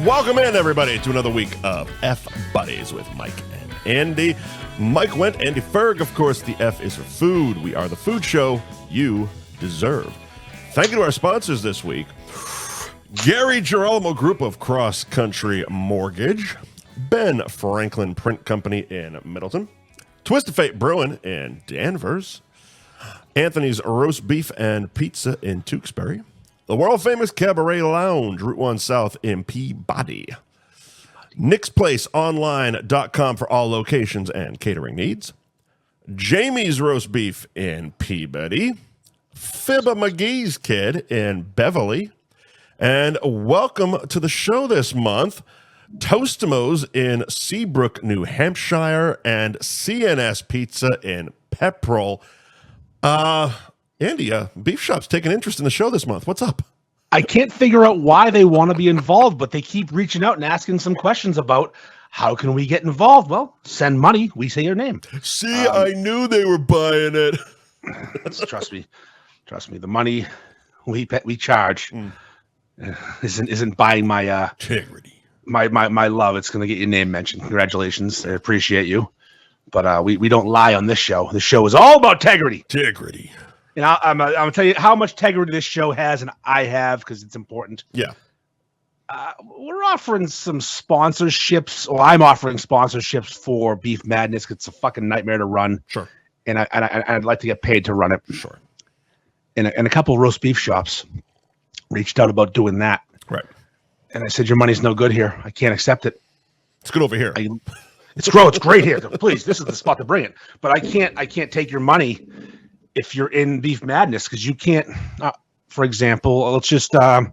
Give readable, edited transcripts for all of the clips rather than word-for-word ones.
Welcome in, everybody, to another week of F Buddies with Mike and Andy. Mike Wendt and Andy Ferg. Of course, the F is for food. We are the food show you deserve. Thank you to our sponsors this week. Girolamo Group of Cross Country Mortgage. Ben Franklin Print Company in Middleton. Twisted Fate Brewing in Danvers. Anthony's Roast Beef and Pizza in Tewksbury. The world-famous Cabaret Lounge, Route 1 South in Peabody. NicksPlaceOnline.com for all locations and catering needs. Jamie's Roast Beef in Peabody. Fibber McGee's Kid in Beverly. And welcome to the show this month, Tostimo's in Seabrook, New Hampshire, and CNS Pizza in Pepperell. Andy, Beef Shop's taking interest in the show this month. What's up? I can't figure out why they want to be involved, but they keep reaching out and asking some questions about how can we get involved? Well, send money. We say your name. See, I knew they were buying it. Trust me. The money we charge isn't buying my integrity. My love. It's going to get your name mentioned. Congratulations. I appreciate you. But we don't lie on this show. This show is all about integrity. Integrity. And I'm going to tell you how much integrity this show has, and I have, because it's important. Yeah. We're offering some sponsorships, or I'm offering sponsorships for Beef Madness, because it's a fucking nightmare to run. Sure. And I'd like to get paid to run it. Sure. And a couple of roast beef shops reached out about doing that. Right. And I said, your money's no good here. I can't accept it. It's good over here. It's great here. Please, this is the spot to bring it. But I can't take your money if you're in Beef Madness, because you can't. For example, let's just I'll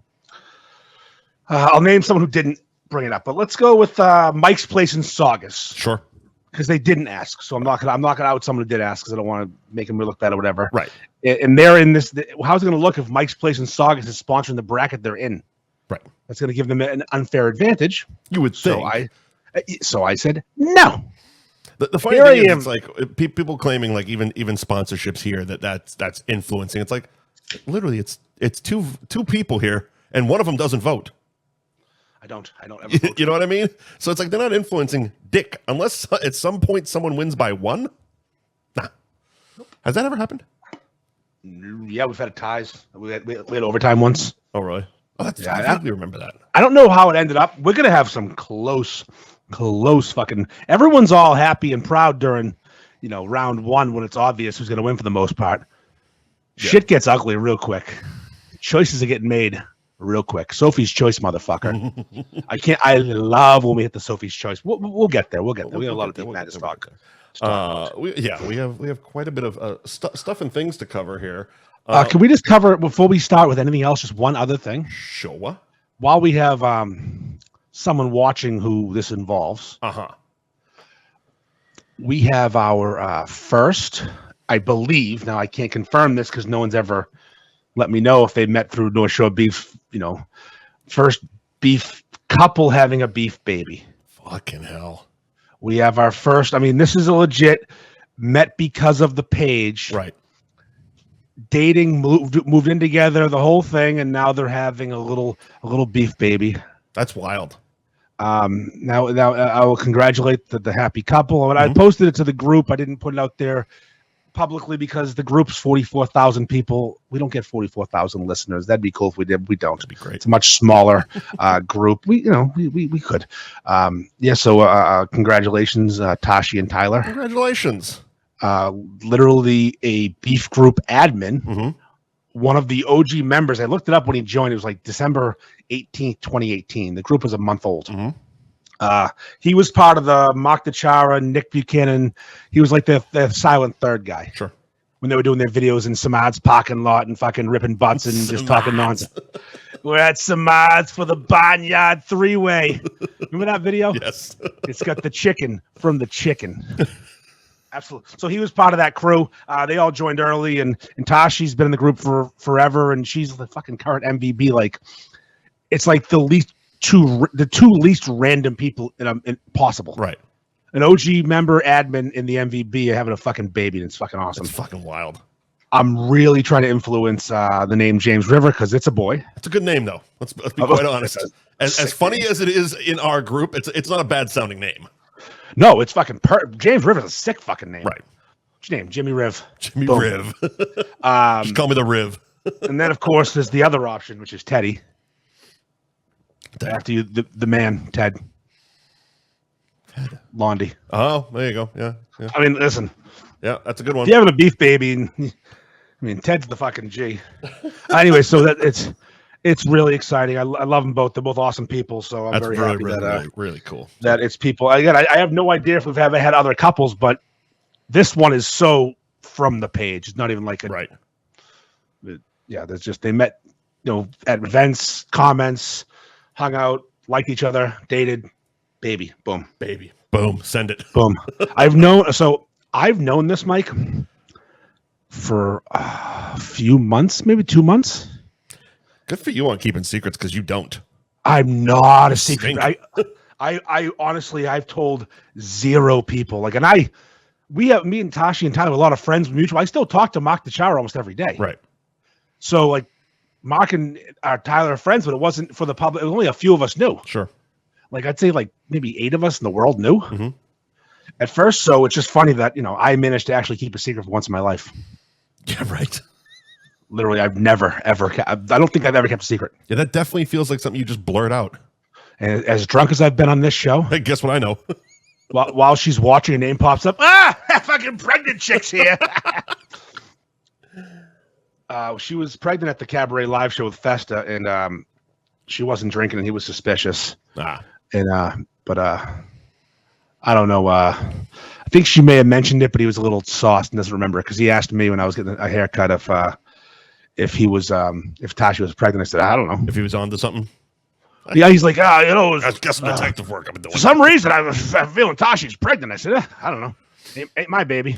name someone who didn't bring it up, but let's go with Mike's Place in Saugus. Sure. Because they didn't ask, so I'm not gonna out someone who did ask, because I don't want to make them look bad or whatever. Right. And they're in this. How's it going to look if Mike's Place in Saugus is sponsoring the bracket they're in? Right. That's going to give them an unfair advantage. You would think. So I said no. The funny thing is, it's like people claiming like even sponsorships here that's influencing. It's like literally it's two people here, and one of them doesn't vote. I don't ever vote. You know what I mean? So it's like they're not influencing dick unless at some point someone wins by one. Nah. Has that ever happened? Yeah, we've had ties. We had overtime once. Oh really? Oh, I vaguely remember that. I don't know how it ended up. We're gonna have some close fucking. Everyone's all happy and proud during, round one when it's obvious who's gonna win for the most part. Yeah. Shit gets ugly real quick. Choices are getting made real quick. Sophie's Choice, motherfucker. I love when we hit the Sophie's Choice. We'll get there. We have a lot of Beef Madness talk. We have quite a bit of stuff and things to cover here. Can we just cover before we start with anything else? Just one other thing. Sure. While we have someone watching who this involves, we have our first, I believe. Now I can't confirm this because no one's ever let me know if they met through North Shore Beef. First beef couple having a beef baby. Fucking hell. We have our first. I mean, this is a legit met because of the page. Right. Dating, moved in together, the whole thing, and now they're having a little beef baby. That's wild. Now I will congratulate the happy couple. And I posted it to the group. I didn't put it out there publicly because the group's 44,000 people. We don't get 44,000 listeners. That'd be cool if we did. We don't. That'd be great. It's a much smaller group. We could. So congratulations, Tashi and Tyler. Congratulations. Literally a beef group admin, one of the OG members. I looked it up when he joined. It was like December 18th, 2018. The group was a month old. He was part of the Mark DiChiara, Nick Buchanan. He was like the silent third guy. Sure. When they were doing their videos in Samad's parking lot and fucking ripping butts and just talking nonsense. We're at Samad's for the Barnyard three-way. Remember that video? Yes. It's got the chicken from the chicken. Absolutely. So he was part of that crew. They all joined early, and Tashi's been in the group for forever, and she's the fucking current MVB. Like, it's like the two least random people possible. Right. An OG member, admin in the MVB, having a fucking baby, and it's fucking awesome. It's fucking wild. I'm really trying to influence the name James River because it's a boy. It's a good name, though. Let's be quite honest. As funny as it is in our group, it's not a bad sounding name. No, it's fucking James Riv is a sick fucking name. Right. What's your name? Jimmy Riv. Jimmy Riv. Just call me the Riv. And then, of course, there's the other option, which is Teddy. After you, the man, Ted. Londy. Oh, there you go. Yeah. I mean, listen. Yeah, that's a good one. If you're having a beef baby, I mean, Ted's the fucking G. Anyway, so that it's really exciting. I love them both. They're both awesome people. So I'm very happy that really cool that it's people. Again, I have no idea if we've ever had other couples, but this one is so from the page. It's not even like right. Yeah, there's just they met, at events, comments, hung out, liked each other, dated, baby, boom, send it, boom. I've known this, Mike, for a few months, maybe 2 months. Good for you on keeping secrets because you don't. I'm not a secret. I honestly, I've told 0 people. Like, and me and Tashi and Tyler, a lot of friends mutual. I still talk to Mark DiChiara almost every day. Right. So like, Mark and Tyler are friends, but it wasn't for the public. It was only a few of us knew. Sure. Like I'd say, like maybe 8 of us in the world knew mm-hmm. at first. So it's just funny that I managed to actually keep a secret for once in my life. Yeah, right. Literally, I've never ever. I don't think I've ever kept a secret. Yeah, that definitely feels like something you just blurt out. And as drunk as I've been on this show, hey, guess what I know? while she's watching, a name pops up. Fucking pregnant chick's here. She was pregnant at the Cabaret live show with Festa, and she wasn't drinking, and he was suspicious. And but I don't know. I think she may have mentioned it, but he was a little sauced and doesn't remember because he asked me when I was getting a haircut if he was if Tashi was pregnant. I said I don't know if he was on to something. Yeah, he's like, that's just some detective work I've been doing. For some reason, I'm feeling Tashi's pregnant. I said, I don't know, ain't my baby.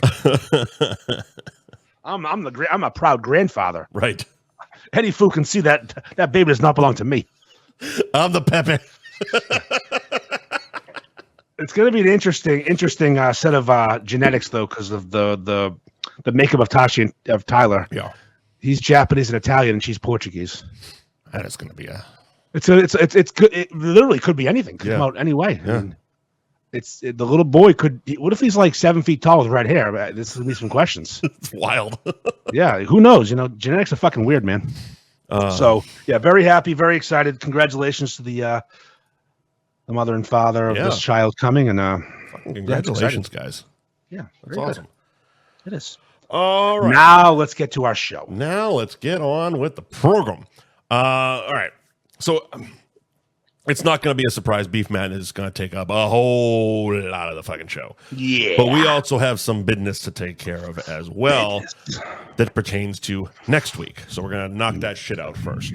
I'm a proud grandfather. Right. Eddie Fu can see that baby does not belong to me. I'm the Pepe. It's going to be an interesting set of genetics, though, because of the makeup of Tashi and of Tyler. Yeah. He's Japanese and Italian, and she's Portuguese. That is going to be It's good. It literally could be anything. Could come out any way. Yeah. I mean, the little boy could. What if he's like 7 feet tall with red hair? This would be some questions. It's wild. Yeah, who knows? Genetics are fucking weird, man. So yeah, very happy, very excited. Congratulations to the mother and father of this child coming, and fucking congratulations, guys. Yeah, that's awesome. Good. It is. All right. Now let's get to our show. Now let's get on with the program. All right. So it's not going to be a surprise. Beef Man is going to take up a whole lot of the fucking show. Yeah. But we also have some business to take care of as well that pertains to next week. So we're going to knock that shit out first.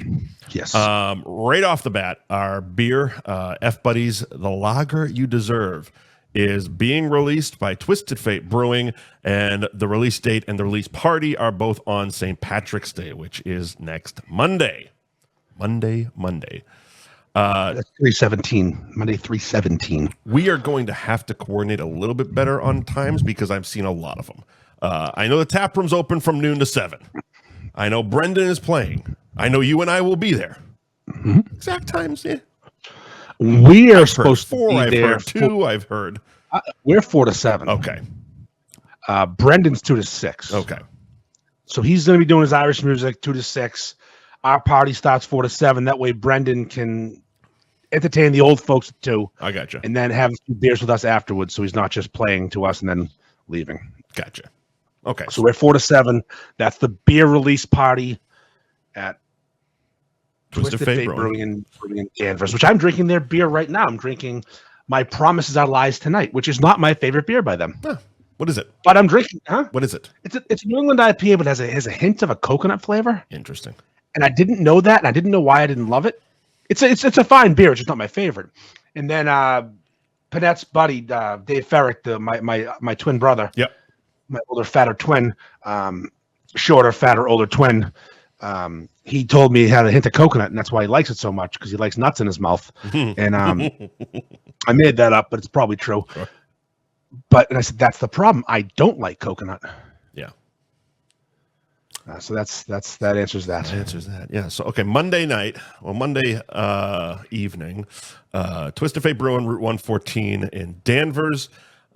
Yes. Right off the bat, our beer, F Buddies, the Lager You Deserve, is being released by Twisted Fate Brewing, and the release date and the release party are both on St. Patrick's Day, which is next Monday. Monday. That's 3/17, Monday 3/17. We are going to have to coordinate a little bit better on times because I've seen a lot of them. I know the tap room's open from noon to 7. I know Brendan is playing. I know you and I will be there. Mm-hmm. Exact times, yeah. We are supposed to be I've there. Heard 2, I've heard. We're 4 to 7. Okay. Brendan's 2 to 6. Okay. So he's going to be doing his Irish music 2 to 6. Our party starts 4 to 7. That way Brendan can entertain the old folks at 2. I gotcha. And then have a few beers with us afterwards, so he's not just playing to us and then leaving. Gotcha. Okay. So we're 4 to 7. That's the beer release party at Twisted Fate Brewing in Danvers, which I'm drinking their beer right now. I'm drinking My Promises Are Lies Tonight, which is not my favorite beer by them. Huh. What is it? But I'm drinking, What is it? It's a New England IPA, but has a hint of a coconut flavor. Interesting. And I didn't know that, and I didn't know why I didn't love it. It's a fine beer, it's just not my favorite. And then Panette's buddy, Dave Ferrick, my twin brother. Yep. My older, fatter twin, shorter, fatter, older twin. He told me he had a hint of coconut, and that's why he likes it so much, because he likes nuts in his mouth. And I made that up, but it's probably true. Sure. And I said, that's the problem. I don't like coconut. Yeah. So that answers that. Yeah. So okay, Monday night, Monday evening, Twisted Fate Brewing, Route 114 in Danvers.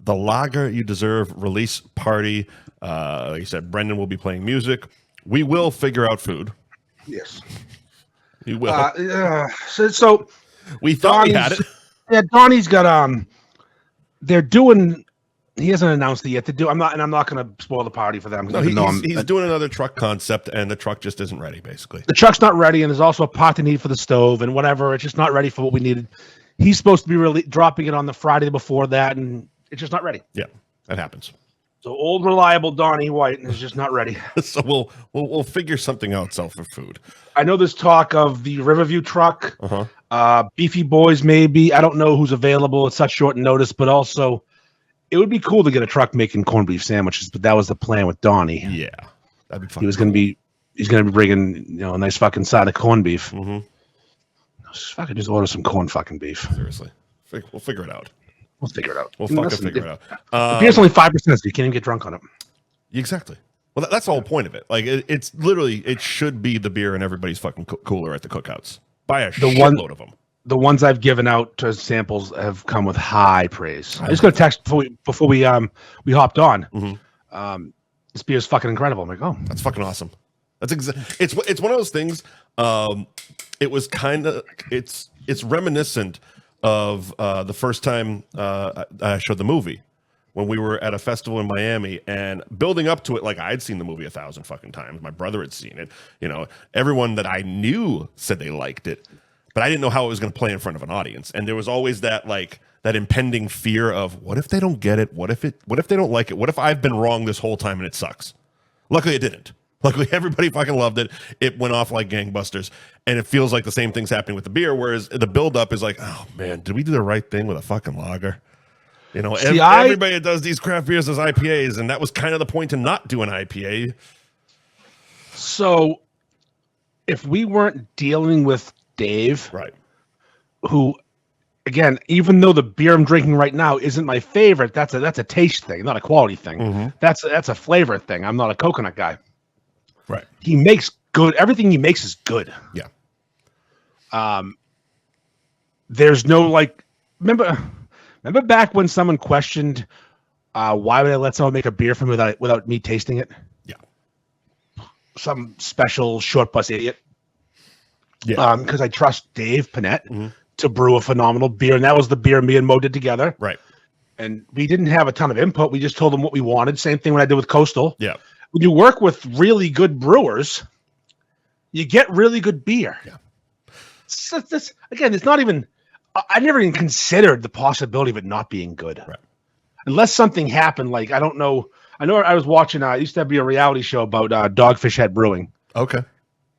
The Lager You Deserve release party. Like you said, Brendan will be playing music. We will figure out food. Yes. We will. So we thought we had it. Yeah, Donnie's got they're doing. He hasn't announced it yet. I'm not going to spoil the party for them. No, he's doing another truck concept, and the truck just isn't ready. Basically, the truck's not ready, and there's also a pot they need for the stove and whatever. It's just not ready for what we needed. He's supposed to be really dropping it on the Friday before that, and it's just not ready. Yeah, that happens. So old reliable Donnie White is just not ready. So we'll figure something out for food. I know there's talk of the Riverview truck, Beefy Boys maybe. I don't know who's available at such short notice, but also it would be cool to get a truck making corned beef sandwiches. But that was the plan with Donnie. Yeah, that'd be fun. He's gonna be bringing a nice fucking side of corned beef. Mm-hmm. Just order some corn fucking beef. Seriously, we'll figure it out. We'll figure it out. We'll fucking figure it out. The beer's only 5%, so you can't even get drunk on it. Exactly. Well, that's the whole point of it. Like, it's literally, it should be the beer in everybody's fucking cooler at the cookouts. Buy a shitload of them. The ones I've given out to samples have come with high praise. I just got a text before we hopped on. Mm-hmm. This beer is fucking incredible. I'm like, oh, that's fucking awesome. That's it's one of those things. It was kind of it's reminiscent of the first time I showed the movie when we were at a festival in Miami, and building up to it, like I'd seen the movie 1,000 fucking times. My brother had seen it. Everyone that I knew said they liked it, but I didn't know how it was going to play in front of an audience. And there was always that impending fear of, what if they don't get it? What if they don't like it? What if I've been wrong this whole time and it sucks? Luckily, it didn't. Luckily, everybody fucking loved it. It went off like gangbusters, and it feels like the same thing's happening with the beer. Whereas the buildup is like, oh man, did we do the right thing with a fucking lager? Everybody that does these craft beers does IPAs, and that was kind of the point to not do an IPA. So, if we weren't dealing with Dave, right, who, again, even though the beer I'm drinking right now isn't my favorite, that's a taste thing, not a quality thing. Mm-hmm. That's a flavor thing. I'm not a coconut guy. Right. He makes good. Everything he makes is good. Yeah. There's no remember back when someone questioned why would I let someone make a beer for me without me tasting it? Yeah. Some special short bus idiot. Yeah. Because I trust Dave Panett to brew a phenomenal beer, and that was the beer me and Mo did together. Right. And we didn't have a ton of input. We just told him what we wanted. Same thing when I did with Coastal. Yeah. When you work with really good brewers, you get really good beer. Yeah. It's not even. I never even considered the possibility of it not being good, right, unless something happened. Like, I don't know. I know I was watching. It used to be a reality show about Dogfish Head Brewing. Okay.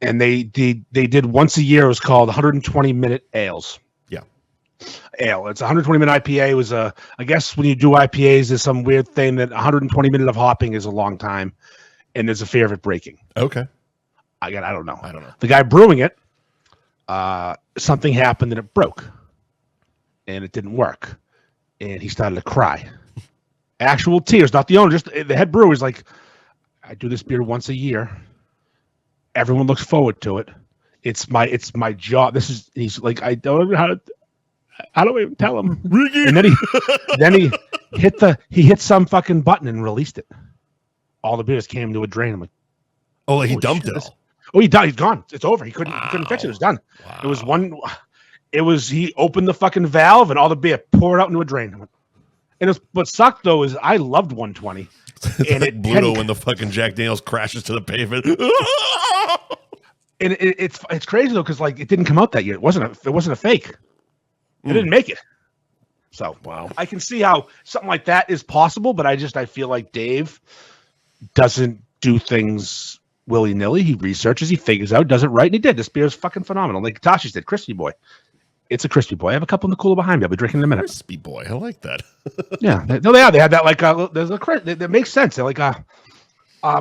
And they did once a year. It was called 120-minute ales. Yeah. Ale. It's 120-minute IPA. It was I guess when you do IPAs, there's some weird thing that 120 minutes of hopping is a long time, and there's a fear of it breaking. Okay. I don't know. The guy brewing it, something happened and it broke, and it didn't work, and he started to cry. Actual tears, not the owner, just the head brewer is like, I do this beer once a year. Everyone looks forward to it. It's my job. He's like, I don't know how do I even tell him? Ricky. And then he hit some fucking button and released it. All the beers came to a drain. I'm like, oh, he dumped it all. Oh, he's gone. It's over. He couldn't fix it. It was done. Wow. He opened the fucking valve and all the beer poured out into a drain. And what sucked though is I loved 120. And like Bluto when the fucking Jack Daniels crashes to the pavement. And it's crazy though, because it didn't come out that year. It wasn't a fake. It didn't make it. So wow. I can see how something like that is possible, but I feel like Dave doesn't do things willy-nilly. He researches, he figures out, does it right, and he did. This beer is fucking phenomenal. Like Tashi's did, Crispy Boy. It's a Crispy Boy. I have a couple in the cooler behind me. I'll be drinking in a minute. Crispy Boy. I like that. Yeah. They are. They had that there's a that makes sense. They're like a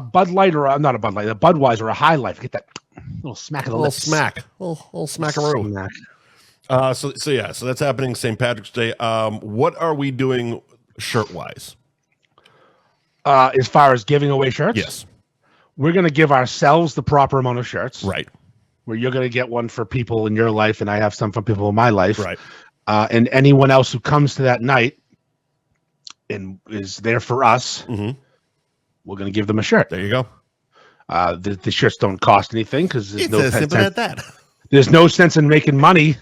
Bud Light or not a Bud Light, a Budweiser or a High Life. Get that little smack of the lips. Smack. Little smackaroo. Smack. So that's happening St. Patrick's Day. What are we doing shirt-wise? As far as giving away shirts? Yes. we're going to give ourselves the proper amount of shirts. Right. Where you're going to get one for people in your life, and I have some for people in my life. Right. And anyone else who comes to that night and is there for us, we're going to give them a shirt. There you go. The shirts don't cost anything because there's It's as simple as that. There's no sense in making money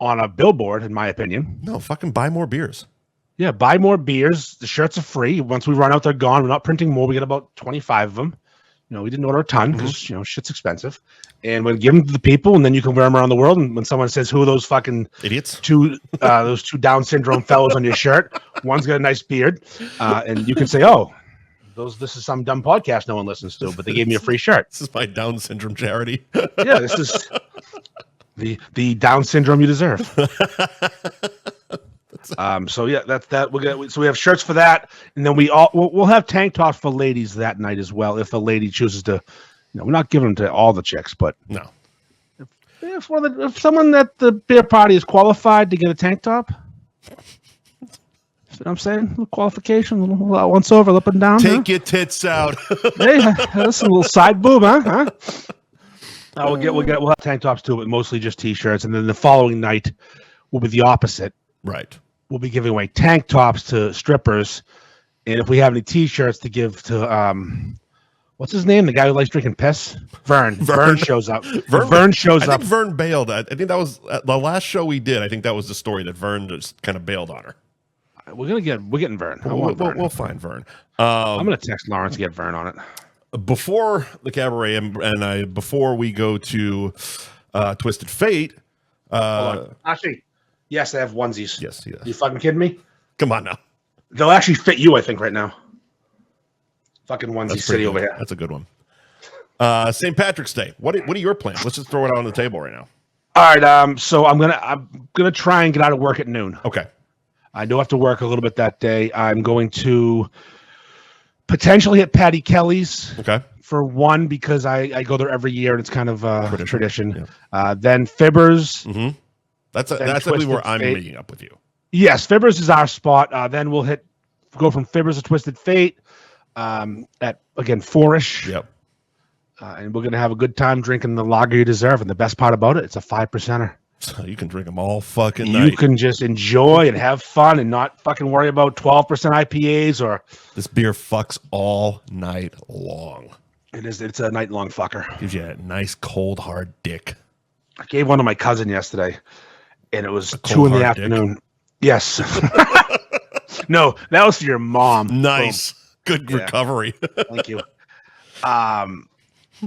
on a billboard, in my opinion. No, fucking buy more beers. Yeah, buy more beers. The shirts are free. Once we run out, they're gone. We're not printing more. We get about 25 of them. We didn't order a ton because shit's expensive, and we'll give them to the people, and then you can wear them around the world. And when someone says, "Who are those fucking idiots?" Those two Down syndrome fellows on your shirt. One's got a nice beard, and you can say, "Oh, this is some dumb podcast no one listens to," but they gave me a free shirt. This is my Down syndrome charity. Yeah, this is the Down syndrome you deserve. So yeah, that's that. So we have shirts for that, and then we'll have tank tops for ladies that night as well. If a lady chooses to, we're not giving them to all the chicks, but no. If someone at the beer party is qualified to get a tank top, you know what I'm saying? A little qualification, a little once over, up and down. Take your tits out. Hey, that's a little side boob, huh? We'll have tank tops too, but mostly just t-shirts, and then the following night will be the opposite. Right. We'll be giving away tank tops to strippers, and if we have any t-shirts to give to what's his name, the guy who likes drinking piss, Vern shows up. Vern shows up. I think Vern bailed. I think that was the last show we did. I think that was the story that Vern just kind of bailed on her. We're getting Vern. We'll find Vern. I'm gonna text Lawrence to get Vern on it before the cabaret, and before we go to Twisted Fate. Actually, yes, I have onesies. Yes. You fucking kidding me? Come on now. They'll actually fit you, I think, right now. Fucking onesie city over here. That's a good one. St. Patrick's Day. What are your plans? Let's just throw it out on the table right now. All right. So I'm gonna try and get out of work at noon. Okay. I do have to work a little bit that day. I'm going to potentially hit Patty Kelly's. Okay. For one, because I go there every year and it's kind of a tradition. Yeah. Then Fibbers. Mm-hmm. That's actually where I'm meeting up with you. Yes, Fibbers is our spot. Then we'll go from Fibbers to Twisted Fate at, again, 4-ish. Yep. And we're going to have a good time drinking the lager you deserve. And the best part about it, it's a 5%er. So you can drink them all fucking night. You can just enjoy and have fun and not fucking worry about 12% IPAs or... This beer fucks all night long. It's a night-long fucker. Gives you a nice, cold, hard dick. I gave one to my cousin yesterday, and it was 2 in the afternoon. Dick. Yes. No, that was for your mom. Nice. Good recovery. Thank you. Well,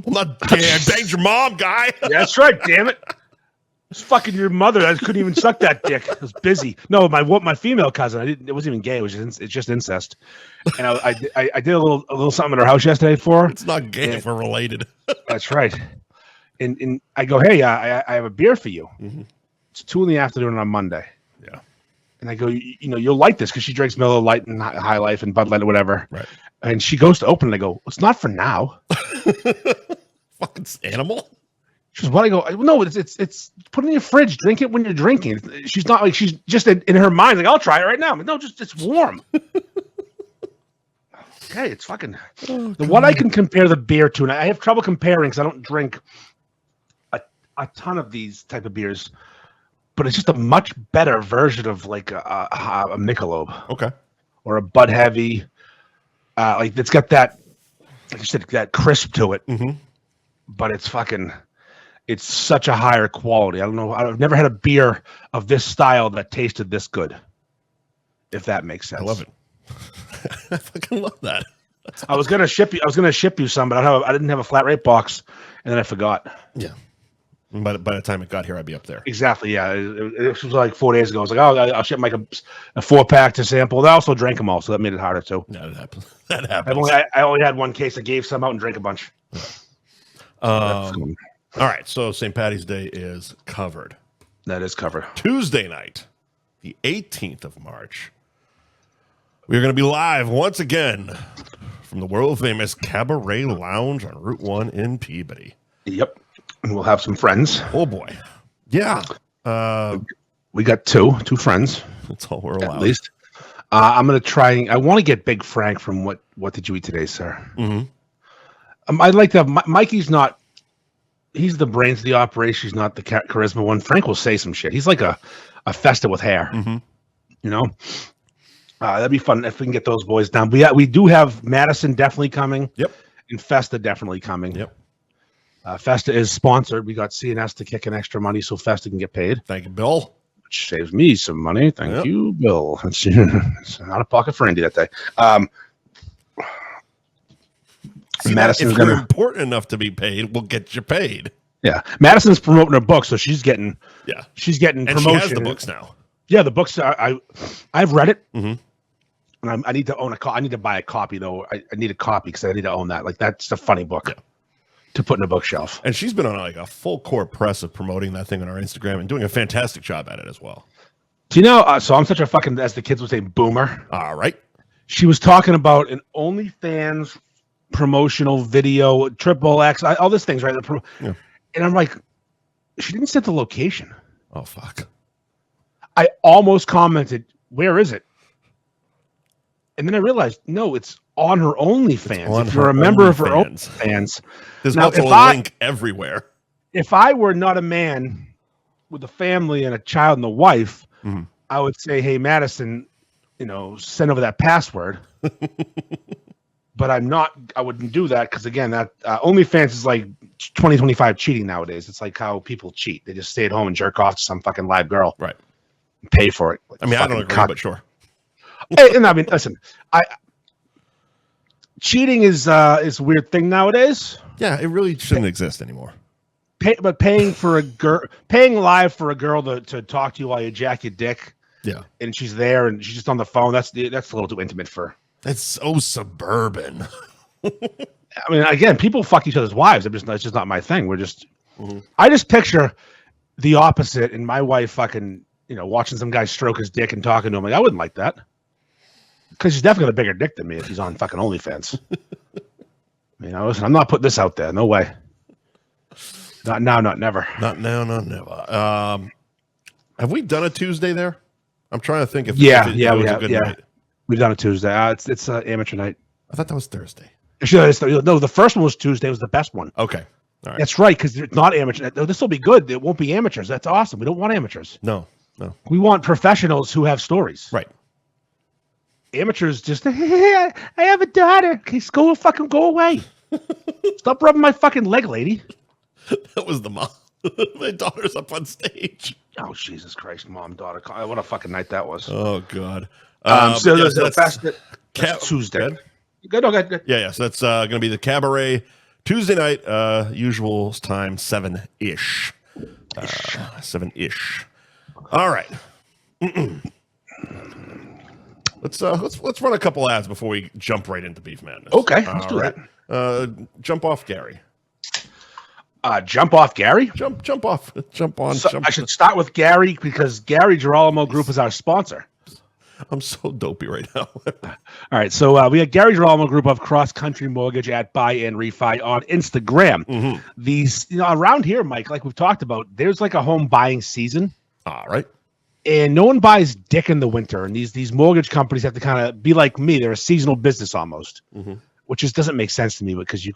not banged your mom, guy. That's right, damn it. It's fucking your mother. I couldn't even suck that dick. I was busy. No, my female cousin. It wasn't even gay. It's just incest. And I did a little something at her house yesterday for her. It's not gay if we're related. That's right. And I go, hey, I have a beer for you. Mm-hmm. It's 2 in the afternoon on Monday. Yeah. And I go, you'll like this because she drinks Miller Lite and High Life and Bud Light or whatever. Right. And she goes to open it. I go, it's not for now. Fucking animal. She goes, what? I go, no, it's put it in your fridge. Drink it when you're drinking. She's not like, she's just in her mind like, I'll try it right now. But no, it's warm. Okay, it's fucking. What I can compare the beer to, and I have trouble comparing because I don't drink a ton of these type of beers, but it's just a much better version of like a Michelob. Okay. Or a Bud Heavy. Like it's got that, like you said, that crisp to it. Mm-hmm. But it's such a higher quality. I don't know. I've never had a beer of this style that tasted this good. If that makes sense. I love it. I fucking love that. I was gonna ship you some, but I didn't have a flat rate box, and then I forgot. Yeah. By the time it got here, I'd be up there. Exactly. Yeah. It was like 4 days ago. I was like, I'll ship Mike a 4-pack to sample. I also drank them all, so that made it harder too. Yeah, that happens. I only had one case. I gave some out and drank a bunch. All right. So St. Patty's Day is covered. That is covered. Tuesday night, the 18th of March. We're going to be live once again from the world-famous Cabaret Lounge on Route 1 in Peabody. Yep. And we'll have some friends. Oh, boy. Yeah. We got two friends. That's all we're allowed. At least. I'm going to try. I want to get Big Frank from What Did You Eat Today, Sir? Mm-hmm. I'd like to have Mikey's not. He's the brains of the operation. He's not the charisma one. Frank will say some shit. He's like a Festa with hair. Mm-hmm. You know, that'd be fun if we can get those boys down. We do have Madison definitely coming. Yep. And Festa definitely coming. Yep. Festa is sponsored. We got CNS to kick in extra money so Festa can get paid. Thank you, Bill. Which saves me some money. Thank you, Bill. It's out of pocket for Andy that day. Madison's if you're important enough to be paid, we'll get you paid. Yeah, Madison's promoting her book, so she's getting and promotion. She has the books now. Yeah, the books. I've read it, and I need to own a copy. I need to buy a copy though. I need a copy because I need to own that. Like that's a funny book to put in a bookshelf. And she's been on like a full court press of promoting that thing on our Instagram and doing a fantastic job at it as well. Do you know? So I'm such a fucking, as the kids would say, boomer. All right. She was talking about an OnlyFans promotional video, XXX, all these things, right? And I'm like, she didn't set the location. Oh, fuck. I almost commented, where is it? And then I realized, no, it's on her OnlyFans. If you're a member of her OnlyFans. There's also a link everywhere. If I were not a man with a family and a child and a wife, I would say, hey, Madison, send over that password. But I'm not. I wouldn't do that because again, that OnlyFans is like 2025 cheating nowadays. It's like how people cheat. They just stay at home and jerk off to some fucking live girl, right? And pay for it. Like I mean, I don't agree, but sure. And I mean, listen, cheating is a weird thing nowadays. Yeah, it really shouldn't exist anymore. But paying live for a girl to talk to you while you jack your dick, and she's there and she's just on the phone. That's a little too intimate for. It's so suburban. I mean, again, people fuck each other's wives. It's just not my thing. We're just, I just picture the opposite, and my wife fucking, watching some guy stroke his dick and talking to him. Like, I wouldn't like that, because he's definitely got a bigger dick than me if he's on fucking OnlyFans. Listen, I'm not putting this out there. No way. Not now, not never. Not now, not never. Have we done a Tuesday there? I'm trying to think if we have. Night. We've done a Tuesday. It's amateur night. I thought that was Thursday. No, the first one was Tuesday. It was the best one. Okay. All right. That's right, because it's not amateur. This will be good. It won't be amateurs. That's awesome. We don't want amateurs. No. We want professionals who have stories. Right. Amateurs just, hey, I have a daughter. Okay, fucking go away. Stop rubbing my fucking leg, lady. That was the mom. My daughter's up on stage. Oh, Jesus Christ, mom, daughter. What a fucking night that was. Oh, God. So that's Tuesday. Good. Yeah. So that's going to be the Cabaret Tuesday night, usual time, 7-ish. 7-ish. All right. Let's run a couple ads before we jump right into Beef Madness. Okay, let's do that. Jump off Gary. Jump off Gary? Jump off. Jump on. I should start with Gary because Gary Girolamo Group is our sponsor. I'm so dopey right now. All right, so we have Gary Girolamo Group of Cross Country Mortgage at Buy and Refi on Instagram. These, around here, Mike, like we've talked about, there's like a home buying season. All right. And no one buys dick in the winter, and these mortgage companies have to kind of be like me. They're a seasonal business almost, which just doesn't make sense to me because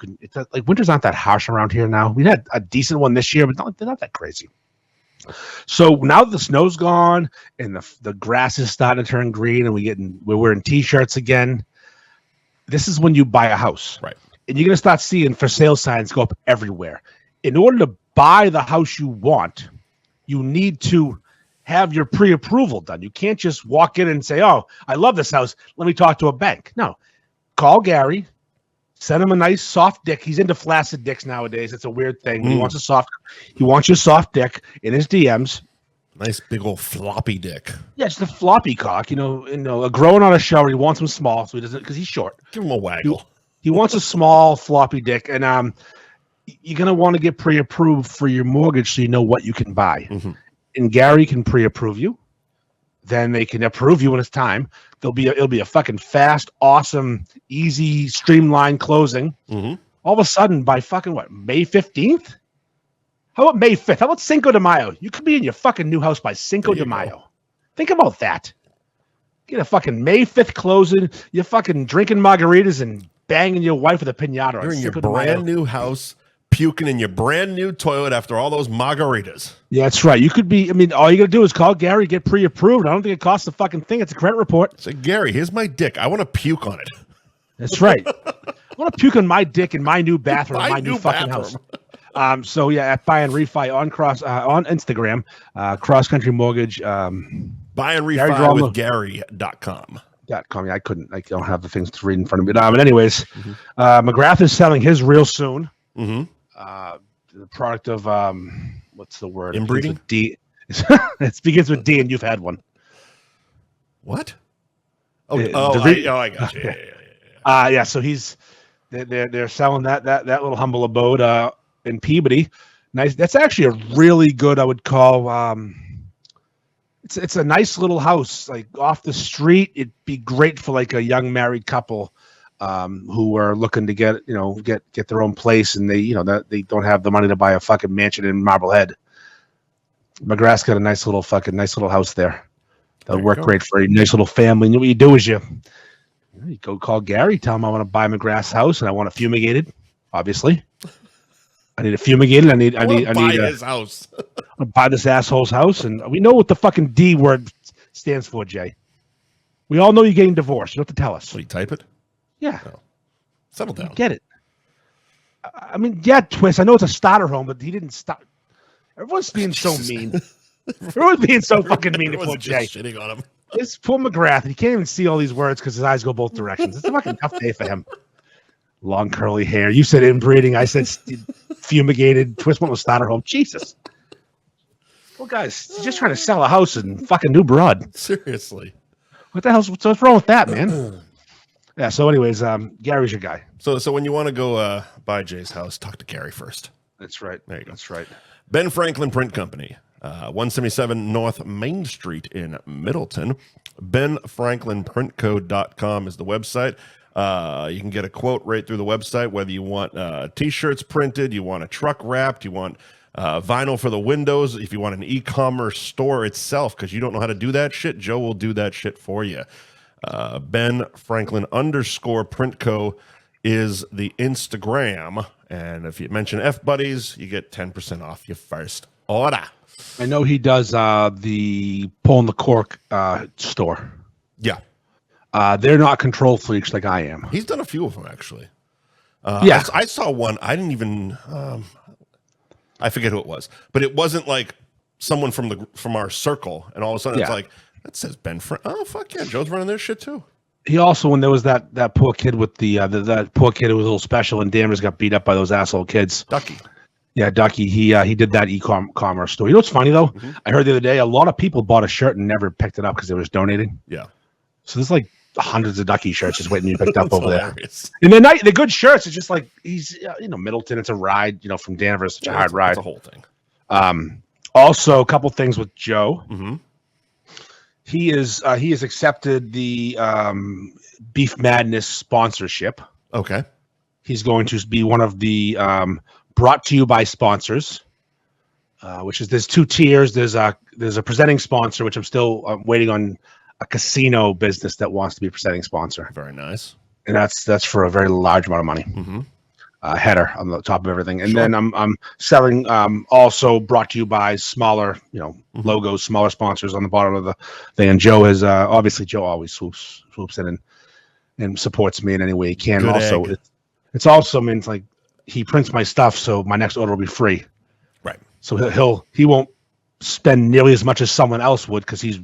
like winters aren't that harsh around here now. We had a decent one this year, but they're not that crazy. So now that the snow's gone and the grass is starting to turn green and we're wearing t-shirts again, this is when you buy a house. Right. And you're going to start seeing for sale signs go up everywhere. In order to buy the house you want, you need to have your pre-approval done. You can't just walk in and say, oh, I love this house. Let me talk to a bank. No. Call Gary. Send him a nice soft dick. He's into flaccid dicks nowadays. It's a weird thing. He wants your soft dick in his DMs. Nice big old floppy dick. Yeah, just a floppy cock. A growing on a shower. He wants him small, so he doesn't because he's short. Give him a waggle. He wants a small floppy dick, and you're gonna want to get pre-approved for your mortgage so you know what you can buy. And Gary can pre-approve you. Then they can approve you when it's time. It'll be a fucking fast, awesome, easy, streamlined closing. All of a sudden, by fucking May 15th? How about May 5th? How about Cinco de Mayo? You could be in your fucking new house by Cinco de Mayo. Think about that. Get a fucking May 5th closing. You're fucking drinking margaritas and banging your wife with a pinata. You're in your brand new house, puking in your brand new toilet after all those margaritas. Yeah, that's right. You could be, I mean, all you got to do is call Gary, get pre-approved. I don't think it costs a fucking thing. It's a credit report. Say, Gary, here's my dick. I want to puke on it. That's right. I want to puke on my dick in my new bathroom, my new fucking house. So yeah, at Buy and Refi on Instagram, Cross Country Mortgage. Buy and Refi with Gary.com. Yeah, I don't have the things to read in front of me. But anyways, McGrath is selling his real soon. The product of what's the word? Inbreeding? D. It begins with D, and you've had one. What? I got you. Yeah. So they're selling that little humble abode in Peabody. Nice. That's actually a really good, I would call. It's a nice little house, like off the street. It'd be great for like a young married couple who are looking to get their own place, and they don't have the money to buy a fucking mansion in Marblehead. McGrath's got a nice little house there. That'll work great for a nice little family. And what you do is you go call Gary, tell him I want to buy McGrath's house and I want it fumigated. Obviously, I need it fumigated. I need his house. I'll buy this asshole's house, and we know what the fucking D word stands for, Jay. We all know you're getting divorced. You don't have to tell us. Will you type it? Yeah. Oh. Settle down. Get it. I mean, yeah, Twist. I know it's a starter home, but he didn't start. Everyone's being so mean. Everyone's being so fucking mean to poor Jay. Shitting on him. It's poor McGrath. He can't even see all these words because his eyes go both directions. It's a fucking tough day for him. Long curly hair. You said inbreeding. I said fumigated. Twist went with starter home. Jesus. Well, guys, he's just trying to sell a house and fucking new broad. Seriously. What the hell's what's wrong with that, man? Yeah. So, anyways, Gary's your guy. So when you want to go buy Jay's house, talk to Gary first. That's right. There you go. That's right. Ben Franklin Print Company, 177 North Main Street in Middleton. BenFranklinPrintCo.com is the website. You can get a quote right through the website, whether you want T-shirts printed, you want a truck wrapped, you want vinyl for the windows, if you want an e-commerce store itself, because you don't know how to do that shit, Joe will do that shit for you. Ben Franklin _Printco is the Instagram. And if you mention F-Buddies, you get 10% off your first order. I know he does the Pulling the Cork store. Yeah. They're not control freaks like I am. He's done a few of them, actually. Yeah. I saw one. I didn't even... I forget who it was. But it wasn't like someone from our circle. And all of a sudden it's like, that says Ben Oh, fuck yeah. Joe's running their shit, too. He also, when there was that poor kid with that poor kid who was a little special and Danvers got beat up by those asshole kids. Ducky. Yeah, Ducky. He did that e-commerce store. You know what's funny though? Mm-hmm. I heard the other day a lot of people bought a shirt and never picked it up because they was donating. Yeah. So there's like hundreds of Ducky shirts just waiting to be picked up over hilarious. there. And they're good shirts. It's just like he's Middleton. It's a ride. From Danvers. Such a hard ride. It's a whole thing. Also, a couple things with Joe. Mm-hmm. He has accepted the Beef Madness sponsorship. Okay. He's going to be one of the brought to you by sponsors, which is there's two tiers. There's a presenting sponsor, which I'm still waiting on a casino business that wants to be a presenting sponsor. Very nice. And that's for a very large amount of money. Mm-hmm. Header on the top of everything. And then I'm selling also brought to you by smaller, logos, smaller sponsors on the bottom of the thing. And Joe is obviously Joe always swoops in and supports me in any way he can. Good also, egg. it's also means like he prints my stuff, so my next order will be free. Right. So he won't spend nearly as much as someone else would because it's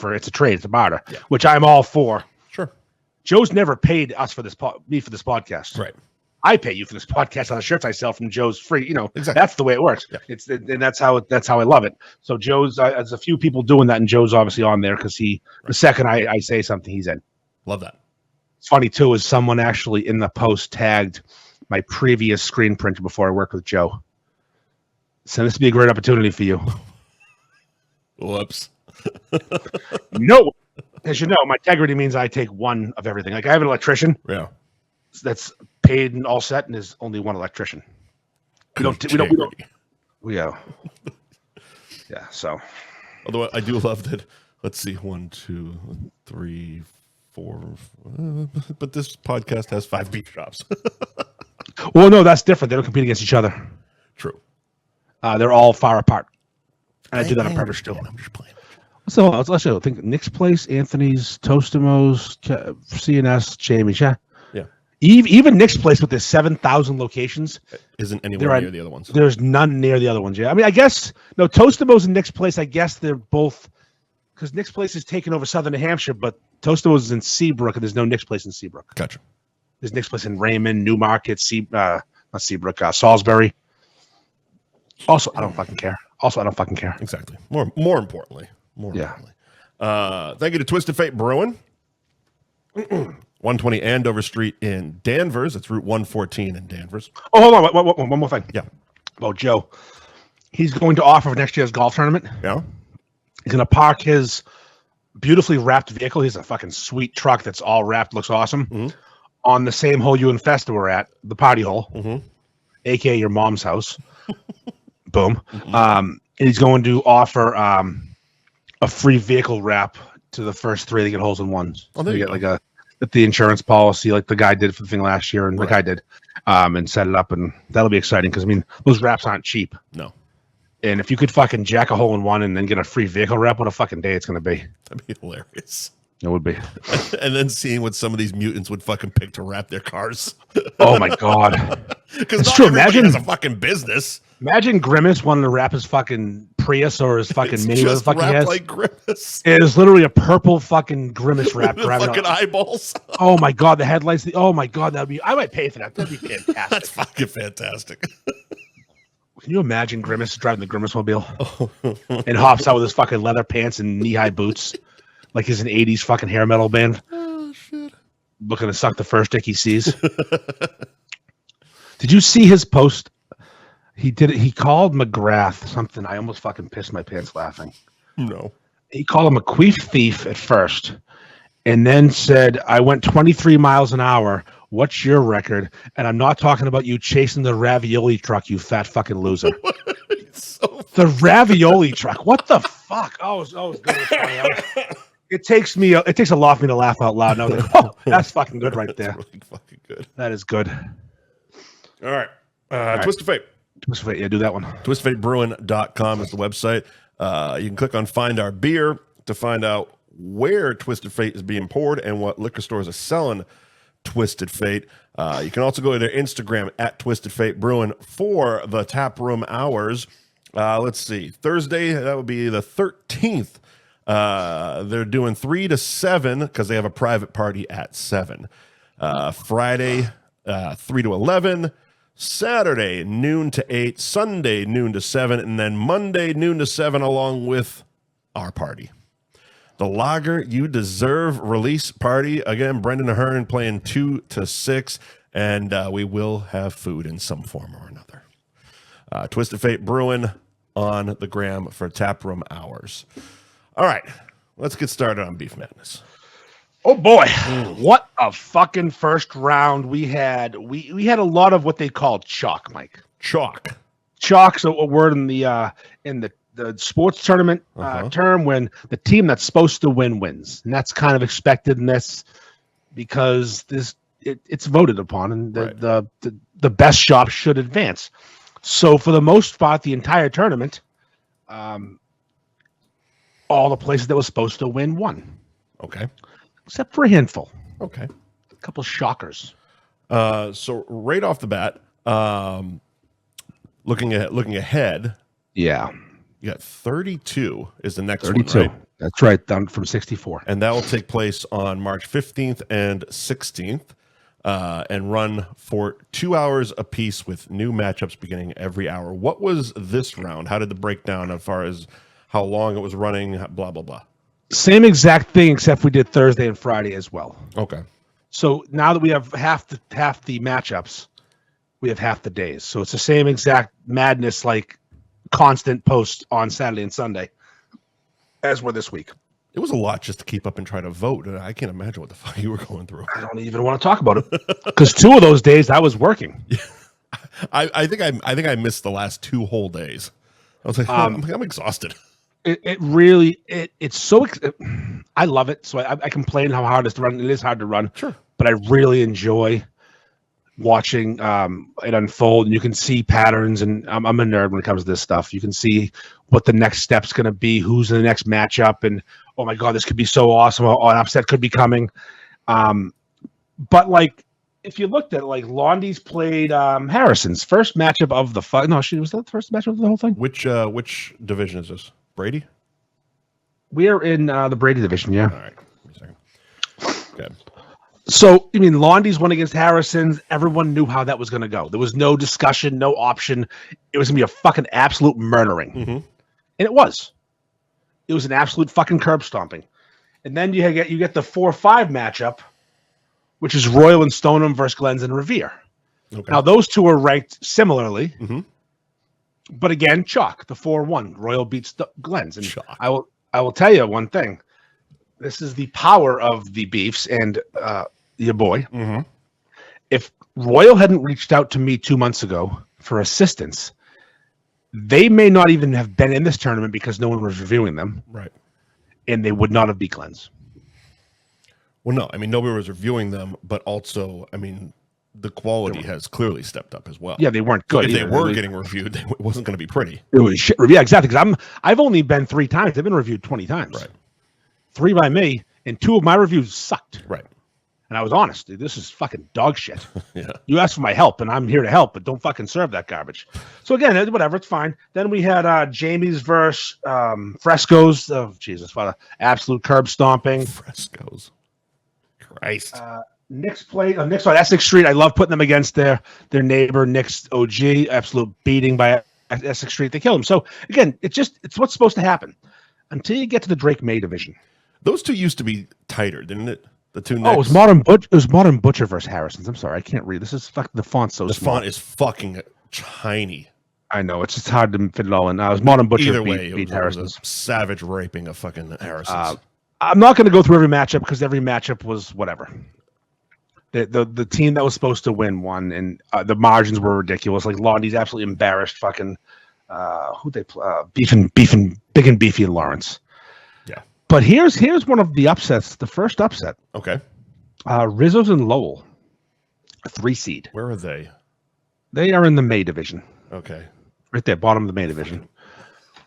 a trade, it's a barter, which I'm all for. Sure. Joe's never paid us for me for this podcast. Right. I pay you for this podcast on the shirts I sell from Joe's free. Exactly. That's the way it works. Yeah. And that's how I love it. So Joe's, there's a few people doing that, and Joe's obviously on there because the second I say something, he's in. Love that. It's funny too, is someone actually in the post tagged my previous screen printer before I worked with Joe. So this would be a great opportunity for you. Whoops. No, as you know, my integrity means I take one of everything. Like I have an electrician. Yeah. That's paid and all set, and there's only one electrician. We don't. Yeah. So. Although I do love that Let's see. 1, 2, 3, 4. But this podcast has 5 beef shops. Well, no, that's different. They don't compete against each other. True. They're all far apart. And I do that on purpose too. I'm just playing. So let's show. Think Nick's Place, Anthony's, Tostimo's, CNS, Jamie's. Yeah. Yeah. Even Nick's Place with their 7,000 locations Isn't anywhere near the other ones. There's none near the other ones. Yeah. I mean, I guess no Tostimo's and Nick's Place. I guess they're both because Nick's Place is taking over southern New Hampshire, but Tostimo's is in Seabrook, and there's no Nick's Place in Seabrook. Gotcha. There's Nick's Place in Raymond, Newmarket, not Seabrook, Salisbury. Also, I don't fucking care. Exactly. More importantly. Thank you to Twisted Fate Brewing. 120 Andover Street in Danvers. It's Route 114 in Danvers. Oh, hold on. One more thing. Yeah. About Joe. He's going to offer for next year's golf tournament. Yeah. He's going to park his beautifully wrapped vehicle. He's a fucking sweet truck that's all wrapped. Looks awesome. On the same hole you and Festa were at, the party hole, a.k.a. your mom's house. Boom. And he's going to offer a free vehicle wrap to the first 3 that get holes in ones. Oh, there you get like the insurance policy, like the guy did for the thing last year, and the guy did, and set it up, and that'll be exciting because I mean those wraps aren't cheap. No. And if you could fucking jack a hole in one and then get a free vehicle wrap, what a fucking day it's gonna be. That'd be hilarious. It would be. And then seeing what some of these mutants would fucking pick to wrap their cars. Oh my god. Because it's true. Imagine has a fucking business. Imagine Grimace wanting to wrap his fucking Prius or his fucking Mini. Just fucking wrapped like Grimace. It is literally a purple fucking Grimace wrap. With fucking eyeballs. Oh my god, the headlights. Oh my god, I might pay for that. That'd be fantastic. That's fucking fantastic. Can you imagine Grimace driving the Grimace mobile and hops out with his fucking leather pants and knee-high boots like he's an 80s fucking hair metal band? Oh, shit. Looking to suck the first dick he sees. Did you see his post? He called McGrath something. I almost fucking pissed my pants laughing. No. He called him a queef thief at first and then said, I went 23 miles an hour. What's your record? And I'm not talking about you chasing the ravioli truck, you fat fucking loser. The ravioli truck. What the fuck? Oh, it was good. It takes a lot for me to laugh out loud. And I was like, oh, that's fucking good right there. That's really fucking good. That is good. All right. Twisted Fate. Twisted Fate, yeah, do that one. TwistedFateBrewing.com is the website. You can click on Find Our Beer to find out where Twisted Fate is being poured and what liquor stores are selling Twisted Fate. You can also go to their Instagram at Twisted Fate Brewing for the tap room hours. Let's see. Thursday, that would be the 13th. They're doing 3 to 7 because they have a private party at 7. Friday, 3 to 11. Saturday, noon to 8. Sunday, noon to 7. And then Monday, noon to 7, along with our party. The Lager You Deserve release party. Again, Brendan Ahern playing 2 to 6. And we will have food in some form or another. Twisted Fate Brewing on the gram for taproom hours. All right, let's get started on Beef Madness. Oh boy, what a fucking first round we had. We had a lot of what they called chalk, Mike. Chalk. Chalk's a word in the sports tournament term when the team that's supposed to win wins, and that's kind of expected in this because it's voted upon, and the best shop should advance. So for the most part, the entire tournament, all the places that were supposed to win won. Okay. Except for a handful. Okay. A couple shockers. So right off the bat, looking ahead. Yeah. You got 32 is the next 32. one, right? That's right, down from 64. And that will take place on March 15th and 16th. And run for 2 hours apiece with new matchups beginning every hour. What was this round? How did the breakdown as far as how long it was running, blah, blah, blah? Same exact thing, except we did Thursday and Friday as well. Okay. So now that we have half the matchups, we have half the days. So it's the same exact madness, like constant post on Saturday and Sunday as we're this week. It was a lot just to keep up and try to vote. And I can't imagine what the fuck you were going through. I don't even want to talk about it because 2 of those days I was working. Yeah. I think I missed the last 2 whole days. I was like, I'm exhausted. It really it's so. I love it. So I complain how hard it's to run. It is hard to run. Sure. But I really enjoy watching it unfold, and you can see patterns. And I'm a nerd when it comes to this stuff. You can see what the next step's going to be, who's in the next matchup, and oh my god, this could be so awesome. Or an upset could be coming. But like, if you looked at it, like Londy's played Harrison's first matchup of the was that the first matchup of the whole thing? Which division is this? Brady? We're in the Brady division, yeah. All right. Give me a second. Good. So, I mean, Londy's won against Harrison's. Everyone knew how that was going to go. There was no discussion, no option. It was going to be a fucking absolute murdering. Mm-hmm. And it was. It was an absolute fucking curb stomping. And then you get the 4-5 matchup, which is Royal and Stoneham versus Glens and Revere. Okay. Now, those two are ranked similarly. Mm-hmm. But again, chalk, the 4-1. Royal beats the Glens. And chalk. I will tell you one thing. This is the power of the beefs and your boy. Mm-hmm. If Royal hadn't reached out to me 2 months ago for assistance, they may not even have been in this tournament because no one was reviewing them. Right. And they would not have beat Glens. Well, no. I mean, nobody was reviewing them, but also, I mean, the quality has clearly stepped up as well. Yeah, they weren't good. If they were getting reviewed, it wasn't going to be pretty. It was shit. Yeah, exactly. Because I've only been 3 times. I've been reviewed 20 times. Right. 3 by me, and 2 of my reviews sucked. Right. And I was honest. Dude, this is fucking dog shit. Yeah. You asked for my help, and I'm here to help, but don't fucking serve that garbage. So again, whatever, it's fine. Then we had Jamie's verse Frescoes. Oh, Jesus, what an absolute curb stomping. Frescoes. Christ. Nick's played on Essex Street. I love putting them against their neighbor, Nick's OG. Absolute beating by Essex Street. They killed him. So again, it's what's supposed to happen until you get to the Drake May division. Those two used to be tighter, didn't it? The two. Oh, it was Modern Butcher versus Harrison's. I'm sorry, I can't read. This is the font's so small. The font is fucking tiny. I know it's just hard to fit it all in. It was Modern Butcher. Either way, beat Harrison's. It was a savage raping of fucking Harrison's. I'm not going to go through every matchup because every matchup was whatever. The team that was supposed to win won, and the margins were ridiculous. Like Londy's absolutely embarrassed. Fucking who they play? Big and Beefy and Lawrence. Yeah. But here's one of the upsets. The first upset. Okay. Rizzo's and Lowell, a 3 seed. Where are they? They are in the May division. Okay. Right there, bottom of the May division.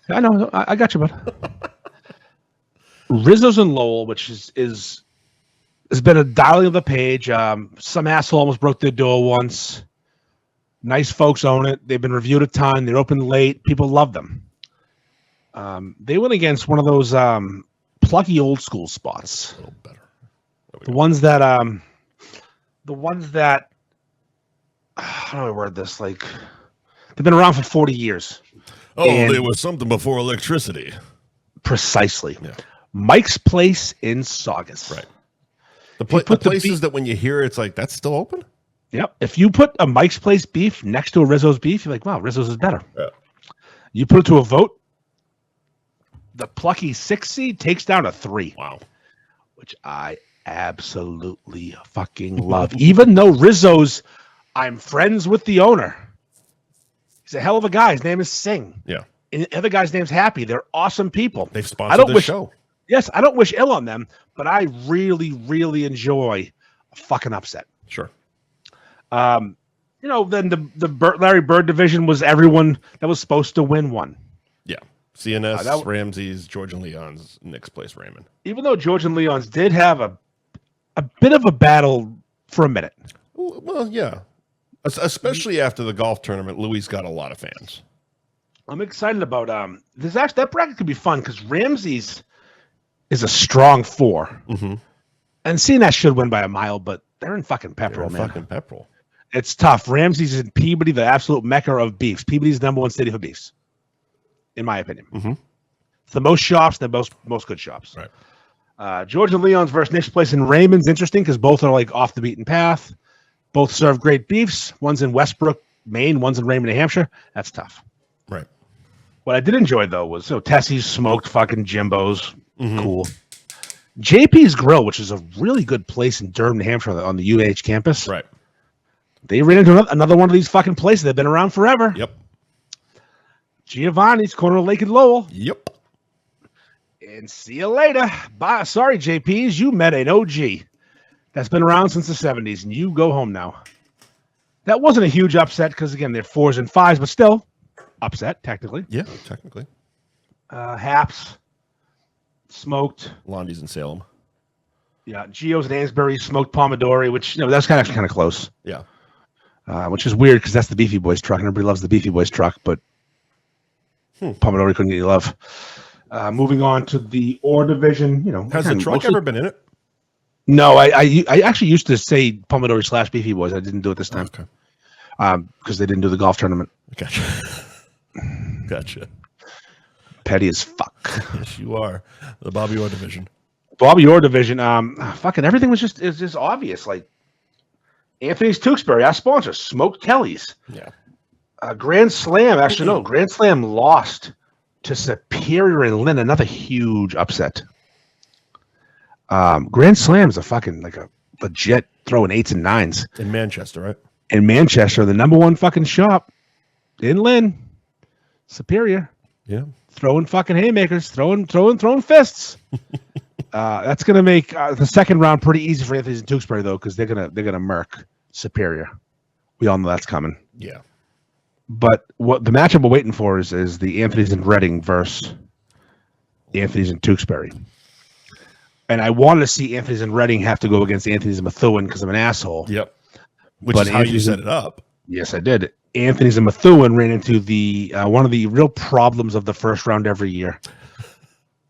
I know. I got you, bud. Rizzo's and Lowell, which has been a dialing of the page. Some asshole almost broke their door once. Nice folks own it. They've been reviewed a ton. They're open late. People love them. They went against one of those plucky old school spots. A little better. The ones that how do I word this? Like they've been around for 40 years. Oh, there was something before electricity. Precisely. Yeah. Mike's Place in Saugus. Right. The places that when you hear it's like, that's still open? Yep. If you put a Mike's Place beef next to a Rizzo's beef, you're like, wow, Rizzo's is better. Yeah. You put it to a vote, the plucky 6 seed takes down a 3. Wow. Which I absolutely fucking love. Even though Rizzo's, I'm friends with the owner. He's a hell of a guy. His name is Singh. Yeah. And the other guy's name's Happy. They're awesome people. They've sponsored the show. Yes, I don't wish ill on them, but I really, really enjoy a fucking upset. Sure. Then the Larry Bird division was everyone that was supposed to win one. Yeah. CNS, Ramsey's, George and Leon's, Nick's Place, Raymond. Even though George and Leon's did have a bit of a battle for a minute. Well, yeah. Especially after the golf tournament, Louis got a lot of fans. I'm excited about that bracket could be fun because Ramsey's is a strong 4. Mm-hmm. And CNS should win by a mile, but they're in fucking Pepperell, man. Fucking Pepperell. It's tough. Ramsey's in Peabody, the absolute mecca of beefs. Peabody's the #1 city for beefs, in my opinion. Mm-hmm. It's the most shops, the most good shops. Right. George and Leon's versus Nick's Place in Raymond's interesting because both are like off the beaten path. Both serve great beefs. One's in Westbrook, Maine. One's in Raymond, New Hampshire. That's tough. Right. What I did enjoy, though, was Tessie's smoked fucking Jimbos. Mm-hmm. Cool. JP's Grill, which is a really good place in Durham, New Hampshire on the UH campus. Right. They ran into another one of these fucking places. They've been around forever. Yep. Giovanni's, corner of Lake and Lowell. Yep. And see you later. Bye. Sorry, JPs. You met an OG that's been around since the 70s, and you go home now. That wasn't a huge upset because, again, they're 4s and 5s, but still upset, technically. Yeah, technically. Haps smoked. Londies in Salem. Yeah, Geo's and Ansbury smoked Pomodori, which, that's kind of close. Yeah. Which is weird because that's the Beefy Boys truck, and everybody loves the Beefy Boys truck, but Pomodori couldn't get any love. Moving on to the ore division, Has the truck ever been in it? No, I actually used to say Pomodori / Beefy Boys. I didn't do it this time. Okay. Because they didn't do the golf tournament. Gotcha. Petty as fuck. Yes, you are. The Bobby Orr division. Bobby Orr division. Fucking everything was just obvious. Like Anthony's Tewksbury, our sponsor, Smoked Kelly's. Yeah. Grand Slam. Actually, no. Grand Slam lost to Superior and Lynn. Another huge upset. Grand Slam is a legit throwing 8s and 9s. In Manchester, right? In Manchester, the number one fucking shop in Lynn. Superior. Yeah. Throwing fucking haymakers, throwing fists. That's gonna make the second round pretty easy for Anthony's and Tewksbury though, because they're gonna murk Superior. We all know that's coming. Yeah. But what the matchup we're waiting for is the Anthony's and Reading versus Anthony's and Tewksbury. And I wanted to see Anthony's and Reading have to go against Anthony's and Methuen because I'm an asshole. Yep. Which is how you set it up. Yes, I did. Anthony's and Methuen ran into the one of the real problems of the first round every year.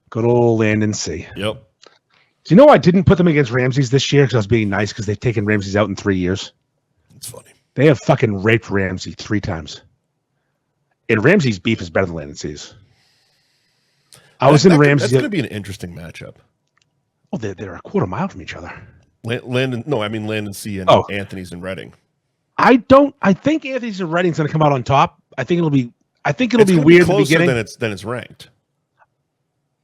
Good old land and sea. Yep. Do you know I didn't put them against Ramsey's this year because I was being nice because they've taken Ramsey's out in 3 years? It's funny. They have fucking raped Ramsey 3 times. And Ramsey's beef is better than Land and Sea's. That's going to be an interesting matchup. Oh, they're a quarter mile from each other. Land and Sea and Anthony's and Reading. I think Anthony's and Reading's going to come out on top. I think it'll be weird at the beginning. Than it's ranked.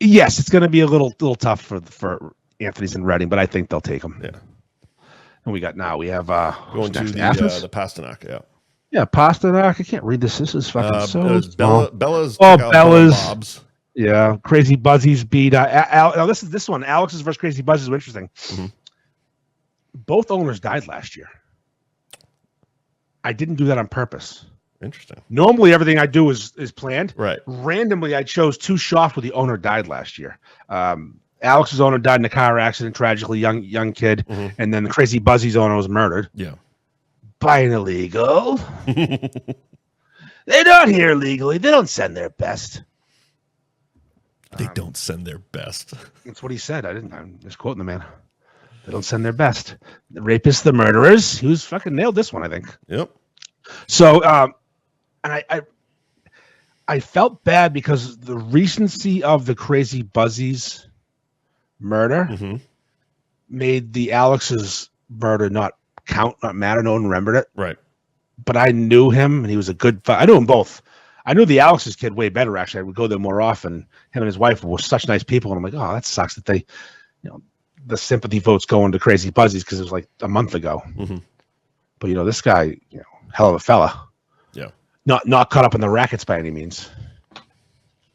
Yes, it's going to be a little tough for Anthony's and Reading, but I think they'll take them. Yeah. And we have going to the Pasternak. Yeah. Yeah, Pasternak. I can't read this. This is fucking so small. Bella's. Bella's. Yeah, Crazy Buzzies beat. Now this one. Alex's versus Crazy Buzzies is interesting. Mm-hmm. Both owners died last year. I didn't do that on purpose. Interesting. Normally, everything I do is planned. Right. Randomly, I chose 2 shops where the owner died last year. Alex's owner died in a car accident, tragically, young kid, and then the Crazy Buzzies owner was murdered. Yeah. By an illegal. They're not here legally. They don't send their best. They don't send their best. That's what he said. I'm just quoting the man. They don't send their best. The rapists, the murderers. He was fucking nailed this one, I think. Yep. So, and I felt bad because the recency of the Crazy Buzzies murder made the Alex's murder not count, not matter. No one remembered it. Right. But I knew him, and he was a good. I knew them both. I knew the Alex's kid way better. Actually, I would go there more often. Him and his wife were such nice people, and I'm like, oh, that sucks that they, the sympathy votes going to Crazy Buzzies because it was like a month ago. Mm-hmm. But this guy, hell of a fella. Yeah. Not caught up in the rackets by any means.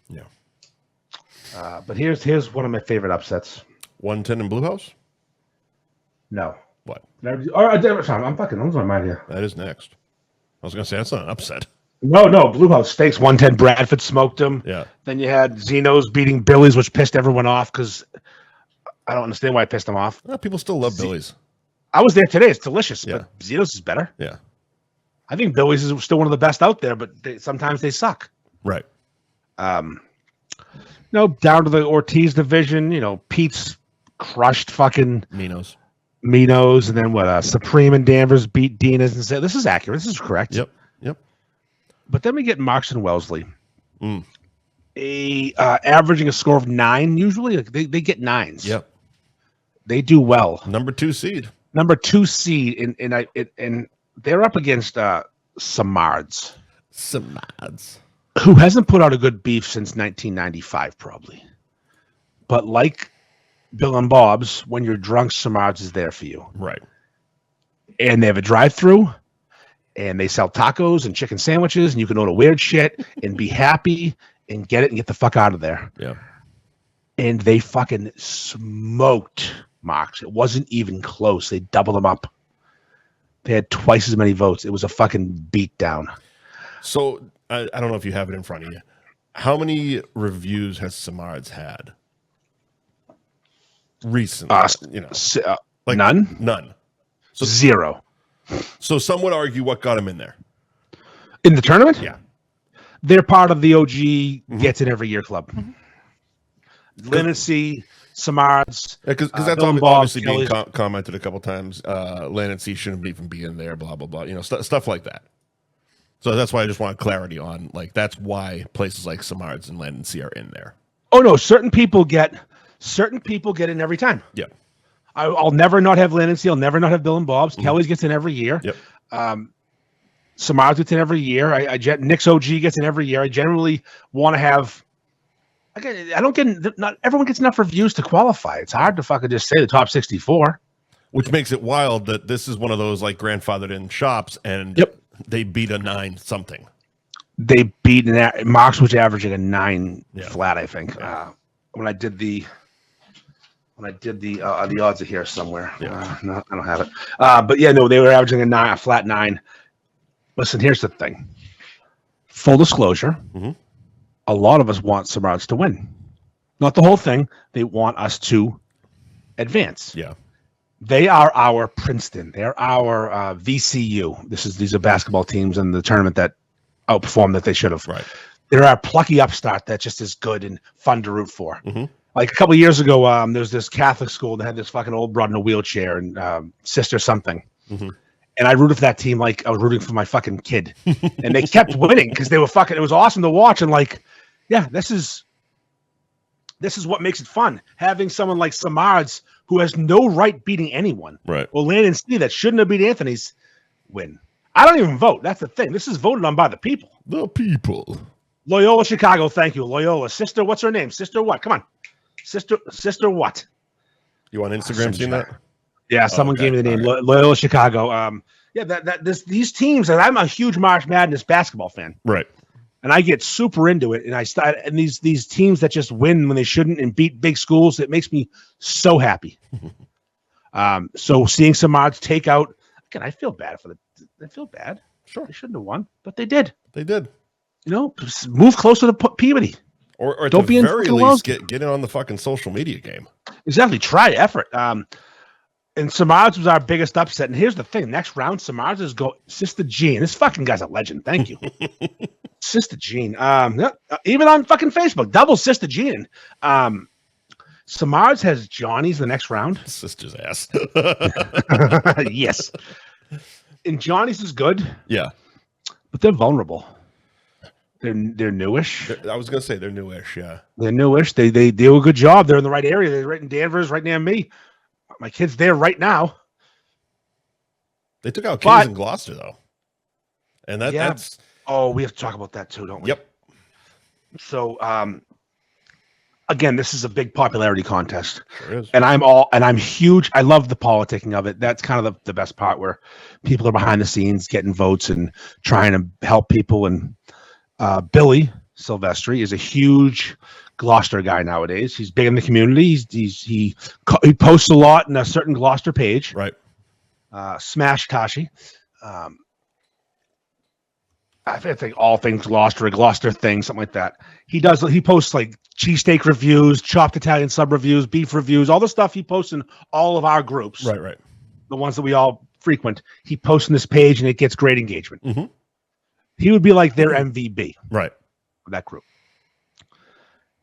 Yeah. But here's one of my favorite upsets. 110 in Blue House? No. What? I'm fucking losing my mind here. That is next. I was gonna say that's not an upset. No, Blue House Steaks 110. Bradford smoked them. Yeah. Then you had Zeno's beating Billy's, which pissed everyone off because I don't understand why it pissed them off. Well, people still love Billy's. I was there today. It's delicious, yeah. but Zeno's is better. Yeah. I think Billy's is still one of the best out there, but sometimes they suck. Right. Down to the Ortiz division, Pete's crushed fucking Minos, and then what? Supreme and Danvers beat Dina's and said, "This is accurate. This is correct." Yep. But then we get Marks and Wellesley, averaging a score of 9 usually. Like they get 9s. Yep. They do well. Number 2 seed, and they're up against Samards, who hasn't put out a good beef since 1995, probably. But like Bill and Bob's, when you're drunk, Samards is there for you. Right. And they have a drive-through, and they sell tacos and chicken sandwiches, and you can order weird shit and be happy and get it and get the fuck out of there. Yeah. and they fucking smoked Marks. It wasn't even close. They doubled them up. They had twice as many votes. It was a fucking beatdown. So I don't know if you have it in front of you. How many reviews has Samards had recently? Like none. None. So, 0. So some would argue what got him in there in the tournament. Yeah, they're part of the OG Gets It Every Year club. Lindsay, Samards, because that's obviously being commented a couple times. Lindsay shouldn't even be in there. Blah blah blah. Stuff like that. So that's why I just want clarity on that's why places like Samards and Lindsay are in there. Oh no, certain people get in every time. Yeah. I'll never not have Lindsay. I'll never not have Bill and Bob's. Kelly's gets in every year. Yep. Samards gets in every year. Nick's OG gets in every year. I generally want to have. Again, not everyone gets enough reviews to qualify. It's hard to fucking just say the top 64. Which makes it wild that this is one of those grandfathered in shops, and they beat a 9 something. They beat Marks, was averaging a 9 flat, I think. When I did the odds are here somewhere. No, I don't have it. But yeah, no, they were averaging a flat 9. Listen, here's the thing. Full disclosure. Mm-hmm. A lot of us want Samards to win. Not the whole thing. They want us to advance. Yeah. They are our Princeton. They're our VCU. These are basketball teams in the tournament that outperformed that they should have. Right. They're our plucky upstart that just is good and fun to root for. Mm-hmm. Like a couple of years ago, there was this Catholic school that had this fucking old broad in a wheelchair and sister something. Mm-hmm. And I rooted for that team like I was rooting for my fucking kid. And they kept winning because they were fucking. It was awesome to watch. And this is what makes it fun. Having someone like Samards who has no right beating anyone. Right. Or Landon C that shouldn't have beat Anthony's win. I don't even vote. That's the thing. This is voted on by the people. The people. Loyola Chicago. Thank you. Loyola. Sister, what's her name? Sister what? Come on. Sister what? You on Instagram seeing that? Yeah, someone gave me the name. Right. Loyola Chicago. These teams, and I'm a huge March Madness basketball fan. Right. And I get super into it. And these teams that just win when they shouldn't and beat big schools, it makes me so happy. So seeing Samards take out, again, I feel bad I feel bad. Sure. They shouldn't have won, but they did. They did. Move closer to Peabody. Or at don't the very least, get in on the fucking social media game. Exactly. Try effort. And Samards was our biggest upset. And here's the thing. Next round, Samards is Sister Jean. This fucking guy's a legend. Thank you. Sister Jean. Even on fucking Facebook. Double Sister Jean. Samards has Johnny's the next round. Sister's ass. Yes. And Johnny's is good. Yeah. But they're vulnerable. They're newish. I was going to say they're newish, yeah. They're newish. They do a good job. They're in the right area. They're right in Danvers, right near me. My kid's there right now. They took out Kings and Gloucester, though. And that's... Oh, we have to talk about that, too, don't we? Yep. So, again, this is a big popularity contest. Sure is. And I'm huge. I love the politicking of it. That's kind of the best part where people are behind the scenes getting votes and trying to help people. And Billy Silvestri is a huge Gloucester guy nowadays. He's big in the community. He posts a lot in a certain Gloucester page. Right. Smash Tashi. I think all things Gloucester, a Gloucester thing, something like that. He posts like cheesesteak reviews, chopped Italian sub reviews, beef reviews, all the stuff he posts in all of our groups. Right. The ones that we all frequent. He posts on this page and it gets great engagement. Mm-hmm. He would be like their MVB. Right. For that group.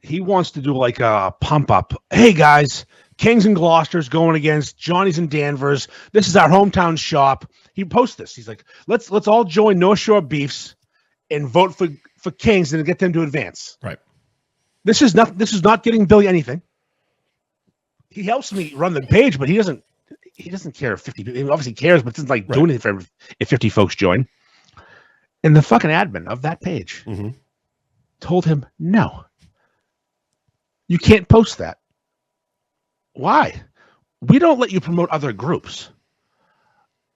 He wants to do like a pump up. Hey guys, Kings and Gloucester's going against Johnny's and Danvers. This is our hometown shop. He posts this. He's like, let's all join North Shore Beefs and vote for Kings and get them to advance. Right. This is not getting Billy anything. He helps me run the page, but he doesn't care if 50 people. He obviously cares, but doesn't doing anything for if 50 folks join. And the fucking admin of that page told him, no, you can't post that. Why? We don't let you promote other groups.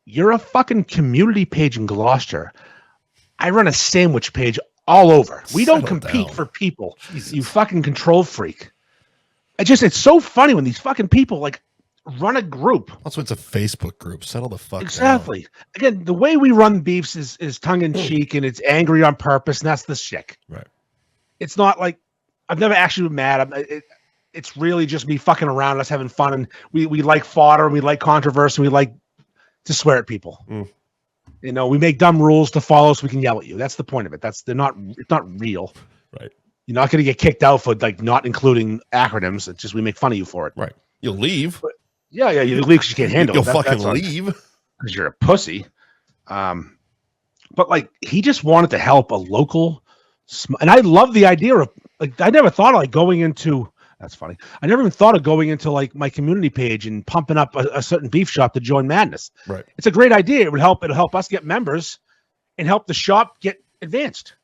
You're a fucking community page in Gloucester. I run a sandwich page all over. We don't compete for people. Jesus. You fucking control freak. It's so funny when these fucking people like run a group. Also, it's a Facebook group. Settle the fuck Exactly. down. Again, the way we run beefs is tongue in cheek and it's angry on purpose, and that's the shtick. Right. It's not like I've never actually been mad. It's really just me fucking around, us having fun, and we like fodder, and we like controversy, and we like to swear at people. You know, we make dumb rules to follow so we can yell at you. That's the point of it. It's not real. Right. You're not going to get kicked out for like not including acronyms. It's just we make fun of you for it. Right. You'll leave. But, yeah, you leave because you can't handle it. You'll fucking leave because you're a pussy. But like he just wanted to help a local, and I love the idea of like I never thought of like going into. That's funny. I never even thought of going into like my community page and pumping up a certain beef shop to join Madness. Right. It's a great idea. It'll help us get members and help the shop get advanced.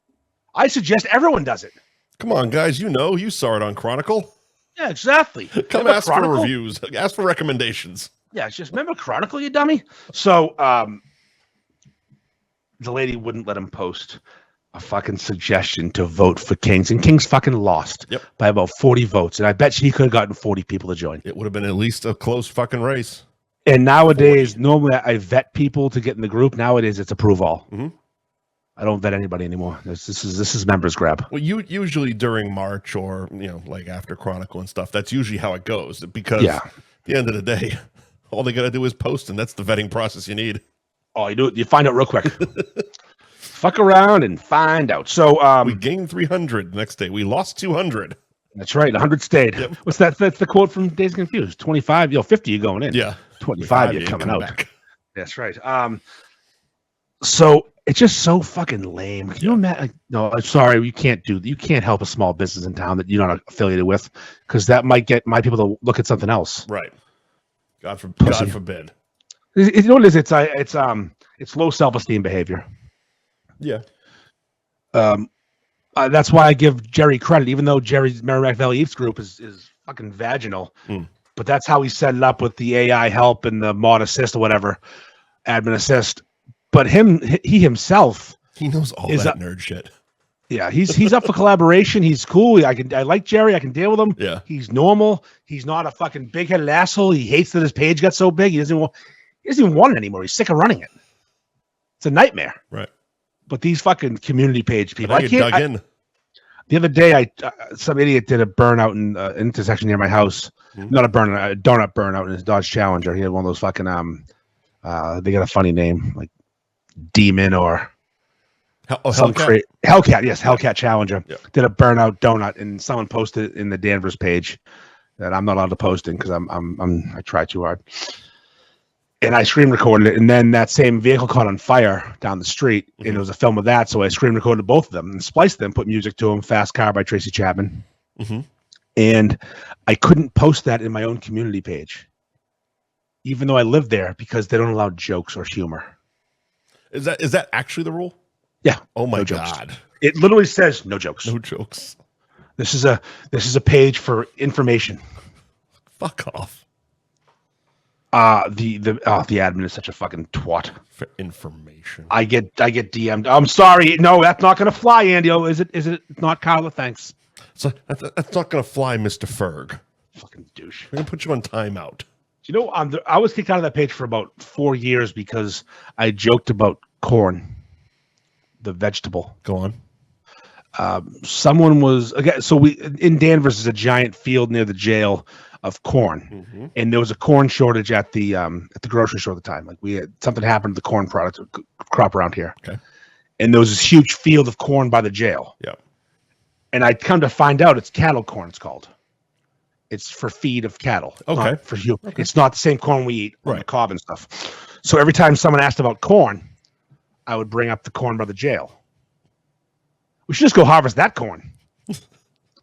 I suggest everyone does it. Come on, guys. You saw it on Chronicle. Yeah, exactly. Come ask for reviews. Ask for recommendations. Yeah, it's just remember Chronicle, you dummy. So the lady wouldn't let him post a fucking suggestion to vote for Kings, and Kings fucking lost by about 40 votes, and I bet he could have gotten 40 people to join. It would have been at least a close fucking race. And nowadays, normally I vet people to get in the group. Nowadays, it's approve all. I don't vet anybody anymore. This is members grab. Well, usually during March or like after Chronicle and stuff, that's usually how it goes. Because at the end of the day, all they got to do is post, and that's the vetting process you need. Oh, you find out real quick. Fuck around and find out. So we gained 300 the next day. We lost 200. That's right. 100 stayed. Yep. What's that? That's the quote from Days Confused. 25, 50, you're going in. Yeah. 25, you're coming out. Back. That's right. So it's just so fucking lame. Can you imagine? Like, no, I'm sorry. You can't help a small business in town that you're not affiliated with, because that might get my people to look at something else. Right. God forbid. You know what it is? It's low self-esteem behavior. Yeah. That's why I give Jerry credit, even though Jerry's Merrimack Valley Eats group is fucking vaginal. But that's how he set it up with the AI help and the mod assist or whatever, admin assist. But he himself, he knows all that nerd shit. Yeah, he's up for collaboration. He's cool. I like Jerry. I can deal with him. Yeah. He's normal. He's not a fucking big-headed asshole. He hates that his page got so big. He doesn't even want it anymore. He's sick of running it. It's a nightmare. Right. But these fucking community page people, The other day, some idiot did a burnout in intersection near my house. Not a burnout, a donut burnout in his Dodge Challenger. He had one of those fucking they got a funny name like Demon or Hellcat. Hellcat, yes, Hellcat Challenger. Yep. Did a burnout donut, and someone posted in the Danvers page that I'm not allowed to post in because I try too hard. And I screen recorded it, and then that same vehicle caught on fire down the street, and it was a film of that, so I screen recorded both of them and spliced them, put music to them, Fast Car by Tracy Chapman. And I couldn't post that in my own community page, even though I live there, because they don't allow jokes or humor. Is that actually the rule? Yeah. Oh my God. It literally says no jokes. No jokes. This is a page for information. Fuck off. The admin is such a fucking twat. For information. I get DM'd. I'm sorry. No, that's not gonna fly, Andy. Oh, is it not, Carla? Thanks. So that's not gonna fly, Mr. Ferg. Fucking douche. We're gonna put you on timeout. You know, I was kicked out of that page for about 4 years because I joked about corn, the vegetable. Go on. Someone was again. So we in Danvers is a giant field near the jail of corn, and there was a corn shortage at the grocery store at the time. Like something happened to the corn product crop around here. Okay. And there was this huge field of corn by the jail. Yeah. And I'd come to find out it's cattle corn. It's called. It's for feed of cattle. Okay. Not for you. Okay. It's not the same corn we eat on right. the cob and stuff. So every time someone asked about corn, I would bring up the corn by the jail. We should just go harvest that corn.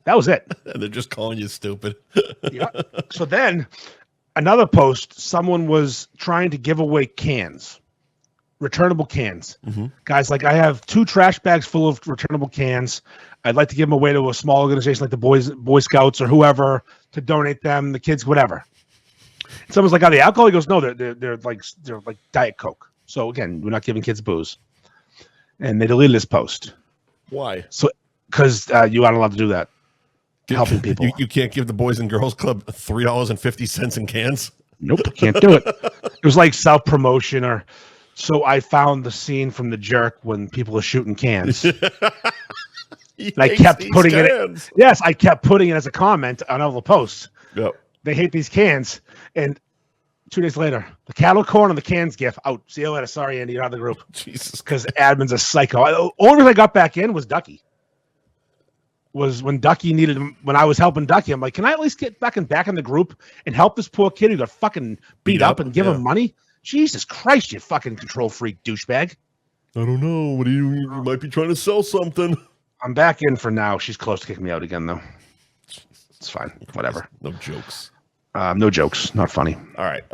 That was it. They're just calling you stupid. Yeah. So then another post, someone was trying to give away cans, returnable cans. Guys, like I have 2 trash bags full of returnable cans. I'd like to give them away to a small organization like the Boy Scouts or whoever to donate them, the kids, whatever. And someone's like, "Are they alcohol?" He goes, "No, they're like Diet Coke." So again, we're not giving kids booze. And they deleted this post. Why? So because you aren't allowed to do that. helping people. You can't give the Boys and Girls Club $3.50 in cans. Nope, can't do it. It was like self promotion, or so I found the scene from The Jerk when people are shooting cans. And I kept putting it. Yes, I kept putting it as a comment on all the posts. Yep. They hate these cans, and 2 days later, the cattle corn and the cans gif out. See you later. Sorry, Andy, you're out of the group. Jesus, because admin's a psycho. The only reason I got back in was Ducky. Was when Ducky needed him, when I was helping Ducky, I'm like, can I at least get back in the group and help this poor kid who got fucking beat up and give him money? Jesus Christ, you fucking control freak douchebag. I don't know. What do you might be trying to sell something. I'm back in for now. She's close to kicking me out again, though. It's fine. Whatever. No jokes. No jokes. Not funny. All right.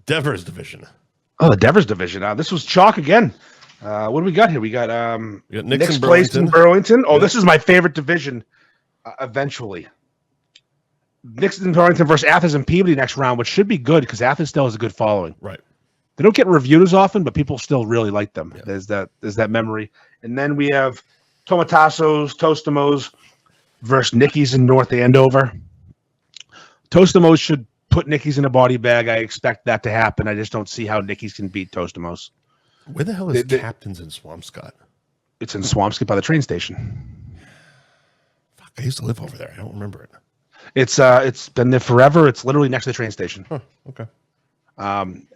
Devers division. Oh, the Devers division. This was chalk again. What do we got here? We got Nick's Place in Burlington. Oh, this is my favorite division. Eventually, Nick's in Burlington versus Athens and Peabody next round, which should be good because Athens still has a good following. Right. They don't get reviewed as often, but people still really like them. Yeah. There's that memory. And then we have Tostimos versus Nicky's in North Andover. Tostimos should put Nicky's in a body bag. I expect that to happen. I just don't see how Nicky's can beat Tostimos. Where the hell is Captain's in Swampscott? It's in Swampscott by the train station. Fuck, I used to live over there. I don't remember it. It's been there forever. It's literally next to the train station. Huh, okay.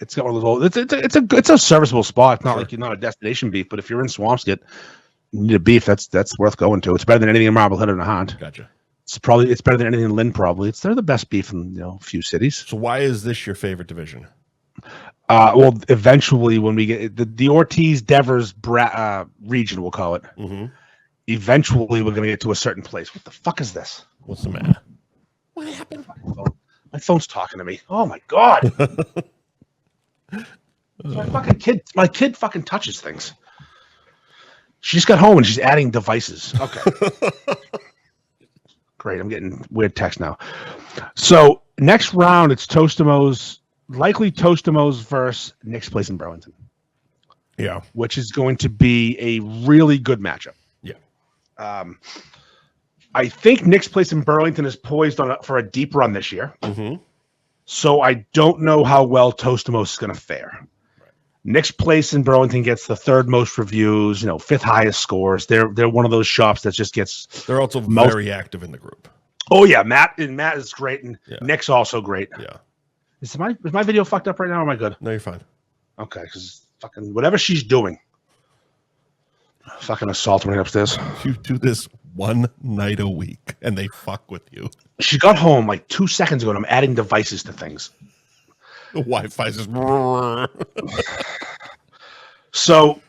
It's got one of those old. It's a serviceable spot. It's not like you're not a destination beef, but if you're in Swampscott, you need a beef. That's worth going to. It's better than anything in Marblehead or Nahant. Gotcha. It's better than anything in Lynn. Probably they're the best beef in a few cities. So why is this your favorite division? Well, eventually when we get the Ortiz Devers region, we'll call it. Mm-hmm. Eventually, we're going to get to a certain place. What the fuck is this? What's the matter? What happened? My phone's talking to me. Oh my god! My kid fucking touches things. She just got home and she's adding devices. Okay. Great. I'm getting weird text now. So next round, it's likely Tostimos versus Nick's Place in Burlington. Yeah. Which is going to be a really good matchup. Yeah. I think Nick's Place in Burlington is poised for a deep run this year. Mm-hmm. So I don't know how well Tostimos is going to fare. Right. Nick's Place in Burlington gets the third most reviews, fifth highest scores. They're one of those shops that just gets. They're also very active in the group. Oh yeah, Matt is great, and Nick's also great. Yeah. Is my video fucked up right now? Or am I good? No, you're fine. Okay, because fucking whatever she's doing, fucking assault me upstairs. You do this one night a week, and they fuck with you. She got home like 2 seconds ago, and I'm adding devices to things. The Wi-Fi's just. So,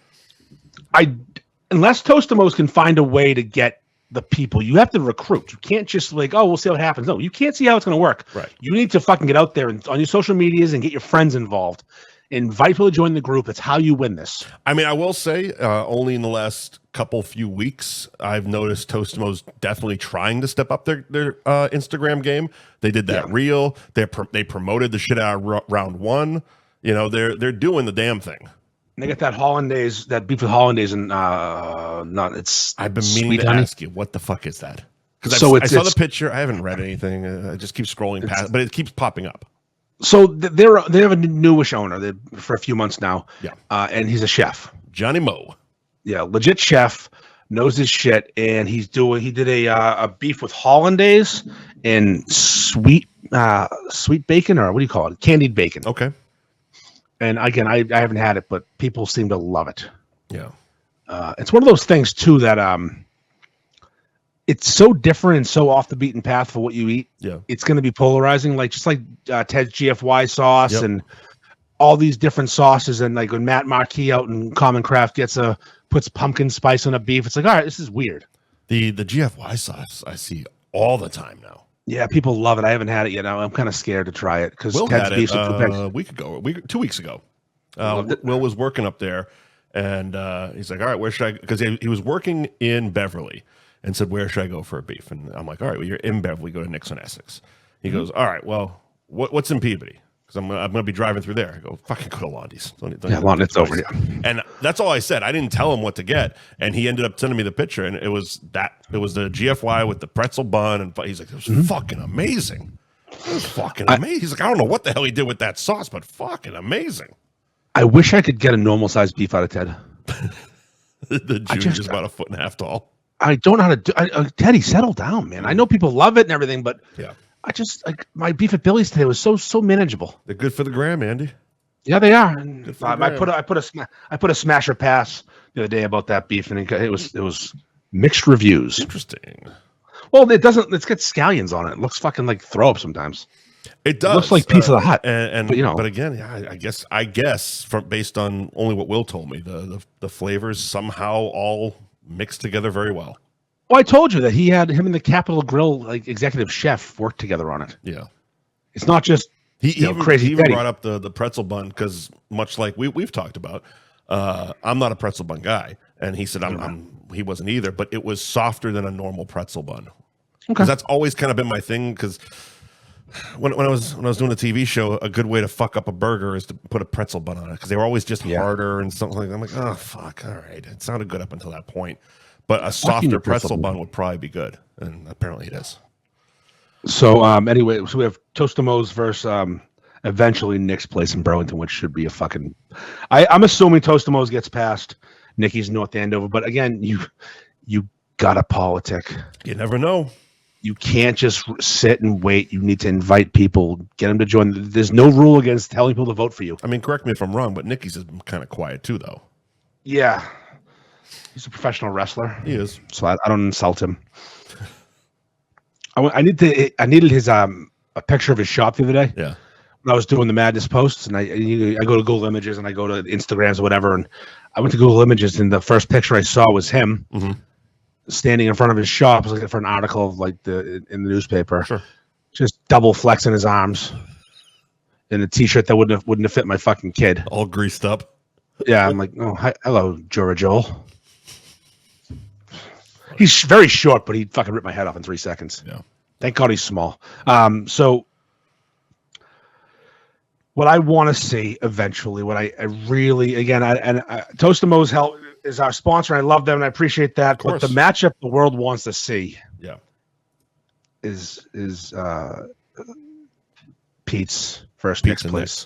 unless Tostimos can find a way to get the people, you have to recruit. You can't just we'll see what happens. No, you can't see how it's going to work. Right. You need to fucking get out there and on your social medias and get your friends involved. Invite people to join the group. That's how you win this. I mean, I will say, only in the last few weeks, I've noticed Tostimo's definitely trying to step up their Instagram game. They did that reel. They promoted the shit out of round one. They're doing the damn thing. And they got that beef with Hollandaise, and I've been meaning to ask you, what the fuck is that? Because I saw the picture. I haven't read anything. I just keep scrolling past, but it keeps popping up. So they have a newish owner for a few months now. Yeah, and he's a chef, Johnny Moe. Yeah, legit chef, knows his shit, and he did a beef with Hollandaise and sweet bacon, or what do you call it, candied bacon. Okay. And again, I haven't had it, but people seem to love it. Yeah, it's one of those things too that it's so different and so off the beaten path for what you eat. Yeah, it's going to be polarizing, just like Ted's GFY sauce and all these different sauces. And like when Matt Marquis out in Common Craft puts pumpkin spice on a beef, it's like, all right, this is weird. The GFY sauce I see all the time now. Yeah, people love it. I haven't had it yet. I'm kind of scared to try it because Ted's beef a week ago, 2 weeks ago. Will was working up there, and he's like, all right, where should I? Because he was working in Beverly. And said, where should I go for a beef? And I'm like, all right, well, you're in Beverly. Go to Nick's on Essex. He goes, all right, well, what's in Peabody? because I'm gonna be driving through there. I go, fucking go to Londy's. It's over here. And that's all I said. I didn't tell him what to get, and he ended up sending me the picture, and it was the GFY with the pretzel bun, and he's like, it was fucking amazing. It was fucking amazing. He's like, I don't know what the hell he did with that sauce, but fucking amazing. I wish I could get a normal sized beef out of Ted. The June is about 1.5 feet tall. I don't know how to do. Teddy, settle down, man. I know people love it and everything, but yeah, I just my beef at Billy's today was so manageable. They're good for the gram, Andy. Yeah, they are. And I put a smasher pass the other day about that beef, and it was mixed reviews. Interesting. Well, it doesn't. It's got scallions on it. It looks fucking like throw up sometimes. It does. It looks like Pizza Hut, but again, yeah, I guess based on only what Will told me, the flavors somehow all mixed together very well. Well, I told you that him and the Capitol Grill like executive chef worked together on it. Yeah, it's not just he even brought up the pretzel bun because much like we've talked about, I'm not a pretzel bun guy, and he said he wasn't either, but it was softer than a normal pretzel bun. Because that's always kind of been my thing. Because when I was doing the TV show, a good way to fuck up a burger is to put a pretzel bun on it because they were always just harder and something like that. I'm like, oh fuck, all right, it sounded good up until that point, but a softer pretzel bun would probably be good, and apparently it is. So anyway, so we have Tostimo's versus eventually Nick's place in Burlington, which should be a fucking. I'm assuming Tostimo's gets past Nicky's North Andover, but again, you gotta politic. You never know. You can't just sit and wait. You need to invite people, get them to join. There's no rule against telling people to vote for you. I mean, correct me if I'm wrong, but Nicky's is kind of quiet too, though. Yeah, he's a professional wrestler. He is. So I don't insult him. I needed his a picture of his shop the other day. Yeah. When I was doing the Madness posts, and I go to Google Images and I go to Instagrams or whatever, and I went to Google Images, and the first picture I saw was him. Mm-hmm. Standing in front of his shop, looking for an article in the newspaper, sure, just double flexing his arms in a t-shirt that wouldn't have fit my fucking kid, all greased up. Yeah, I'm like, oh, hi, hello, Joel. He's very short, but he fucking ripped my head off in 3 seconds. Yeah, thank God he's small. So what I want to see eventually, what I really Tostimo's help is our sponsor. I love them and I appreciate that. But the matchup the world wants to see, is Pete's versus Nick's place.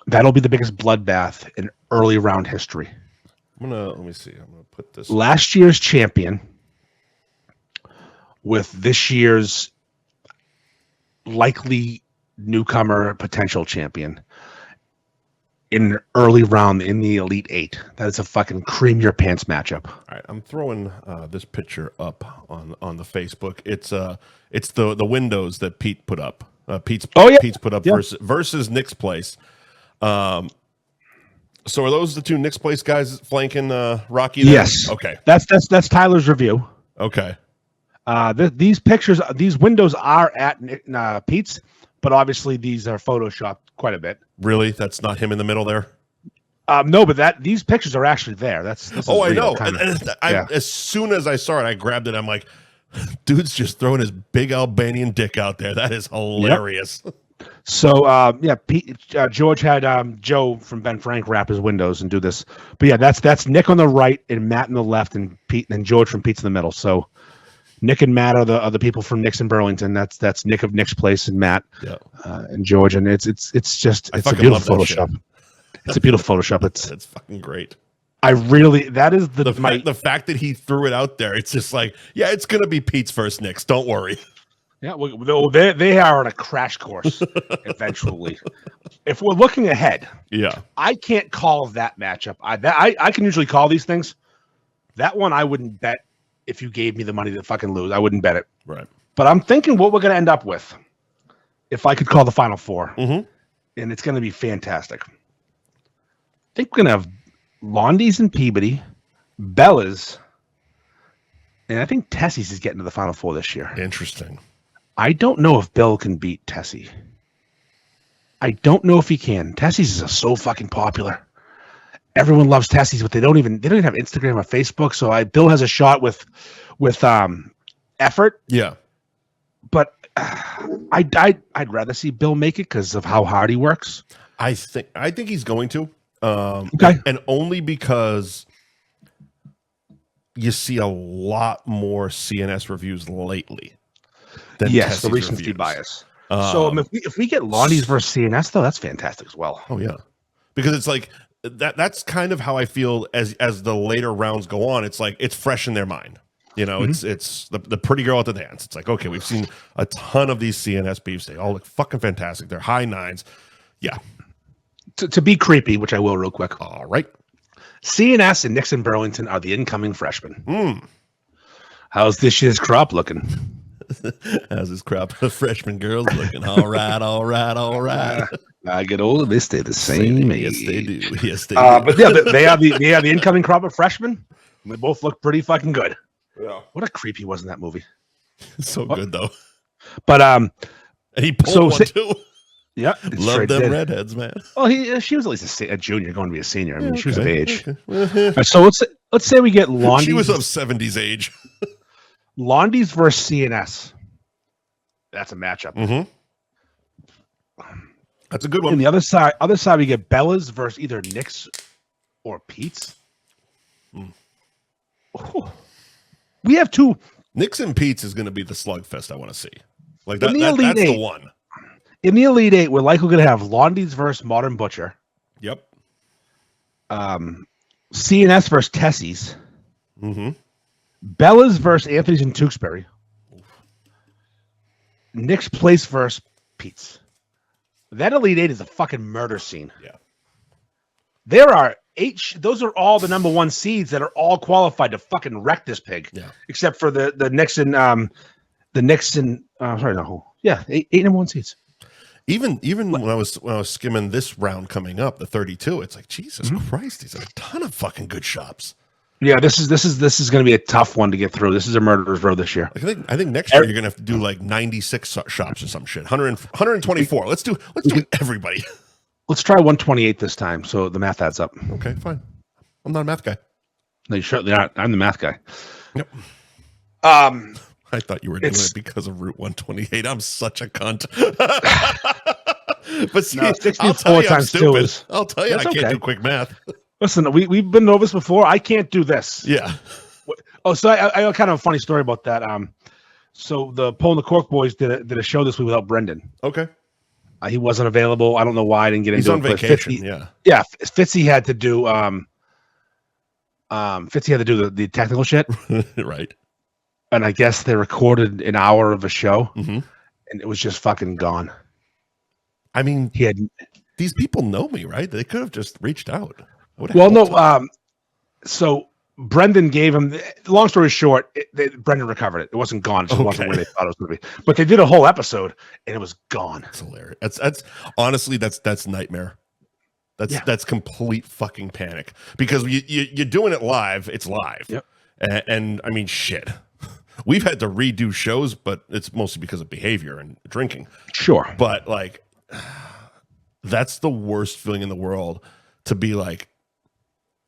That'll be the biggest bloodbath in early round history. Let me see. I'm gonna put this. Last year's champion with this year's likely newcomer potential champion in an early round in the Elite Eight. That is a fucking cream your pants matchup. All right, I'm throwing this picture up on the Facebook. It's the windows that Pete put up. Pete's put up versus Nick's place. So are those the two Nick's place guys flanking Rocky there? Yes. Okay. That's Tyler's review. Okay. These pictures, these windows are at Pete's, but obviously these are photoshopped quite a bit. Really? That's not him in the middle there? No, but these pictures are actually there. I know. As soon as I saw it, I grabbed it. I'm like, dude's just throwing his big Albanian dick out there. That is hilarious. Yep. So Pete, George had Joe from Ben Frank wrap his windows and do this. But yeah, that's Nick on the right and Matt on the left, and Pete and George from Pete's in the middle. So Nick and Matt are the people from Nick's in Burlington. That's Nick of Nick's place and Matt and George, and it's a beautiful Photoshop. It's a beautiful Photoshop. It's fucking great. The fact that he threw it out there. It's just like, yeah, it's gonna be Pete's versus Nick's. Don't worry. Yeah, they are on a crash course eventually. If we're looking ahead, I can't call that matchup. I can usually call these things. That one I wouldn't bet if you gave me the money to fucking lose. I wouldn't bet it. Right. But I'm thinking what we're going to end up with, if I could call the Final Four, and it's going to be fantastic. I think we're going to have Londy's and Peabody, Bella's, and I think Tessie's is getting to the Final Four this year. Interesting. I don't know if Bill can beat Tessie. I don't know if he can. Tessie's is so fucking popular. Everyone loves Tessie's, but they don't even have Instagram or Facebook. So Bill has a shot with effort. Yeah. But I'd rather see Bill make it because of how hard he works. I think he's going to. Okay. And only because you see a lot more CNS reviews lately. Yes, the recency bias. So if we get Lonnie's versus CNS though, that's fantastic as well. Oh yeah, because it's like that's kind of how I feel as the later rounds go on. It's like it's fresh in their mind. You know, it's the pretty girl at the dance. It's like, okay, we've seen a ton of these CNS beefs. They all look fucking fantastic. They're high nines. Yeah. To be creepy, which I will real quick. All right. CNS and Nixon Burlington are the incoming freshmen. How's this year's crop looking? How's this crop of freshman girls looking? All right. I get older, they stay the same. Yes, they do. Yes, they do. But yeah, they are the incoming crop of freshmen. They both look pretty fucking good. Yeah. What a creep he was in that movie. So good though. But and he pulled one too. Yeah, love them redheads, man. Well, she was at least a junior, going to be a senior. I mean, she was of age. Okay. So let's say we get Londies. She was of 70s age. Londies versus CNS. That's a matchup. That's a good one. And the other side, we get Bella's versus either Nick's or Pete's. We have two. Nick's and Pete's is going to be the slugfest I want to see. Like that's the one. In the Elite Eight, we're likely going to have Londies versus Modern Butcher. Yep. CNS versus Tessie's. Bella's versus Anthony's and Tewksbury. Nick's Place versus Pete's. That Elite Eight is a fucking murder scene. Yeah. There are 8. Those are all the number 1 seeds that are all qualified to fucking wreck this pig. Yeah. Except for the Nixon. Sorry, no. Who? Yeah, 8 number 1 seeds. Even when I was skimming this round coming up, the 32, it's like Jesus Christ, these are a ton of fucking good shops. Yeah, this is going to be a tough one to get through. This is a murderer's row this year. I think next year you're going to have to do like 96 shops or some shit. 124. Let's do everybody. Let's try 128 this time, so the math adds up. Okay, fine. I'm not a math guy. No, you certainly aren't. I'm the math guy. Yep. I thought you were doing it because of Route 128. I'm such a cunt. But see, no, I'll tell you I'm stupid. I'll tell you I can't do quick math. Listen, we've been over this before. I can't do this. Yeah. Oh, so I got kind of a funny story about that. So the Pole and the Cork boys did a show this week without Brendan. Okay. He wasn't available. I don't know why I didn't get into it. He's on vacation. Yeah. Fitzy had to do the technical shit. Right. And I guess they recorded an hour of a show, and it was just fucking gone. I mean, these people know me, right? They could have just reached out. Well, no. So Brendan gave him. Long story short, Brendan recovered it. It wasn't gone. It just wasn't where they thought it was going to be. But they did a whole episode, and it was gone. That's hilarious. That's honestly that's nightmare. That's complete fucking panic because you're doing it live. It's live. Yep. And I mean, shit. We've had to redo shows, but it's mostly because of behavior and drinking. Sure. But like, that's the worst feeling in the world to be like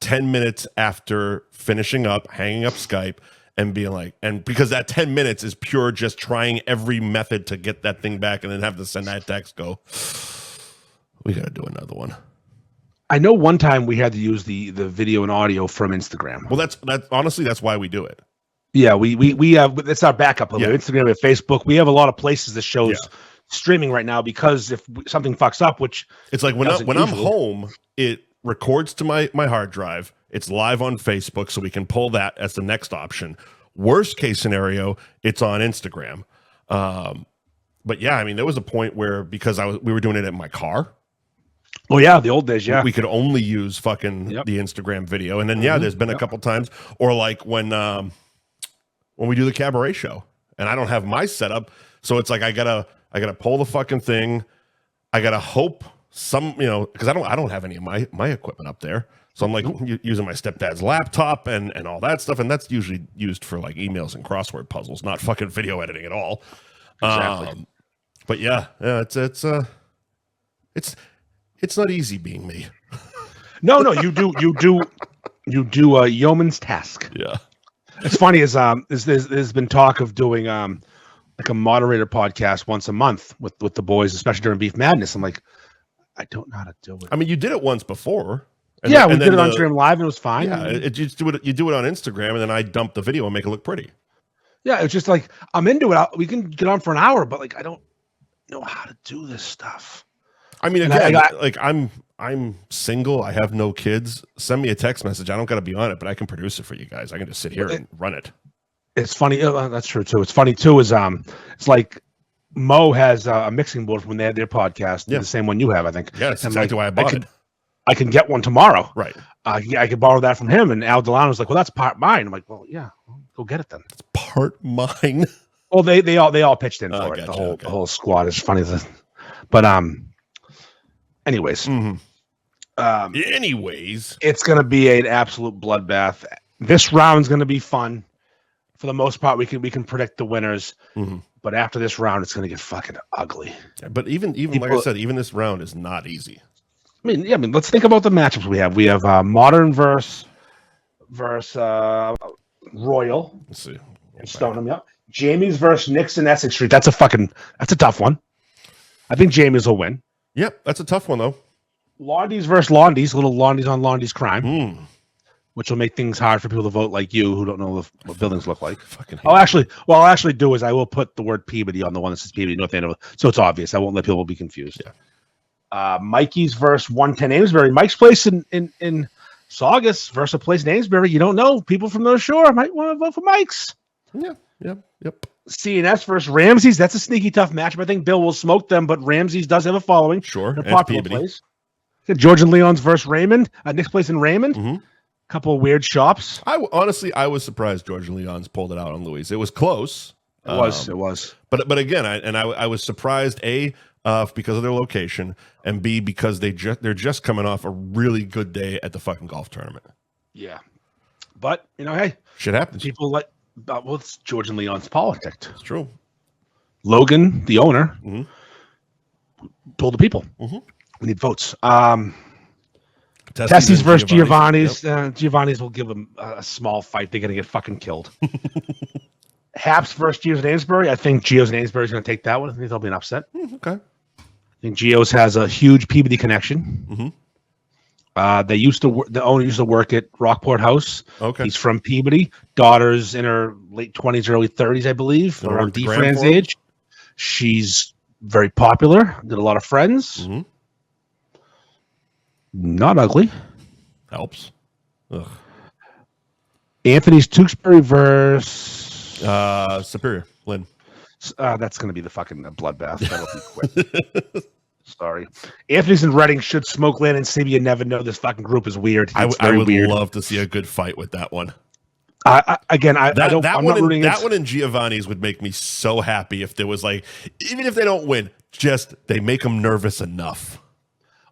10 minutes after finishing up, hanging up Skype and being like, and because that 10 minutes is pure just trying every method to get that thing back and then have to send that text go, we got to do another one. I know one time we had to use the video and audio from Instagram. Well, that's honestly, that's why we do it. Yeah, we have, that's our backup. We have Instagram, we have Facebook. We have a lot of places that shows streaming right now because if something fucks up, which it's like when I'm home, it records to my hard drive. It's live on Facebook, so we can pull that as the next option. Worst case scenario, it's on Instagram. But yeah, I mean, there was a point where because we were doing it in my car. Oh yeah, the old days. Yeah, we could only use fucking the Instagram video, and then there's been a couple times, or like when we do the Cabaret show, and I don't have my setup, so it's like I gotta pull the fucking thing. I gotta hope because I don't have any of my equipment up there, so I'm like using my stepdad's laptop and all that stuff, and that's usually used for like emails and crossword puzzles, not fucking video editing at all. Exactly. But yeah, it's not easy being me. No, you do a yeoman's task. Yeah. It's funny there's been talk of doing like a moderator podcast once a month with the boys, especially during Beef Madness. I'm like, I don't know how to do it. I mean, you did it once before. We did it on Stream Live and it was fine. Yeah, you do it on Instagram, and then I dump the video and make it look pretty. Yeah, it's just like I'm into it. We can get on for an hour, but like I don't know how to do this stuff. I mean, again, I'm single. I have no kids. Send me a text message. I don't got to be on it, but I can produce it for you guys. I can just sit here and run it. It's funny. That's true too. It's funny too. It's like Mo has a mixing board from when they had their podcast. The same one you have, I think. Yeah, that's exactly why I bought it. I can get one tomorrow. Right. I could borrow that from him. And Al Delano's like, well, that's part mine. I'm like, well, yeah, go get it then. It's part mine. Well, they all pitched in for it. Gotcha, the whole squad is funny. But anyways. Mm-hmm. Anyways, it's gonna be an absolute bloodbath. This round's gonna be fun. For the most part, we can predict the winners. Mm-hmm. But after this round, it's gonna get fucking ugly. Yeah, but even like I said, even this round is not easy. I mean, let's think about the matchups we have. We have Modern versus Royal. Let's see. And Stoneham, yeah. Jamie's versus Nixon Essex Street. That's a tough one. I think Jamie's will win. Yep, that's a tough one though. Londies versus Londies, little Londies on Londies crime, which will make things hard for people to vote like you who don't know what buildings look like. I'll actually do is I will put the word Peabody on the one that says Peabody North Andover, so it's obvious. I won't let people be confused. Yeah. Mikey's versus 110 Amesbury. Mike's place in Saugus versus a place in Amesbury. You don't know. People from the shore might want to vote for Mike's. Yeah. Yep. CNS versus Ramsey's. That's a sneaky tough matchup. I think Bill will smoke them, but Ramsey's does have a following. Sure. A popular place. George and Leon's versus Raymond. Nick's place in Raymond. Mm-hmm. Couple of weird shops. I was surprised George and Leon's pulled it out on Louis. It was close. It was. But again, I was surprised because of their location, and B because they're just coming off a really good day at the fucking golf tournament. Yeah, but hey, shit happens. People it's George and Leon's politics. It's true. Logan, the owner, told the people we need votes. Tessie's versus Giovanni's. Yep. Giovanni's will give them a small fight. They're gonna get fucking killed. Haps versus Geo's and Amesbury. I think Geo's and Amesbury is going to take that one. I think there'll be an upset. Okay. I think Geo's has a huge Peabody connection. Mm-hmm. The owner used to work at Rockport House. Okay. He's from Peabody. Daughter's in her late 20s, early 30s, I believe, around D-Fran's age. She's very popular. Did a lot of friends. Mm-hmm. Not ugly. Helps. Ugh. Anthony's Tewksbury versus Superior, Lynn. That's going to be the fucking bloodbath. That'll be quick. Sorry. Anthony's and Reading should smoke Lynn and see. You never know. This fucking group is weird. I would love to see a good fight with that one. That one and Giovanni's would make me so happy if there was even if they don't win, just they make them nervous enough.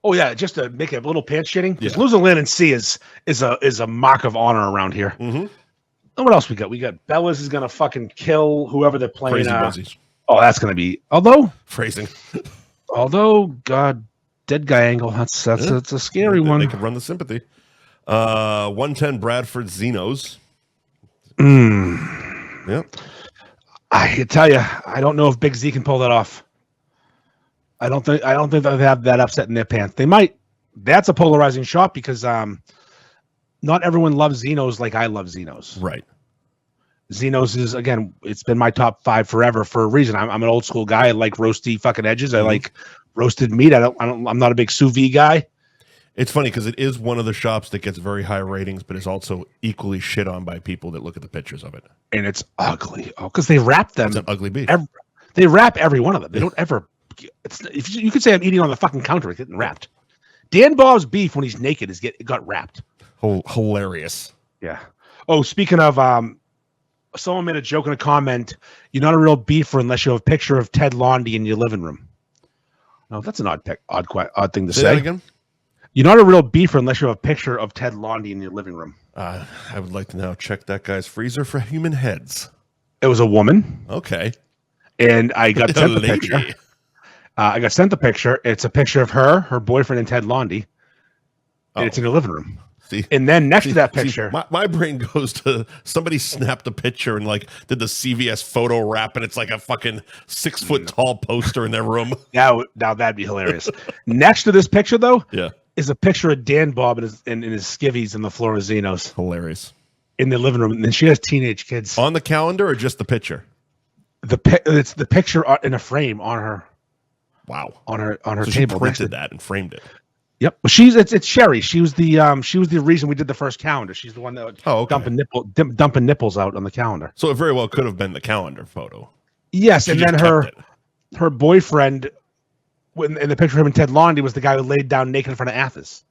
Oh yeah, just to make it a little pants shitting. Just losing Lynn and C is a mark of honor around here. Mm-hmm. And what else we got? We got Bellas is gonna fucking kill whoever they're playing. That's gonna be phrasing. God, dead guy angle. That's a scary one. They could run the sympathy. 110 Bradford Zeno's. Yep. I can tell you, I don't know if Big Z can pull that off. I don't think they have that upset in their pants. They might. That's a polarizing shot because not everyone loves Zeno's like I love Zeno's. Right. Zeno's is, again, it's been my top 5 forever for a reason. I'm an old school guy. I like roasty fucking edges. I like roasted meat. I'm not a big sous vide guy. It's funny because it is one of the shops that gets very high ratings, but is also equally shit on by people that look at the pictures of it. And it's ugly. Oh, because they wrap them. It's an ugly beef. They wrap every one of them. They don't ever. If you could say I'm eating on the fucking counter, it's getting wrapped. Dan Bob's beef when he's naked got wrapped. Hilarious. Yeah. Oh, speaking of, someone made a joke in a comment. You're not a real beefer unless you have a picture of Ted Lundy in your living room. No, that's an odd thing to say. That again? You're not a real beefer unless you have a picture of Ted Lundy in your living room. I would like to now check that guy's freezer for human heads. It was a woman. Okay. And I got sent the picture. I got sent the picture. It's a picture of her boyfriend, and Ted Lundy. And it's in her living room. See, And then next to that picture, my brain goes to somebody snapped a picture and like did the CVS photo wrap, and it's like a fucking 6 foot tall poster in their room. now that'd be hilarious. Next to this picture, though, Yeah, is a picture of Dan Bob in his skivvies and the Florenzinos hilarious in the living room, and then she has teenage kids. On the calendar or just the picture? It's the picture in a frame on her. Wow, on her so table. she printed that and framed it. Yep. Well, it's Sherry. She was the reason we did the first calendar. She's the one that dumping nipples out on the calendar. So it very well could have been the calendar photo. Yes, She and just then kept it. her boyfriend, in the picture of him and Ted Lundy, was the guy who laid down naked in front of Athos.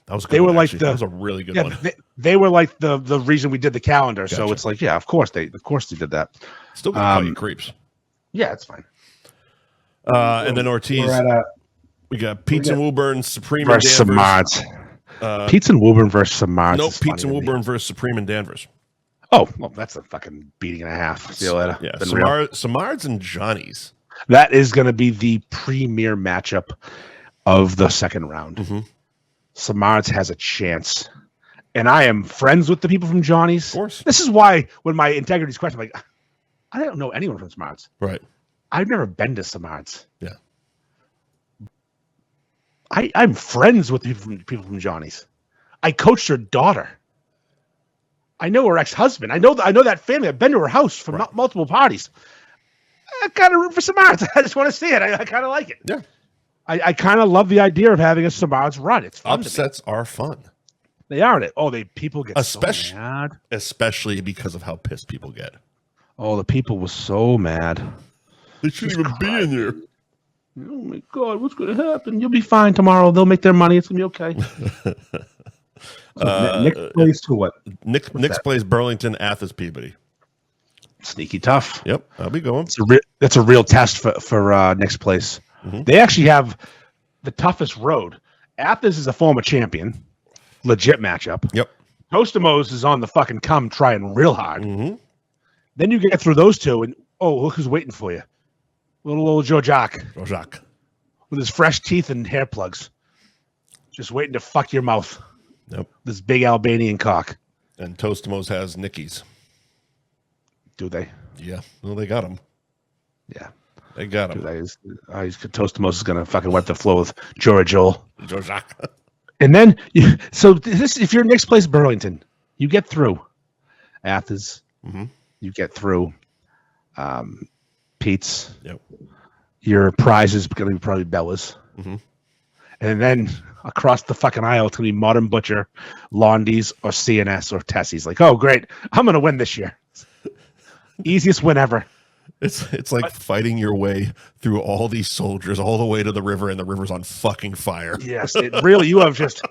That was good. They were one, like actually. the That was a really good one. They were like the reason we did the calendar. So Gotcha. it's like, yeah, of course they did that. Still gonna call you creeps. Yeah, it's fine. And then Ortiz. We're at We got Pizza and Woburn, Supreme versus and Danvers. Samards. Pizza and Woburn versus Samards. Nope, Pizza and Woburn versus Supreme and Danvers. Oh, well, that's a fucking beating and a half. See you later. Yeah, Samards and Johnny's. That is going to be the premier matchup of the second round. Mm-hmm. Samards has a chance. And I am friends with the people from Johnny's. Of course. This is why when my integrity's questioned, I'm like, I don't know anyone from Samards. Right. I've never been to Samards. Yeah. I'm friends with people from Johnny's. I coached her daughter. I know her ex-husband. I know that family. I've been to her house for multiple parties. I kind of root for Samards. I just want to see it. I kind of like it. Yeah. I kind of love the idea of having a Samards run. It's fun. Upsets are fun. They aren't. People get so mad. Especially because of how pissed people get. Oh, the people were so mad. They shouldn't even be in here. Oh my God, what's going to happen? You'll be fine tomorrow. They'll make their money. It's going to be okay. Nick plays to what? Nick's plays Burlington, Athens, Peabody. Sneaky tough. Yep, I'll be going. That's a real test for Nick's place. Mm-hmm. They actually have the toughest road. Athens is a former champion. Legit matchup. Yep. Tostimo's is on the fucking come trying real hard. Mm-hmm. Then you get through those two, and look who's waiting for you. Little old Joe Jacques. With his fresh teeth and hair plugs. Just waiting to fuck your mouth. Yep. This big Albanian cock. And Tostimo's has Nicky's. Do they? Yeah. Well, they got him. Yeah. They got him. Tostimo's is going to fucking wipe the floor with Joe Jacques. And then, if your Knicks plays Burlington, you get through Athens. Mm-hmm. You get through Pete's. Yep. Your prize is going to be probably Bella's. Mm-hmm. And then across the fucking aisle, it's going to be Modern Butcher, Londy's, or CNS, or Tessie's. Like, oh, great. I'm going to win this year. Easiest win ever. It's like fighting your way through all these soldiers all the way to the river, and the river's on fucking fire. Yes, it really. You have just.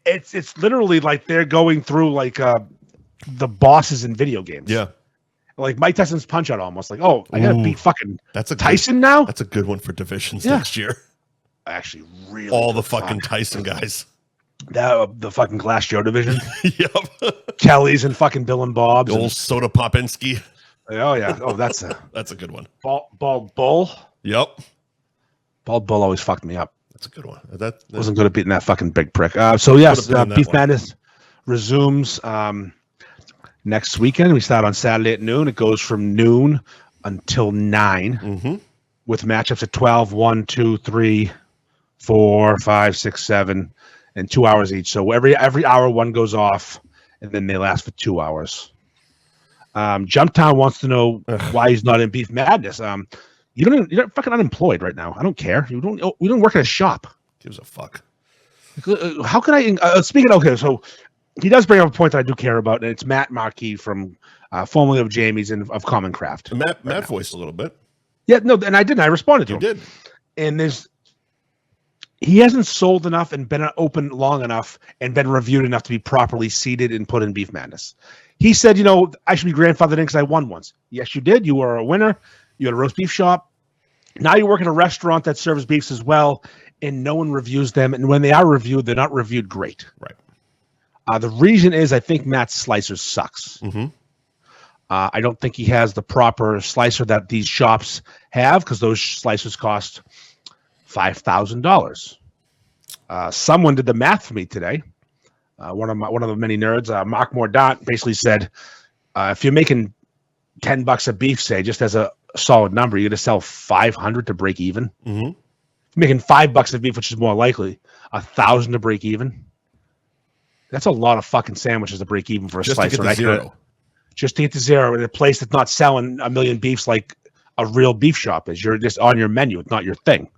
It's literally like they're going through like the bosses in video games. Yeah, like Mike Tyson's Punch Out, almost like, oh, I gotta beat fucking Tyson good, now. That's a good one for divisions next year. Actually, really, all the fucking Tyson guys. The fucking Glass Joe division. Yep. Kelly's and fucking Bill and Bob's. The old Soda Popinski. Oh yeah. Oh, that's a good one. Bald Bull. Yep. Bald Bull always fucked me up. That's a good one. That wasn't good at beating that fucking big prick. So yes, Beef Madness resumes next weekend. We start on Saturday at noon. It goes from noon until 9 with matchups at 12, 1, 2, 3, 4, 5, 6, 7, and 2 hours each. So every hour one goes off, and then they last for 2 hours. Jumptown wants to know why he's not in Beef Madness. You're fucking unemployed right now. I don't care. We don't work at a shop. Gives a fuck. How can I? Speaking of, okay, so he does bring up a point that I do care about, and it's Matt Markey from formerly of Jamie's and of Common Craft. Matt voiced a little bit. Yeah, no, and I didn't. I responded to him. You did. And he hasn't sold enough and been open long enough and been reviewed enough to be properly seated and put in Beef Madness. He said, I should be grandfathered in because I won once. Yes, you did. You were a winner. You had a roast beef shop. Now you work in a restaurant that serves beefs as well, and no one reviews them. And when they are reviewed, they're not reviewed great. Right. The reason is I think Matt's slicer sucks. Mm-hmm. I don't think he has the proper slicer that these shops have because those slicers cost $5,000. Someone did the math for me today. one of the many nerds, Mark Mordaunt, basically said, if you're making $10 a beef, say, just as a solid number, you're going to sell 500 to break even. Mm-hmm. If you're making $5 a beef, which is more likely, 1,000 to break even. That's a lot of fucking sandwiches to break even for a slicer. To get to zero. Just to get to zero in a place that's not selling a million beefs like a real beef shop is. You're just on your menu. It's not your thing.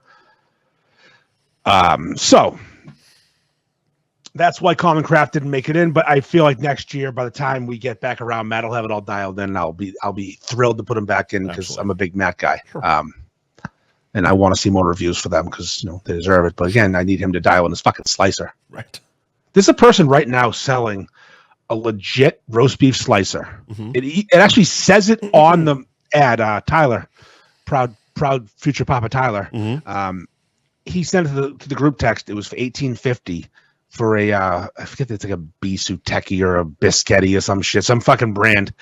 So that's why Common Craft didn't make it in. But I feel like next year, by the time we get back around, Matt will have it all dialed in. And I'll be thrilled to put them back in because I'm a big Matt guy. Sure. And I want to see more reviews for them because they deserve it. But again, I need him to dial in his fucking slicer. Right. There's a person right now selling a legit roast beef slicer. Mm-hmm. It actually says it on the ad. Tyler, proud future Papa Tyler. Mm-hmm. He sent it to the group text. It was for $18.50 for a I forget, it's like a Bisuteki or a Biscotti or some shit, some fucking brand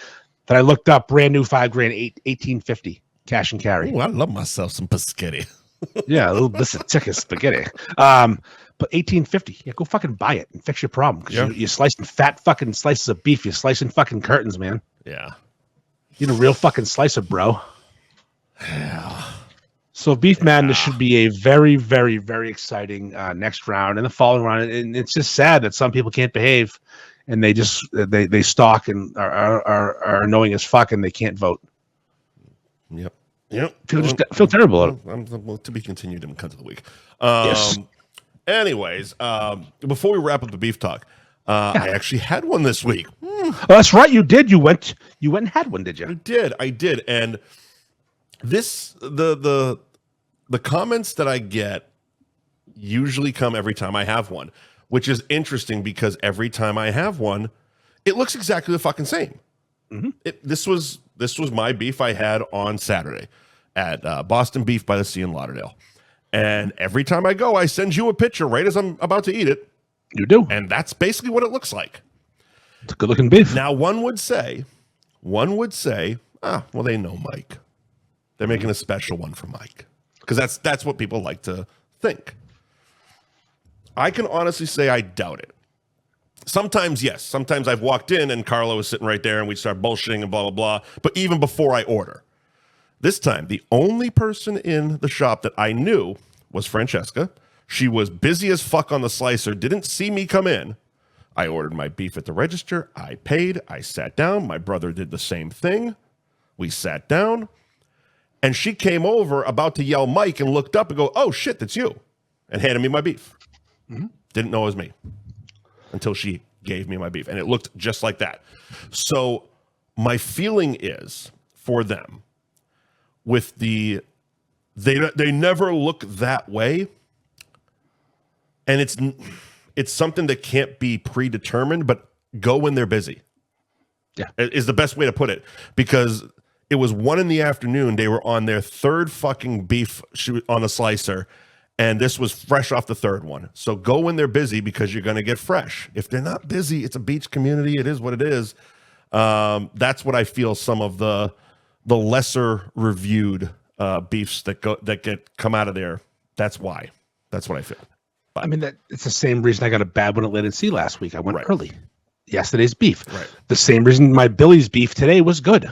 that I looked up. Brand new, $5,000, $18.50 cash and carry. Ooh, I love myself some Biscotti. Yeah, a little Biscotti spaghetti. But $18.50. Yeah, go fucking buy it and fix your problem because you're slicing fat fucking slices of beef. You're slicing fucking curtains, man. Yeah, you're a real fucking slicer, bro. Yeah. So Beef Madness should be a very, very, very exciting next round and the following round. And it's just sad that some people can't behave and they just they stalk and are annoying as fuck and they can't vote. Yep. Feel terrible. Well, to be continued in Cunt of the Week. Yes. Anyways, before we wrap up the beef talk, I actually had one this week. Oh, that's right. You did. You went and had one, did you? I did. And this the comments that I get usually come every time I have one, which is interesting because every time I have one, it looks exactly the fucking same. Mm-hmm. This was my beef I had on Saturday at Boston Beef by the Sea in Lauderdale. And every time I go, I send you a picture right as I'm about to eat it. You do. And that's basically what it looks like. It's a good looking beef. Now, one would say, well, they know Mike. They're making a special one for Mike. Because that's what people like to think. I can honestly say I doubt it. Sometimes, yes. Sometimes I've walked in and Carlo is sitting right there and we start bullshitting and blah, blah, blah. But even before I order. This time, the only person in the shop that I knew was Francesca. She was busy as fuck on the slicer, didn't see me come in. I ordered my beef at the register. I paid. I sat down. My brother did the same thing. We sat down. And she came over about to yell Mike and looked up and go, oh, shit, that's you. And handed me my beef. Mm-hmm. Didn't know it was me until she gave me my beef. And it looked just like that. So my feeling is for them, with they never look that way, and it's something that can't be predetermined, but go when they're busy. Yeah, is the best way to put it, because it was 1 PM. They were on their third fucking beef shoot on a slicer, and this was fresh off the third one. So go when they're busy because you're going to get fresh. If they're not busy, it's a beach community. It is what it is. That's what I feel. Some of the lesser reviewed beefs that come out of there. That's why. That's what I feel. But, I mean, it's the same reason I got a bad one at Land and Sea last week. I went early. Yesterday's beef. Right. The same reason my Billy's beef today was good.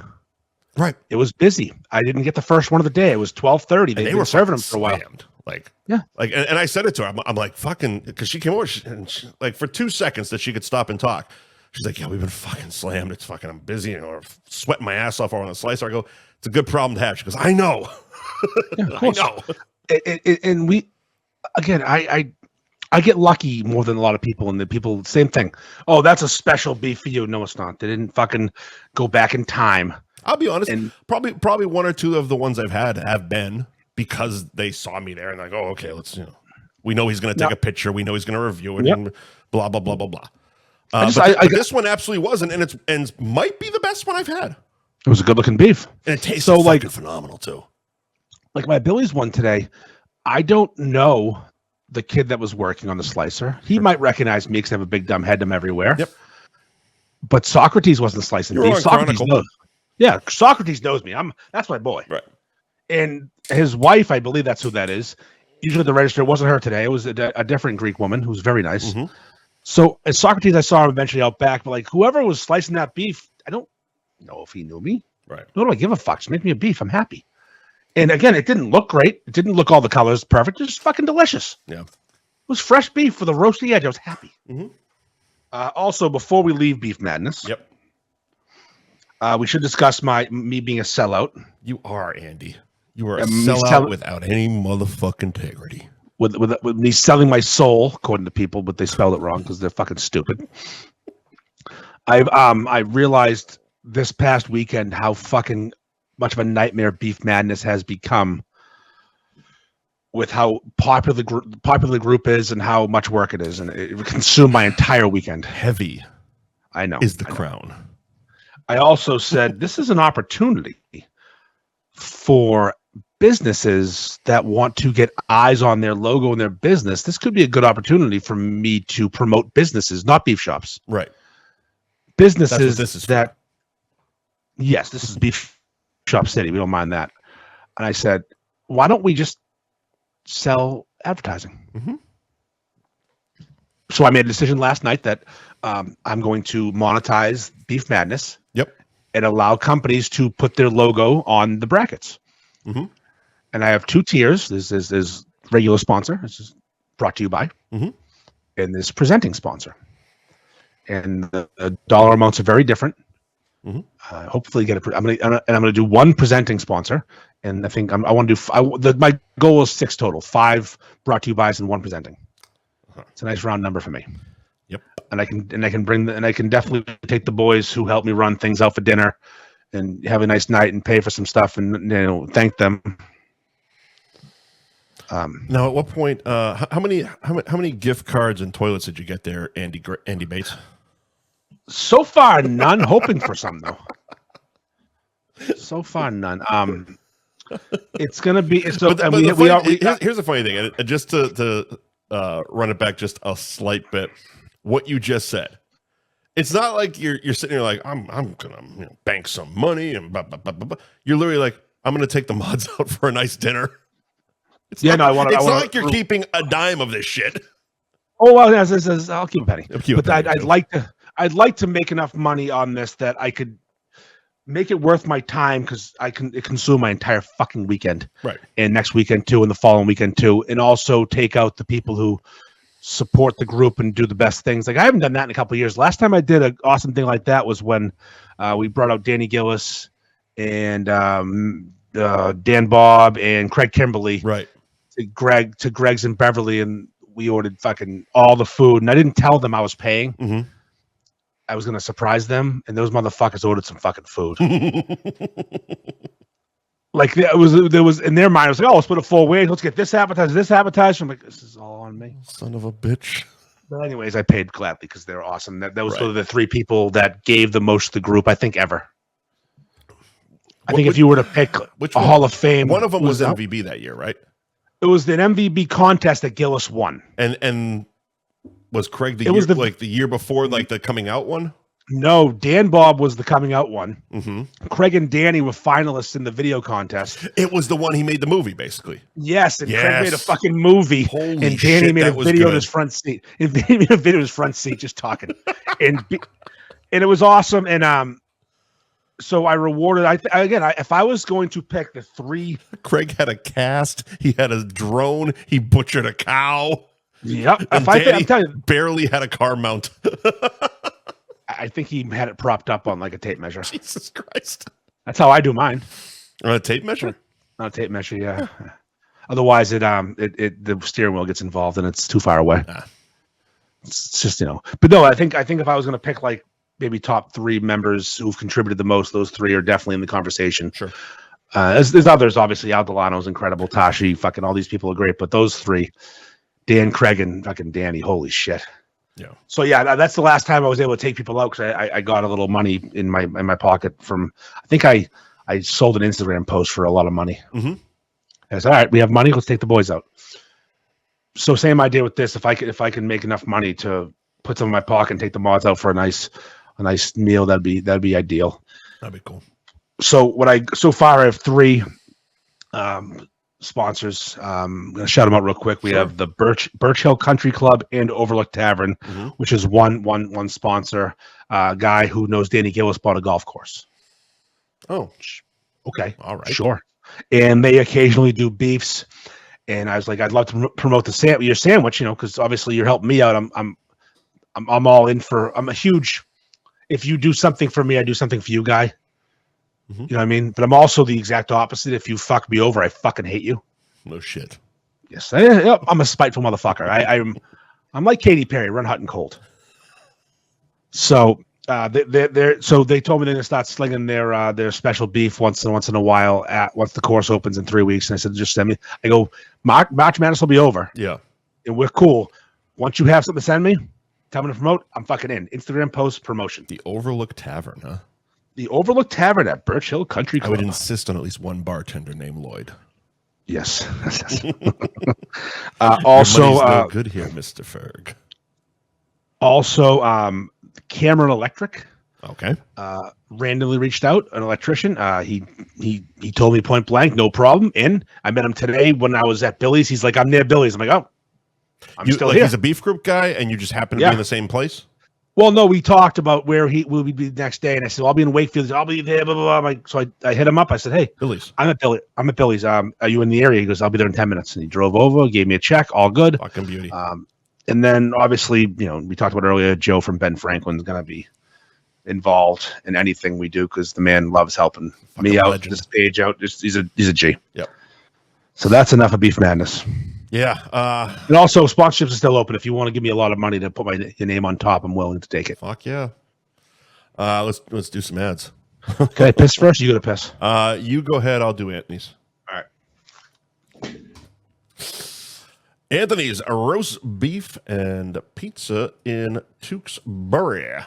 Right. It was busy. I didn't get the first one of the day. It was 12:30. They were serving them for a while. And I said it to her. I'm like, fucking, because she came over and she, like for 2 seconds that she could stop and talk. She's like, yeah, we've been fucking slammed. It's fucking, I'm busy or sweating my ass off on a slicer. I go, it's a good problem to have. She goes, I know. Yeah, of course. I know. And we, again, I get lucky more than a lot of people, and the people, same thing. Oh, that's a special beef for you. No, it's not. They didn't fucking go back in time. I'll be honest. And probably 1 or 2 of the ones I've had have been because they saw me there and like, oh, okay, let's, we know he's going to take a picture. We know he's going to review it and blah, blah, blah, blah, blah. But this one absolutely wasn't, and might be the best one I've had. It was a good looking beef, and it tastes so phenomenal too. Like my Billy's one today, I don't know the kid that was working on the slicer. He might recognize me because I have a big dumb head. I'm everywhere. Yep. But Socrates wasn't slicing beef. Socrates knows. Yeah, Socrates knows me. That's my boy. Right. And his wife, I believe that's who that is. Usually at the register, it wasn't her today. It was a different Greek woman who's very nice. Mm-hmm. So at Socrates, I saw him eventually out back, but like whoever was slicing that beef, I don't know if he knew me. Right. What do I give a fuck? Just make me a beef. I'm happy. And again, it didn't look great. It didn't look all the colors perfect. It was fucking delicious. Yeah. It was fresh beef with a roasty edge. I was happy. Mm-hmm. Also, before we leave Beef Madness, Yep. We should discuss me being a sellout. You are, Andy. You are a sellout without any motherfucking integrity. With me selling my soul, according to people, but they spelled it wrong because they're fucking stupid. I realized this past weekend how fucking much of a nightmare Beef Madness has become with how popular the group is and how much work it is, and it consumed my entire weekend. Heavy, I know, is the crown. I also said this is an opportunity for businesses that want to get eyes on their logo and their business. This could be a good opportunity for me to promote businesses, not beef shops. Right. Businesses this is that, yes, this is Beef Shop City. We don't mind that. And I said, why don't we just sell advertising? Mm-hmm. So I made a decision last night that I'm going to monetize Beef Madness. Yep. And allow companies to put their logo on the brackets. Mm-hmm. And I have two tiers. There's regular sponsor. This is brought to you by. Mm-hmm. And this presenting sponsor. And the dollar amounts are very different. Mm-hmm. Hopefully get I'm gonna do one presenting sponsor, and I think I want to do. My goal is 6 total: 5 brought to you by and 1 presenting. Uh-huh. It's a nice round number for me. Yep. And I can definitely take the boys who help me run things out for dinner, and have a nice night and pay for some stuff, and thank them. Now, at what point? How many gift cards and toilets did you get there, Andy Bates? So far, none. Hoping for some though. So far, none. It's gonna be. Here's the funny thing, and just to run it back just a slight bit. What you just said. It's not like you're sitting here like I'm gonna bank some money and blah, blah, blah, blah, blah. You're literally like I'm gonna take the mods out for a nice dinner. It's not like you're keeping a dime of this shit. Oh well, I'll keep a penny. I'd like to make enough money on this that I could make it worth my time because it consume my entire fucking weekend, right? And next weekend too, and the following weekend too, and also take out the people who support the group and do the best things. Like I haven't done that in a couple of years. Last time I did an awesome thing like that was when we brought out Danny Gillis and Dan Bob and Craig Kimberly, right? To Greg's in Beverly, and we ordered fucking all the food, and I didn't tell them I was paying. Mm-hmm. I was gonna surprise them, and those motherfuckers ordered some fucking food. Like there was in their mind, it was like, oh, let's put a full wage. Let's get this appetizer. I'm like, this is all on me. Son of a bitch. But anyways, I paid gladly because they're awesome. That was the 3 people that gave the most to the group, I think, ever. I think if you were to pick a Hall of Fame, one of them was MVB that year, right? It was an MVB contest that Gillis won. And was Craig the year before, like the coming out one? No, Dan Bob was the coming out one. Mm-hmm. Craig and Danny were finalists in the video contest. It was the one he made the movie, basically. Yes, and Craig made a fucking movie. Holy and Danny shit, made a video in his front seat. And Danny made a video in his front seat just talking. and it was awesome. And so I rewarded. If I was going to pick the 3, Craig had a cast. He had a drone. He butchered a cow. Yep. And Danny barely had a car mount. I think he had it propped up on like a tape measure. Jesus Christ. That's how I do mine. On a tape measure? On a tape measure, yeah. Otherwise, the steering wheel gets involved and it's too far away. It's just But no, I think if I was going to pick like maybe top 3 members who've contributed the most, those 3 are definitely in the conversation. Sure. There's others, obviously. Al Delano's incredible. Tashi, fucking all these people are great. But those 3, Dan, Craig, and fucking Danny, holy shit. Yeah. So yeah, that's the last time I was able to take people out because I got a little money in my pocket from. I think I sold an Instagram post for a lot of money. Mm-hmm. I said, all right, we have money. Let's take the boys out. So same idea with this. If I can make enough money to put some in my pocket and take the mods out for a nice meal, that'd be ideal. That'd be cool. So so far I have 3. sponsors. I'm going to shout them out real quick. We have the Birch Hill Country Club and Overlook Tavern, which is one sponsor. Guy who knows Danny Gillis bought a golf course. Oh, okay, all right, sure. And they occasionally do beefs. And I was like, I'd love to promote your sandwich, because obviously you're helping me out. I'm all in for. I'm a huge. If you do something for me, I do something for you, guy. You know what I mean? But I'm also the exact opposite. If you fuck me over, I fucking hate you. No shit. Yes, I'm a spiteful motherfucker. I'm like Katy Perry, run hot and cold. So they told me they're gonna start slinging their special beef once in a while once the course opens in 3 weeks. And I said, just send me. I go, March Madness will be over. Yeah, and we're cool. Once you have something to send me, tell me to promote. I'm fucking in. Instagram post promotion. The Overlook Tavern, huh? The Overlook Tavern at Birch Hill Country Club. I would insist on at least one bartender named Lloyd. Yes. Also, your money's no good here, Mr. Ferg. Also, Cameron Electric. Okay. Randomly reached out, an electrician. He told me point blank, no problem. And I met him today when I was at Billy's. He's like, I'm near Billy's. I'm like, oh, I'm still here. He's a beef group guy, and you just happen to be in the same place. Well, no, we talked about where he will be the next day, and I said, well, I'll be in Wakefield. I'll be there, blah, blah, blah. So I hit him up. I said, hey, Billy's. I'm at Billy's. Are you in the area? He goes, I'll be there in 10 minutes. And he drove over, gave me a check, all good. Fucking beauty. And then, obviously, we talked about earlier, Joe from Ben Franklin's going to be involved in anything we do because the man loves helping me out, this page out. He's a G. Yep. So that's enough of Beef Madness. Yeah. And also, sponsorships are still open. If you want to give me a lot of money to put your name on top, I'm willing to take it. Fuck yeah. Let's do some ads. Can I piss first? You got to piss. You go ahead. I'll do Anthony's. All right. Anthony's roast beef and pizza in Tewksbury.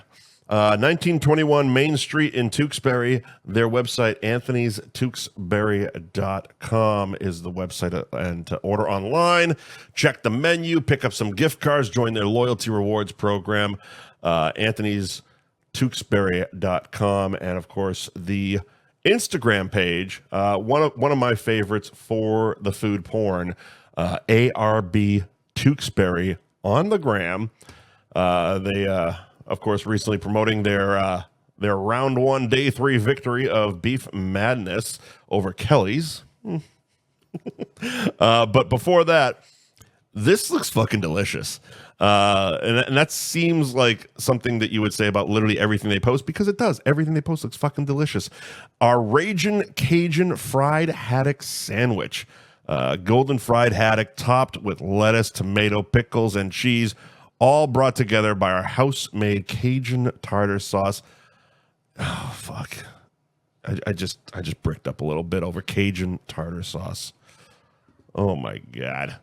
1921 Main Street in Tewksbury. Their website, anthonystewksbury.com, is the website, and to order online, check the menu, pick up some gift cards, join their loyalty rewards program, anthonystewksbury.com, and of course the Instagram page, one of my favorites for the food porn, ARB Tewksbury on the gram. They of course, recently promoting their round 1, day 3 victory of Beef Madness over Kelly's. But before that, this looks fucking delicious. And that seems like something that you would say about literally everything they post, because it does. Everything they post looks fucking delicious. Our Ragin' Cajun fried haddock sandwich. Golden fried haddock topped with lettuce, tomato, pickles, and cheese, all brought together by our house-made Cajun tartar sauce. Oh, fuck. I just bricked up a little bit over Cajun tartar sauce. Oh, my God.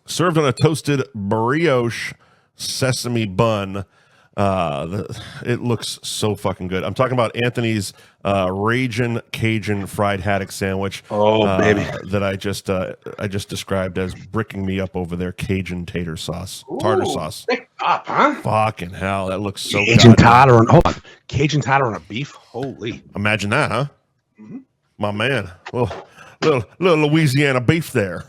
Served on a toasted brioche sesame bun. It looks so fucking good. I'm talking about Anthony's Ragin' Cajun fried haddock sandwich. Oh, baby. That I just described as bricking me up over their Cajun tartar sauce. Thick up, huh? Fucking hell, that looks so Cajun tartar on Cajun tartar on a beef. Holy. Imagine that, huh? Mm-hmm. My man. Well, little Louisiana beef there.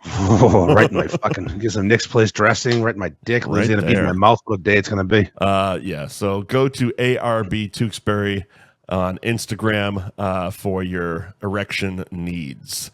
Oh, right in my fucking, get some Nick's Place dressing right in my dick. Right gonna be in my mouth. What a day it's gonna be. Yeah. So go to ARB Tewksbury on Instagram for your erection needs.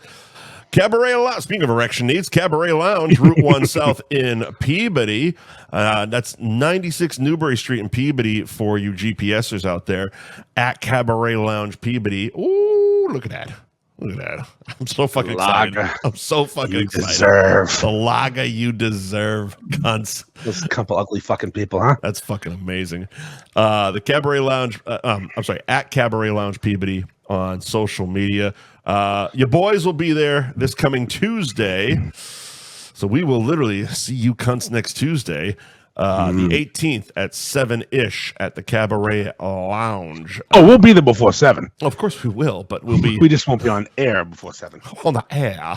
Cabaret Lounge. Speaking of erection needs, Cabaret Lounge, Route 1 South in Peabody. That's 96 Newbury Street in Peabody for you GPSers out there. At Cabaret Lounge Peabody. Ooh, look at that. Look at that. I'm so fucking excited. I'm so fucking excited. Deserve. The lager you deserve, cunts. Those couple ugly fucking people, huh? That's fucking amazing. The Cabaret Lounge, I'm sorry, at Cabaret Lounge Peabody on social media. Your boys will be there this coming Tuesday. So we will literally see you cunts next Tuesday. The 18th at 7-ish at the Cabaret Lounge. Oh, we'll be there before 7. Of course we will, but we'll be... We just won't be on air before 7. On the air.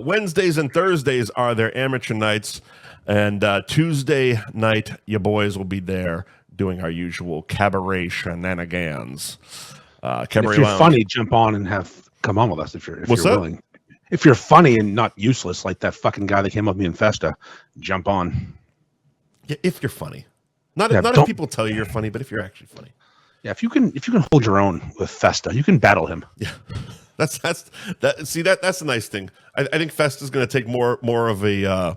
Wednesdays and Thursdays are their amateur nights, and Tuesday night, your boys will be there doing our usual cabaret shenanigans. Cabaret if you're Lounge. funny, jump on and have come on with us if you're What's that? willing. If you're funny and not useless like that fucking guy that came up with me in Festa, jump on. Yeah, if you're funny. Not Yeah, if people tell you you're funny, but if you're actually funny. Yeah, if you can hold your own with Festa, you can battle him. Yeah. That's the nice thing. I think Festa's going to take more of a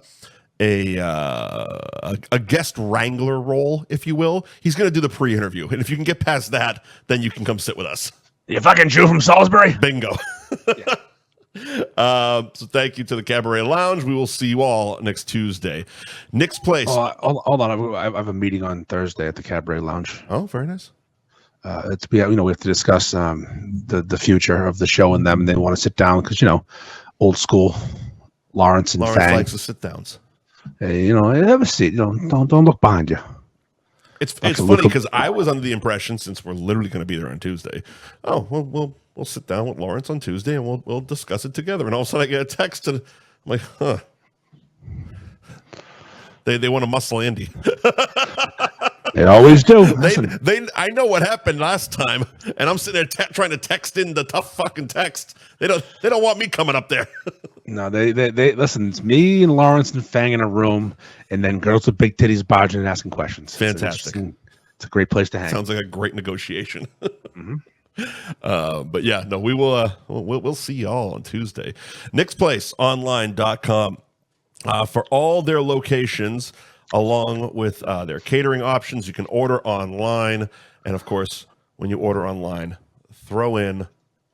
guest wrangler role, if you will. He's going to do the pre-interview, and if you can get past that, then you can come sit with us. You fucking Jew from Salisbury? Bingo. Yeah. So thank you to the Cabaret Lounge. We will see you all next Tuesday. Nick's Place. Hold on. I have a meeting on Thursday at the Cabaret Lounge. Oh, very nice. We have to discuss the future of the show and them, and they want to sit down because old school Lawrence Fang likes the sit downs. Hey, have a seat. Don't look behind you. It's funny because I was under the impression, since we're literally going to be there on Tuesday, we'll sit down with Lawrence on Tuesday and we'll discuss it together. And all of a sudden I get a text and I'm like, huh. They want to muscle Andy. They always do. I know what happened last time, and I'm sitting there trying to text in the tough fucking text. They don't want me coming up there. No, they listen. It's me and Lawrence and Fang in a room, and then girls with big titties barging and asking questions. Fantastic. It's a great place to hang. Sounds like a great negotiation. Mm-hmm. But yeah, no, we will. We'll see y'all on Tuesday. NicksPlaceOnline.com for all their locations, along with their catering options. You can order online, and of course, when you order online, throw in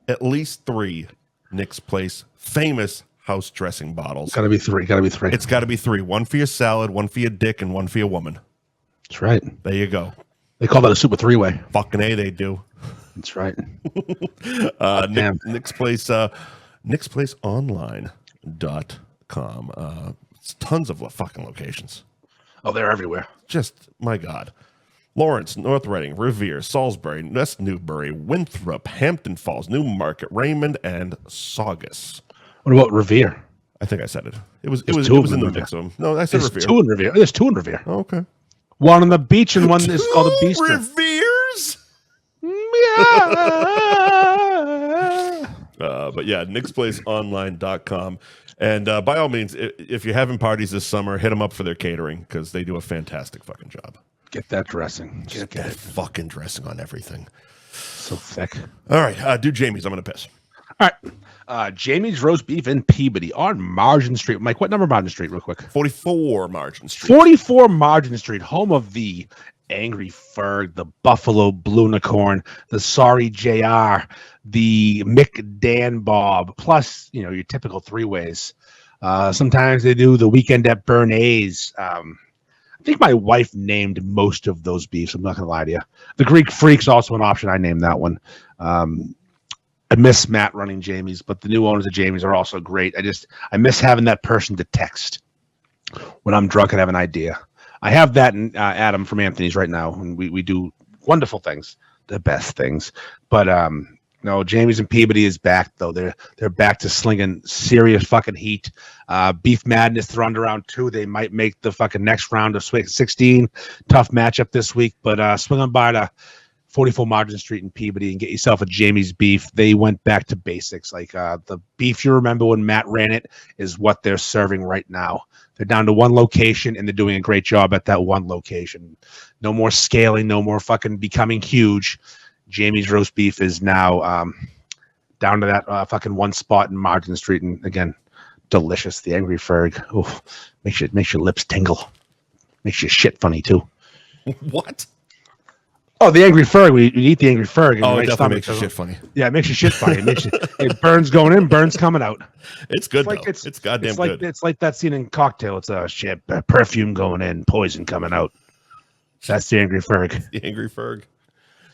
at least 3 Nick's Place famous house dressing bottles. Gotta be 3. It's got to be 3. 1 for your salad, 1 for your dick, and 1 for your woman. That's right. There you go. They call that a super 3-way. Fucking A, they do. That's right. Nick's Place, NicksPlaceOnline.com. It's tons of fucking locations. Oh, they're everywhere. Just, my God. Lawrence, North Reading, Revere, Salisbury, West Newbury, Winthrop, Hampton Falls, Newmarket, Raymond, and Saugus. What about Revere? I think I said it. It was in the mix of them. No, I said There's Revere. 2 in Revere. There's 2 in Revere. Oh, okay. One on the beach and one is called a bistro. Reveres? But yeah, NicksPlaceOnline.com. And by all means, if you're having parties this summer, hit them up for their catering because they do a fantastic fucking job. Get that dressing. Get that fucking dressing on everything. So thick. All right, do Jamie's. I'm going to piss. All right. Jamie's Roast Beef in Peabody on Margin Street. Mike, what number Margin Street real quick? 44 Margin Street. 44 Margin Street, home of the Angry Ferg, the Buffalo Blue Unicorn, the Sorry JR, the Mick Dan Bob, plus, your typical 3-ways. Sometimes they do the Weekend at Bernays. I think my wife named most of those beefs. I'm not going to lie to you. The Greek Freak's also an option. I named that one. I miss Matt running Jamie's, but the new owners of Jamie's are also great. I miss having that person to text when I'm drunk and have an idea. I have that in Adam from Anthony's right now, and we do wonderful things, the best things. But no, Jamie's and Peabody is back though. They're back to slinging serious fucking heat. Beef Madness, they're under round 2. They might make the fucking next round of 16. Tough matchup this week, but swing on by to 44 Margin Street in Peabody and get yourself a Jamie's beef. They went back to basics. Like the beef you remember when Matt ran it is what they're serving right now. They're down to 1 location, and they're doing a great job at that 1 location. No more scaling, no more fucking becoming huge. Jamie's Roast Beef is now down to that fucking 1 spot in Margin Street. And again, delicious. The Angry Ferg. Oof, makes your lips tingle. Makes your shit funny too. What? Oh, the Angry Ferg. We eat the Angry Ferg. Oh, it definitely makes your shit funny. Yeah, it makes your shit funny. It burns going in, burns coming out. It's good, though. It's goddamn good. It's like that scene in Cocktail. It's shit, perfume going in, poison coming out. That's the Angry Ferg. The Angry Ferg.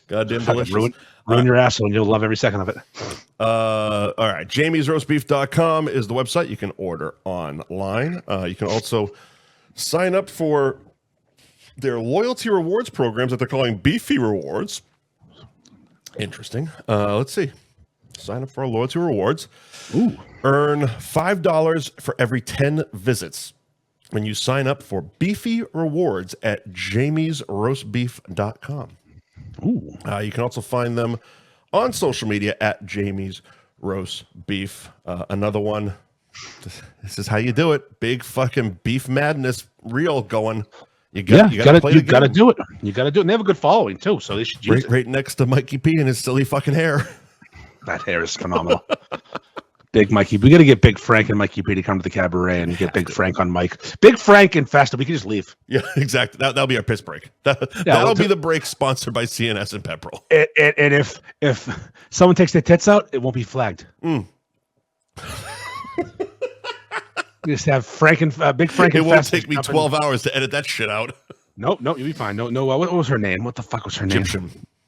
Goddamn delicious. Ruin your asshole, and you'll love every second of it. All right. JamiesRoastBeef.com is the website. You can order online. You can also sign up for their loyalty rewards programs that they're calling Beefy Rewards. Interesting. Let's see. Sign up for our loyalty rewards. Ooh. Earn $5 for every 10 visits when you sign up for Beefy Rewards at jamiesroastbeef.com. Ooh. You can also find them on social media at Jamie's roast beef. Another one. This is how you do it. Big fucking beef madness reel going. You got to do it. You got to do it. And they have a good following too, so they should use it. Right next to Mikey P and his silly fucking hair. That hair is phenomenal. Big Mikey. We got to get Big Frank and Mikey P to come to the Cabaret and get Big Frank on mic. Big Frank and Festa. We can just leave. Yeah, exactly. That'll be our piss break. That'll be the break sponsored by CNS and Pepperell. And if someone takes their tits out, it won't be flagged. Just have Frank and Big Frank. It won't take me 12 hours to edit that shit out. Nope, you'll be fine. No. What was her name? What the fuck was her name?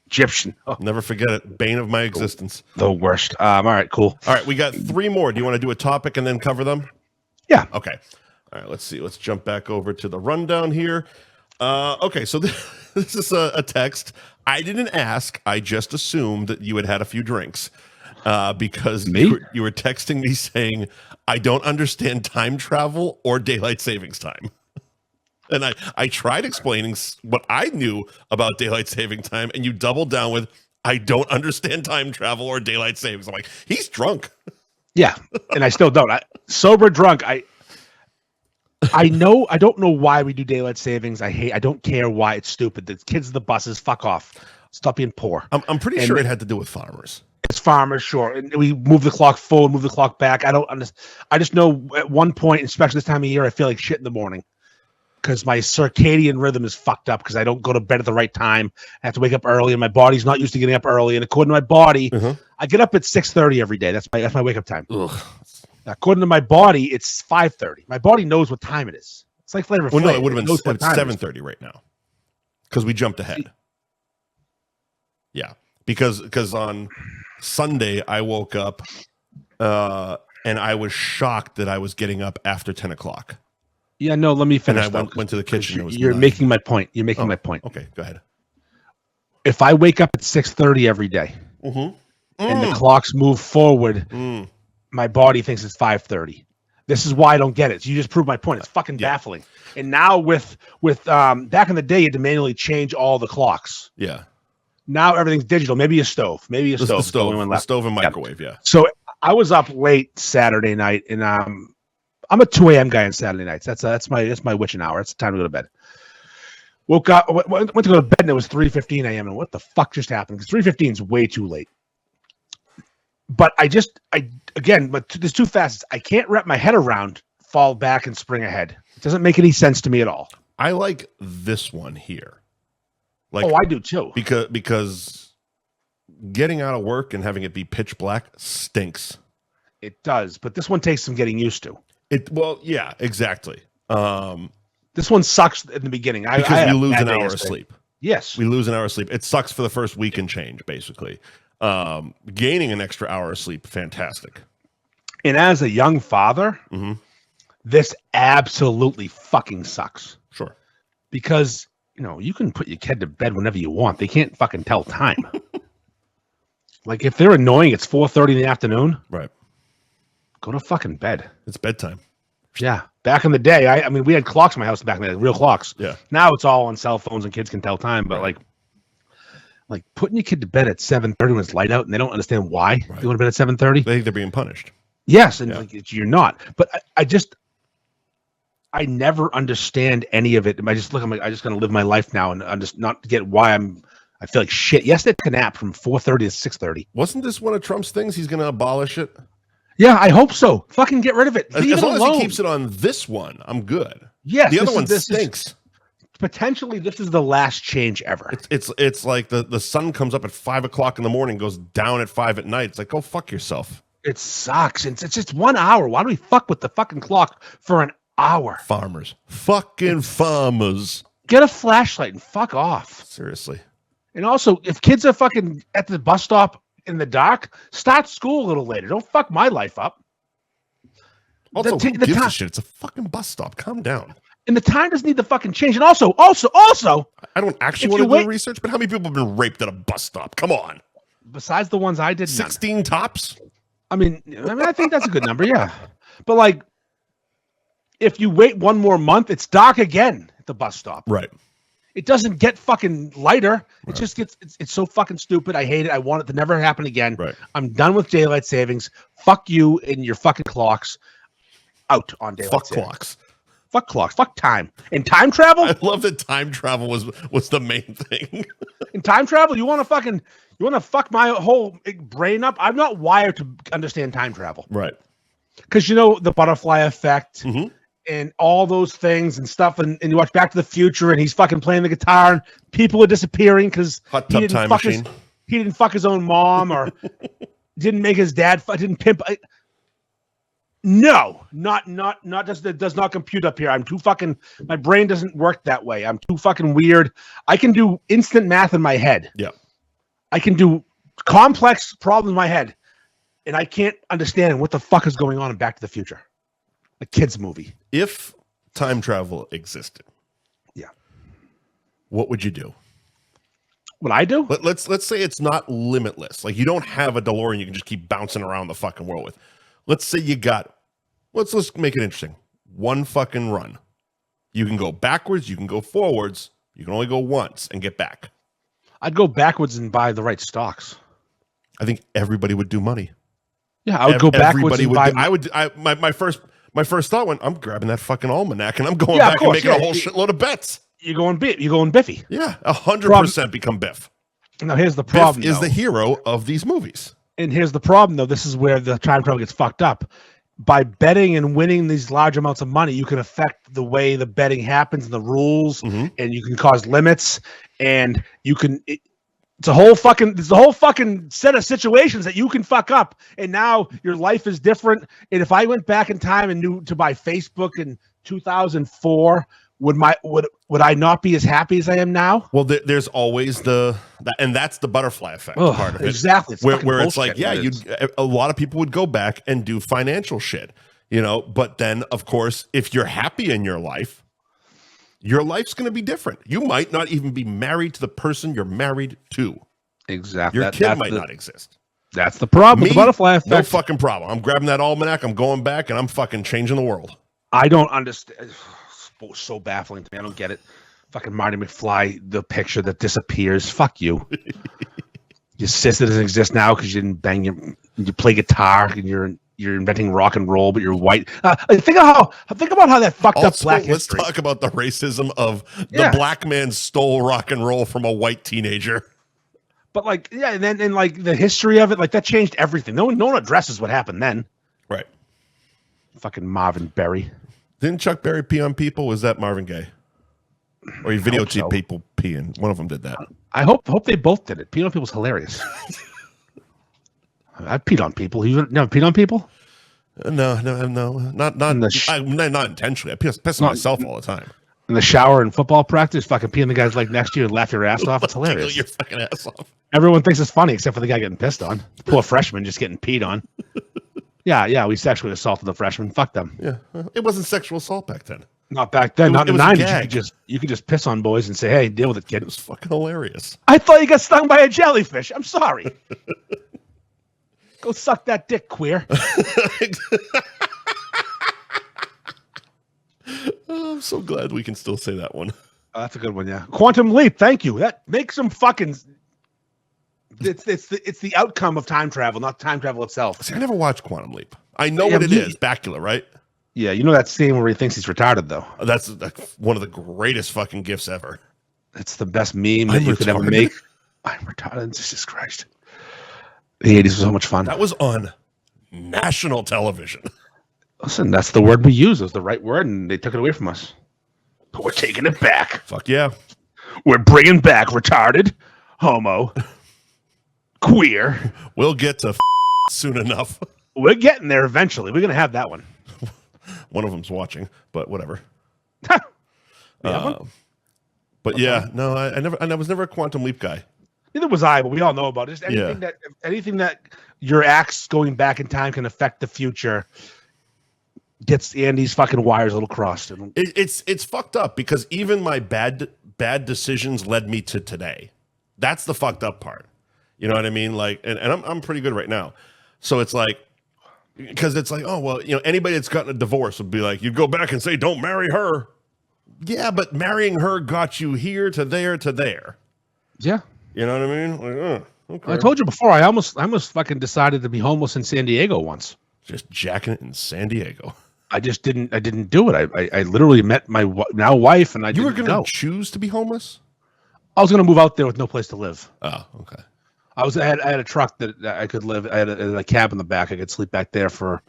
Egyptian. Oh. Never forget it. Bane of my existence. The worst. All right, cool. All right, we got 3 more. Do you want to do a topic and then cover them? Yeah. Okay. All right, let's see. Let's jump back over to the rundown here. Okay, so this is a text. I didn't ask. I just assumed that you had a few drinks because you were texting me saying, I don't understand time travel or daylight savings time. And I tried explaining what I knew about daylight saving time, and you doubled down with, I don't understand time travel or daylight savings. I'm like, he's drunk. Yeah, and I still don't. Sober drunk, I know. I don't know why we do daylight savings. I don't care why. It's stupid. The kids, the buses, fuck off. Stop being poor. I'm pretty sure it had to do with farmers. It's farmers, sure. And we move the clock forward, move the clock back. I don't understand. I just know at one point, especially this time of year, I feel like shit in the morning. Because my circadian rhythm is fucked up because I don't go to bed at the right time. I have to wake up early, and my body's not used to getting up early. And according to my body, I get up at 6:30 every day. That's my wake up time. Ugh. According to my body, it's 5:30. My body knows what time it is. It's like Flavor Flav. No, it would have been 7:30 right now because we jumped ahead. Yeah, because on Sunday I woke up and I was shocked that I was getting up after 10 o'clock. Yeah, no, let me finish. And I went to the kitchen. You're making my point. You're making my point. Okay, go ahead. If I wake up at 6:30 every day and the clocks move forward, my body thinks it's 5:30. This is why I don't get it. So you just proved my point. It's fucking baffling. And now with back in the day, you had to manually change all the clocks. Yeah. Now everything's digital. Maybe a stove. The stove and microwave. Yeah. So I was up late Saturday night, and I'm a 2 a.m. guy on Saturday nights. That's my witching hour. It's time to go to bed. Woke up, went to go to bed, and it was 3:15 a.m. And what the fuck just happened? Because 3:15 is way too late. But but there's two facets. I can't wrap my head around fall back and spring ahead. It doesn't make any sense to me at all. I like this one here. Like, I do too. Because getting out of work and having it be pitch black stinks. It does, but this one takes some getting used to. Yeah, exactly. This one sucks in the beginning. Because you lose an hour of sleep. Yes. We lose an hour of sleep. It sucks for the first week and change, basically. Gaining an extra hour of sleep, fantastic. And as a young father, this absolutely fucking sucks. Sure. Because, you can put your kid to bed whenever you want. They can't fucking tell time. Like, if they're annoying, it's 4:30 in the afternoon. Right. Go to fucking bed. It's bedtime. Yeah. Back in the day, I mean, we had clocks in my house back in the day, real clocks. Yeah. Now it's all on cell phones and kids can tell time. But like putting your kid to bed at 7:30 when it's light out and they don't understand why you want to bed at 7:30. They think they're being punished. Yes, and you're not. But I never understand any of it. I just I'm just gonna live my life now and just not get why I feel like shit. Yes, they took a nap from 4:30 to 6:30. Wasn't this one of Trump's things? He's gonna abolish it. Yeah, I hope so. Fucking get rid of it. As long as he keeps it on this one, I'm good. Yes, the other one stinks. Potentially, this is the last change ever. It's like the sun comes up at 5 o'clock in the morning, goes down at 5 at night. It's like, go fuck yourself. It sucks. It's just 1 hour. Why do we fuck with the fucking clock for an hour? Fucking farmers. Get a flashlight and fuck off. Seriously. And also, if kids are fucking at the bus stop in the dark, start school a little later. Don't fuck my life up. Also, who gives a shit? It's a fucking bus stop. Calm down. And the time doesn't need to fucking change. And also, I don't actually want to do research, but how many people have been raped at a bus stop? Come on. Besides the ones I did, 16 tops? I mean, I think that's a good number, yeah. But like, if you wait one more month, it's dark again at the bus stop. Right. It doesn't get fucking lighter. It just gets, it's so fucking stupid. I hate it. I want it to never happen again. Right. I'm done with daylight savings. Fuck you and your fucking clocks. Out on daylight savings. Clocks. Fuck clocks. Fuck time. And time travel? I love that time travel was the main thing. In time travel, you want to fuck my whole brain up? I'm not wired to understand time travel. Right. Because the butterfly effect and all those things and stuff, and you watch Back to the Future and he's fucking playing the guitar and people are disappearing because Hot tub time machine. He didn't fuck his own mom or didn't make his dad didn't pimp. No, not it does not compute up here. I'm too fucking, my brain doesn't work that way. I'm too fucking weird. I can do instant math in my head. Yeah. I can do complex problems in my head. And I can't understand what the fuck is going on in Back to the Future. A kid's movie. If time travel existed, yeah, what would you do? What I do? Let's say it's not limitless. Like you don't have a DeLorean you can just keep bouncing around the fucking world with. Let's say you got, let's make it interesting. One fucking run. You can go backwards, you can go forwards, you can only go once and get back. I'd go backwards and buy the right stocks. I think everybody would do money. Yeah, I would go backwards and buy. My first thought went, I'm grabbing that fucking almanac and I'm going back and making a whole shitload of bets. You're going Biffy. Yeah, 100% become Biff. Now here's the problem. Biff is the hero of these movies. And here's the problem, though. This is where the time travel gets fucked up. By betting and winning these large amounts of money, you can affect the way the betting happens and the rules, and you can cause limits, and you can. It's a whole fucking set of situations that you can fuck up, and now your life is different. And if I went back in time and knew to buy Facebook in 2004, would I not be as happy as I am now? Well, there's always and that's the butterfly effect part of it. Exactly. It's where it's like, a lot of people would go back and do financial shit, but then of course, if you're happy in your life's going to be different. You might not even be married to the person you're married to. Exactly. Your kid might not exist. That's the problem. Me, the butterfly effect. No fucking problem. I'm grabbing that almanac. I'm going back and I'm fucking changing the world. I don't understand. So baffling to me. I don't get it. Fucking Marty McFly, the picture that disappears. Fuck you. Your sister doesn't exist now because you didn't bang you play guitar and you're inventing rock and roll, but you're white. Think about how that fucked up black history. Let's talk about the racism of the black man stole rock and roll from a white teenager. But and then the history of it, that changed everything. No one addresses what happened then. Right. Fucking Marvin Berry. Didn't Chuck Berry pee on people? Was that Marvin Gaye? Or he videotaped people peeing? One of them did that. I hope they both did it. Peeing on people's hilarious. I've peed on people. You never peed on people? No, not intentionally. I piss on myself all the time. In the shower and football practice, fucking pee on the guy's leg next to you and laugh your ass off. It's hilarious. Your fucking ass off. Everyone thinks it's funny except for the guy getting pissed on. Poor freshman just getting peed on. Yeah, we sexually assaulted the freshman. Fuck them. Yeah, it wasn't sexual assault back then. Not back then. Not in the 90s. You could just piss on boys and say, "Hey, deal with it, kid." It was fucking hilarious. I thought you got stung by a jellyfish. I'm sorry. Go suck that dick, queer. I'm so glad we can still say that one. Oh, that's a good one, yeah. Quantum Leap, thank you. That makes some fucking. It's the outcome of time travel, not time travel itself. See, I never watched Quantum Leap. I know what it is. Bacula, right? Yeah, you know that scene where he thinks he's retarded, though. That's one of the greatest fucking gifts ever. It's the best meme that you could ever make. I'm retarded. Jesus Christ. The 80s was so much fun. That was on national television. Listen, that's the word we use. It was the right word, and they took it away from us. But we're taking it back. Fuck yeah. We're bringing back retarded, homo, queer. We'll get to soon enough. We're getting there eventually. We're going to have that one. One of them's watching, but whatever. But yeah, no, I was never a Quantum Leap guy. Neither was I, but we all know about it. Just anything that your acts going back in time can affect the future gets Andy's fucking wires a little crossed. It's fucked up because even my bad decisions led me to today. That's the fucked up part. You know what I mean? Like, and I'm pretty good right now. So it's like, because it's like, oh well, anybody that's gotten a divorce would be like, you'd go back and say, don't marry her. Yeah, but marrying her got you here to there to there. Yeah. You know what I mean? Like, okay. I told you before, I almost fucking decided to be homeless in San Diego once. Just jacking it in San Diego. I didn't do it. I literally met my now wife, and You were going to choose to be homeless? I was going to move out there with no place to live. Oh, okay. I had a truck that I could live. I had a cab in the back. I could sleep back there for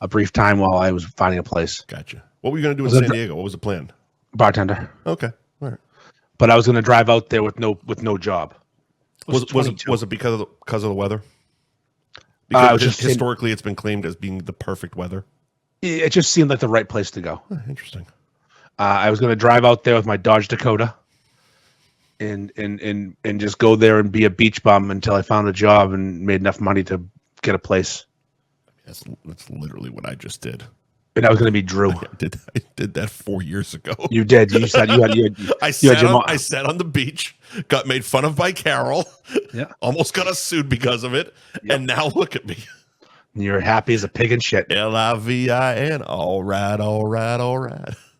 a brief time while I was finding a place. Gotcha. What were you going to do in San Diego? What was the plan? Bartender. Okay. All right. But I was going to drive out there with no job. Was it because of the weather? Because historically, it's been claimed as being the perfect weather. It just seemed like the right place to go. Oh, interesting. I was going to drive out there with my Dodge Dakota, and just go there and be a beach bum until I found a job and made enough money to get a place. That's literally what I just did. And I was going to be Drew. I did that 4 years ago. You did. You said you had. I sat on the beach, got made fun of by Carol. Yeah. Almost got us sued because of it. Yep. And now look at me. You're happy as a pig in shit. LIVIN. All right.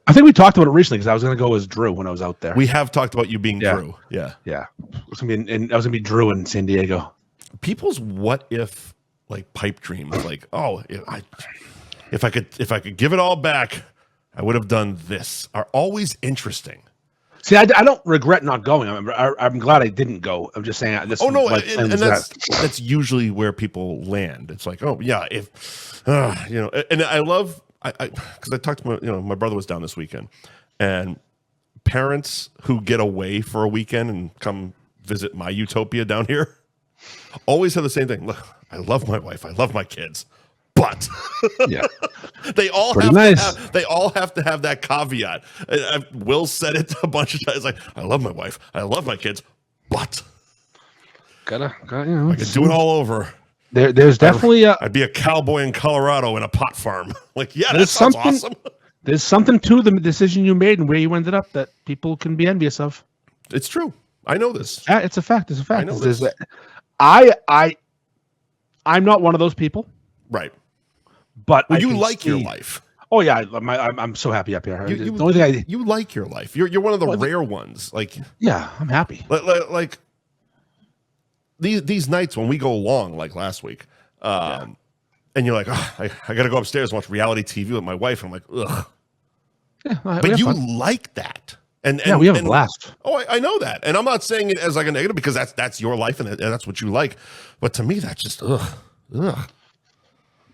I think we talked about it recently because I was going to go as Drew when I was out there. We have talked about you being Drew. Yeah. I was going to be Drew in San Diego. People's what if like pipe dreams, like, if I could give it all back, I would have done this, are always interesting. See, I don't regret not going. I'm glad I didn't go. I'm just saying this. And that's usually where people land. It's like, oh yeah, if and I love because I talked to my brother was down this weekend, and parents who get away for a weekend and come visit my utopia down here always have the same thing. Look, I love my wife, I love my kids. But yeah, they all have to have that caveat. Will said it a bunch of times. Like, I love my wife, I love my kids, but gotta I could do it all over. There's definitely I'd be a cowboy in Colorado in a pot farm. Like, yeah, that sounds awesome. There's something to the decision you made and where you ended up that people can be envious of. It's true. I know this. It's a fact. It's a fact. I know this. I'm not one of those people. Right. But you like your life. Oh yeah, I'm so happy up here. The only thing you like your life. You're one of the rare ones. Like, yeah, I'm happy. Like these nights when we go long, like last week, and you're like, I got to go upstairs and watch reality TV with my wife. And I'm like, ugh. Yeah, but you like that. And we have a blast. Oh, I know that, and I'm not saying it as like a negative because that's your life and that's what you like. But to me, that's just ugh.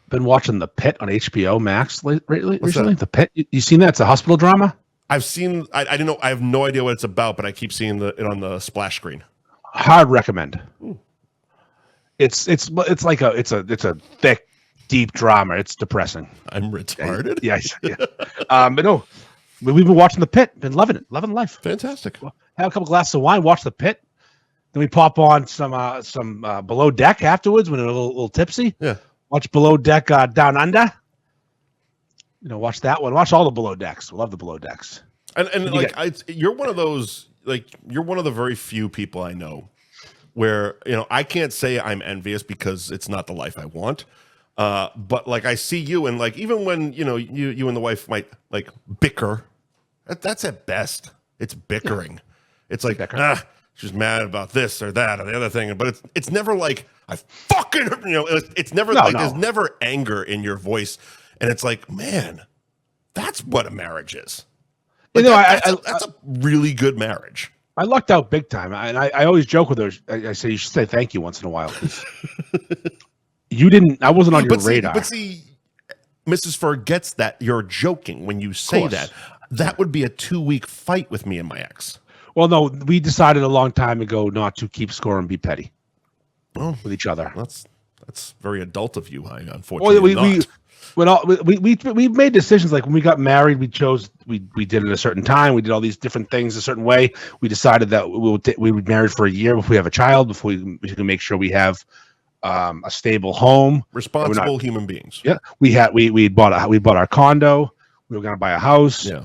Been watching The Pit on HBO Max recently. The Pit, you seen that? It's a hospital drama. I've seen. I didn't know. I have no idea what it's about, but I keep seeing it on the splash screen. Hard recommend. Ooh. It's like a thick, deep drama. It's depressing. I'm retarded. Yeah. But no, we've been watching The Pit. Been loving it. Loving life. Fantastic. Have a couple glasses of wine. Watch The Pit. Then we pop on some Below Deck afterwards when we're a little tipsy. Yeah. Watch Below Deck Down Under. Watch that one. Watch all the Below Decks. Love the Below Decks. And you're one of those, like, you're one of the very few people I know where, I can't say I'm envious because it's not the life I want. But like I see you and like, even when, you and the wife might like bicker, that's at best. It's bickering. It's like, she's mad about this or that or the other thing. But it's never like, I fucking, it's never there's never anger in your voice. And it's like, man, that's what a marriage is. Like, that's a really good marriage. I lucked out big time. And I always joke with her. I say, you should say thank you once in a while. I wasn't on your radar. But see, Mrs. Ferg gets that you're joking when you say that. That would be a 2-week fight with me and my ex. Well, no, we decided a long time ago not to keep score and be petty with each other. That's very adult of you. Unfortunately, we made decisions like when we got married. We did it a certain time. We did all these different things a certain way. We decided that we would be married for a year before we have a child, before we can make sure we have a stable home, responsible human beings. Yeah, we bought our condo. We were going to buy a house. Yeah.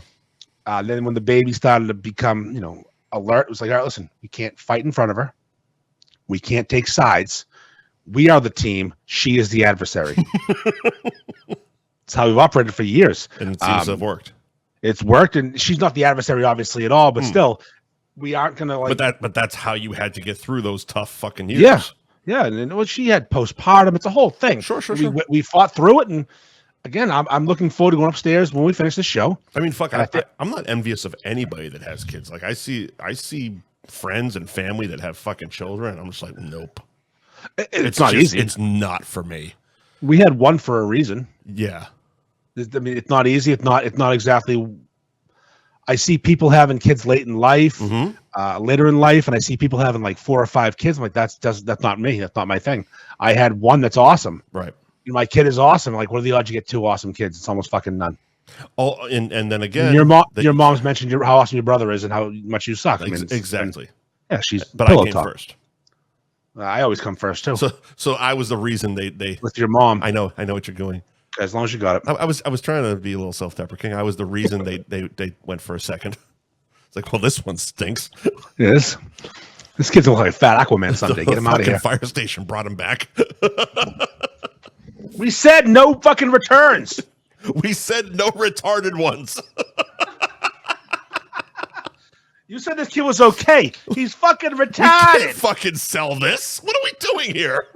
Then when the baby started to become, alert, it was like, all right, listen, we can't fight in front of her. We can't take sides. We are the team. She is the adversary. That's how we've operated for years. And it seems to have worked. it's worked, and she's not the adversary, obviously, at all. But still, we aren't gonna like. But that's how you had to get through those tough fucking years. Yeah, yeah. And well, she had postpartum. It's a whole thing. Sure. We fought through it, and again, I'm looking forward to going upstairs when we finish the show. I mean, fuck, I'm not envious of anybody that has kids. Like I see friends and family that have fucking children, and I'm just like, nope. It's not easy. It's not for me. We had one for a reason. Yeah. I mean, it's not easy. It's not exactly. I see people having kids late in life, later in life, and I see people having like 4 or 5 kids. I'm like, that's not me. That's not my thing. I had one that's awesome. Right. My kid is awesome. Like, what are the odds you get 2 awesome kids? It's almost fucking none. Oh, and then again, your mom's mentioned how awesome your brother is and how much you suck. I mean, exactly. Yeah, she's. But I came first. I always come first too. So I was the reason they with your mom. I know what you're doing. As long as you got it. I was trying to be a little self-deprecating. I was the reason they went for a second. It's like, well, this one stinks. Yes. This kid's like a fat Aquaman someday. Get him out of here. Fire station brought him back. We said no fucking returns. We said no retarded ones. You said this kid was okay. He's fucking retarded. We can't fucking sell this. What are we doing here?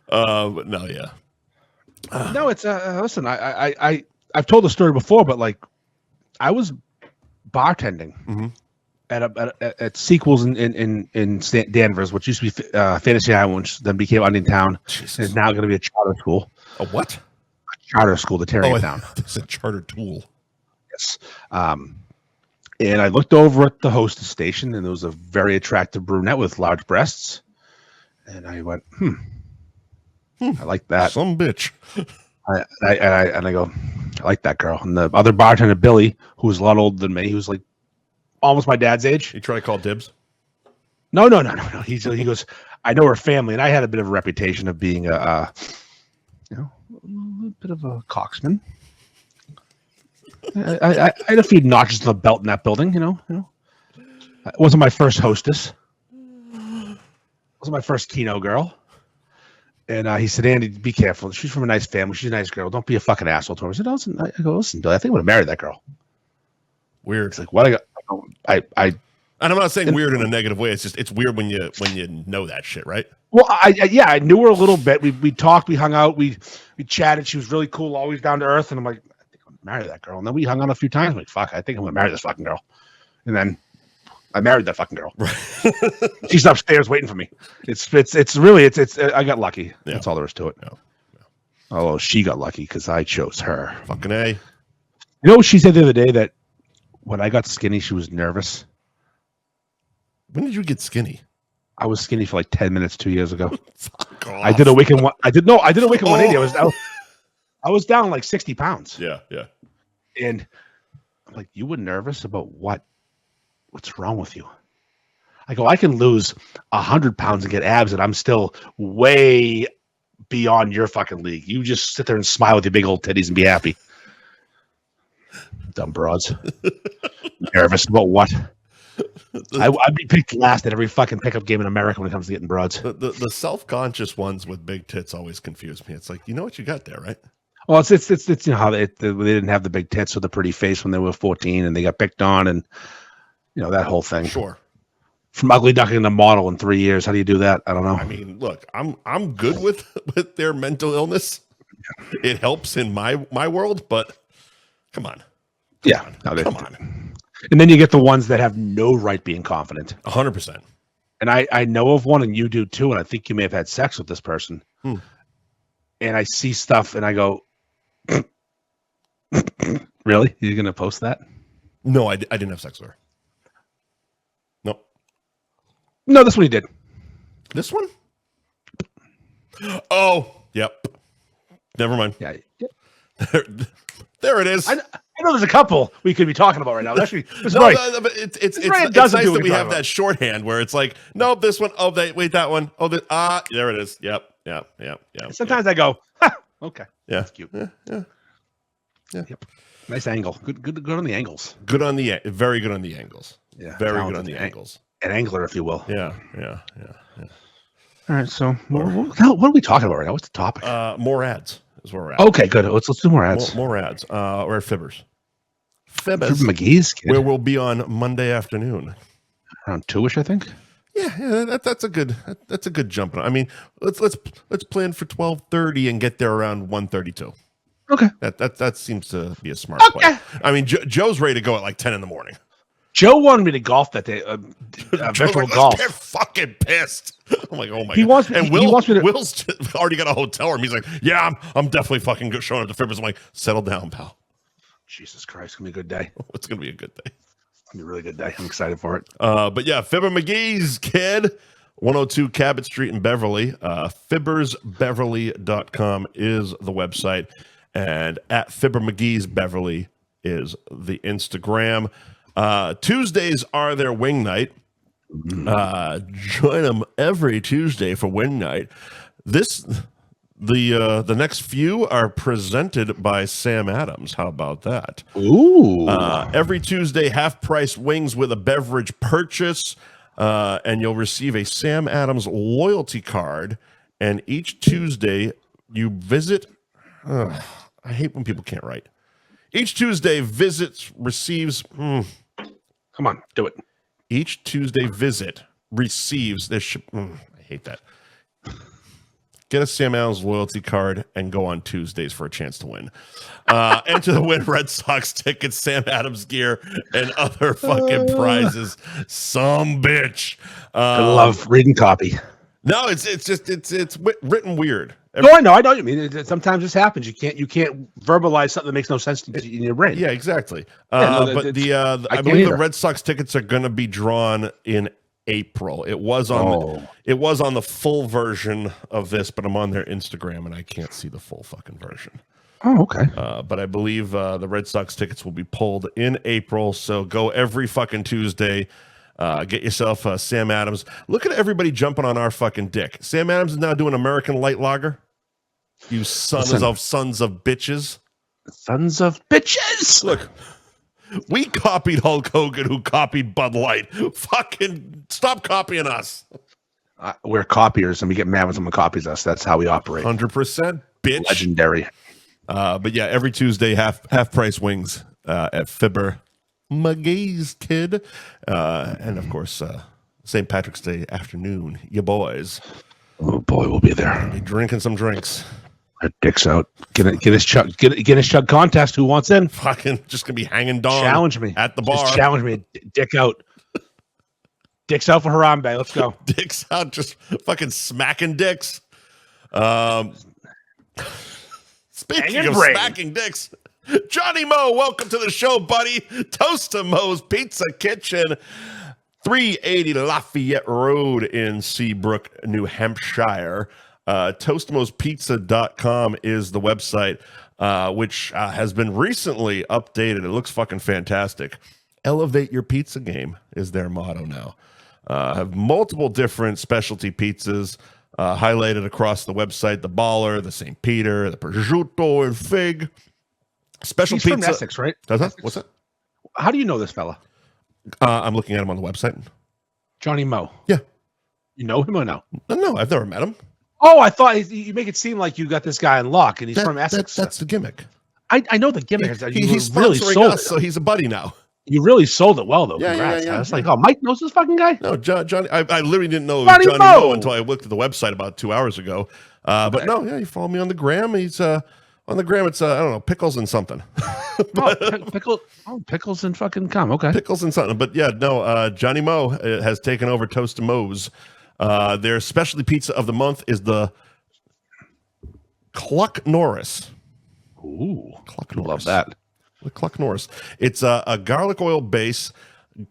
No, yeah. No, it's listen, I've told the story before, but like I was bartending at Sequels in Danvers, which used to be Fantasy Island, which then became Onion Town. Is now going to be a charter school. A what? A charter school, the Tarrytown. It's a charter tool. Yes. And I looked over at the hostess station, and there was a very attractive brunette with large breasts. And I went, I like that. Some bitch. I go, I like that girl. And the other bartender, Billy, who was a lot older than me, he was like almost my dad's age. You try to call dibs? No. He goes, I know her family, and I had a bit of a reputation of being a bit of a cocksman. I had a few notches to the belt in that building, you know. It wasn't my first hostess. It wasn't my first Keno girl. And he said, Andy, be careful. She's from a nice family. She's a nice girl. Don't be a fucking asshole to her. I said, listen, Billy, I think I'm going to marry that girl. Weird. It's like, what I and I'm not saying weird in a negative way. It's just, it's weird when you know that shit, right? Well, I knew her a little bit. We talked, we hung out, we chatted. She was really cool, always down to earth. And I'm like, I think I'm going to marry that girl. And then we hung out a few times. I'm like, fuck, I think I'm going to marry this fucking girl. And then I married that fucking girl. Right. She's upstairs waiting for me. It's really I got lucky. Yeah. That's all there is to it. No. Although she got lucky because I chose her. Fucking A. You know what she said the other day, that when I got skinny, she was nervous. When did you get skinny? I was skinny for like 10 minutes 2 years ago. Fuck off. I did a week in 180. I was down like 60 pounds. Yeah. And I'm like, you were nervous about what? What's wrong with you? I go, I can lose 100 pounds and get abs, and I'm still way beyond your fucking league. You just sit there and smile with your big old titties and be happy. Dumb broads. Nervous about what? I'd be picked last at every fucking pickup game in America when it comes to getting broads. The self-conscious ones with big tits always confuse me. It's like, you know what you got there, right? Well, it's you know how they didn't have the big tits or the pretty face when they were 14, and they got picked on, and you know that whole thing. Sure. From ugly duckling to model in 3 years. How do you do that? I don't know. I mean, look, I'm good with their mental illness. It helps in my world, but come on. Come on. And then you get the ones that have no right being confident. 100%. And I know of one, and you do too, and I think you may have had sex with this person. And I see stuff, and I go, really? You're going to post that? No, I didn't have sex with her. No, this one he did. This one? Oh, yep. Never mind. Yeah. There it is. I know there's a couple we could be talking about right now. Actually, but it's nice that we have that shorthand where it's like, nope, this one. Oh, wait, that one. Oh, there it is. Yep. Sometimes I go, okay. Yeah. That's cute. Yeah. Yep. Nice angle. Good on the angles. Very good on the angles. Yeah. Very good on the angles. An angler, if you will. Yeah. All right. So, what are we talking about right now? What's the topic? More ads. is where we're at. Okay, good. Let's do more ads. More ads. We're at Fibbers. Fibbers. McGee's kid. Where we'll be on Monday afternoon. Around 2-ish, I think. Yeah, that's a good jump. I mean, let's plan for 12:30 and get there around 1:32. Okay. That seems to be a smart play. I mean, Joe's ready to go at like 10 in the morning. Joe wanted me to golf that day. Virtual golf. They're fucking pissed. I'm like, oh my he god. Wants me, and he wants me to. Will's already got a hotel room. He's like, yeah, I'm definitely fucking showing up to Fibbers. I'm like, settle down, pal. Jesus Christ, it's gonna be a good day. It's gonna be a good day. It's gonna be a really good day. I'm excited for it. But yeah, Fibber McGee's kid, 102 Cabot Street in Beverly. Fibbersbeverly.com is the website, and at Fibber McGee's Beverly is the Instagram. Tuesdays are their wing night. Join them every Tuesday for wing night. The next few are presented by Sam Adams. How about that? Ooh. Every Tuesday, half-price wings with a beverage purchase, and you'll receive a Sam Adams loyalty card. And each Tuesday, you visit... I hate when people can't write. Each Tuesday, receives... Come on, do it. Each Tuesday visit receives this... I hate that. Get a Sam Adams loyalty card and go on Tuesdays for a chance to win. Enter to win Red Sox tickets, Sam Adams gear, and other fucking prizes. Some bitch. I love reading copy. No, it's written weird. No, I know what you mean. Sometimes this happens. You can't verbalize something that makes no sense in your brain. Yeah, exactly. I believe the Red Sox tickets are going to be drawn in April. It was on the full version of this, but I'm on their Instagram and I can't see the full fucking version. Oh, okay. But I believe the Red Sox tickets will be pulled in April. So go every fucking Tuesday. Get yourself Sam Adams. Look at everybody jumping on our fucking dick. Sam Adams is now doing American Light Lager. You sons of bitches. Sons of bitches. Look. We copied Hulk Hogan, who copied Bud Light. Fucking stop copying us. We're copiers, and we get mad when someone copies us. That's how we operate. 100%, bitch. Legendary. But yeah, every Tuesday, half price wings at Fibber McGee's kid, and of course, St. Patrick's Day afternoon. You boys. Oh boy, we'll be there. Be drinking some drinks. Our dicks out. Guinness chug contest. Who wants in? Fucking just gonna be hanging dong. Challenge me at the bar. Just challenge me. Dick out. Dicks out for Harambe. Let's go. Dicks out. Just fucking smacking dicks. Speaking of smacking dicks, Johnny Mo, welcome to the show, buddy. Tostimo's Pizza Kitchen, 380 Lafayette Road in Seabrook, New Hampshire. Tostimo'sPizza.com is the website, which has been recently updated. It looks fucking fantastic. Elevate your pizza game is their motto now. Have multiple different specialty pizzas highlighted across the website. The Baller, the St. Peter, the Prosciutto and Fig. Special He's pizza. from Essex, right? What's that? How do you know this fella? I'm looking at him on the website. Johnny Mo. Yeah. You know him or no? No, I've never met him. Oh, I thought you make it seem like you got this guy in lock and he's from Essex. That's the gimmick. I know the gimmick. He's really sold us, so he's a buddy now. You really sold it well, though. Yeah, Congrats. yeah. I was like, oh, Mike knows this fucking guy? No, Johnny. I literally didn't know it was Johnny Mo until I looked at the website about 2 hours ago. But no, yeah, you follow me on the gram. He's on the gram. It's I don't know, pickles and something. Pickles and fucking cum. Okay, pickles and something. But yeah, no. Johnny Mo has taken over Tostimo's. Their specialty pizza of the month is the Cluck Norris. Ooh, Cluck Norris. Love that. The Cluck Norris. It's a garlic oil base,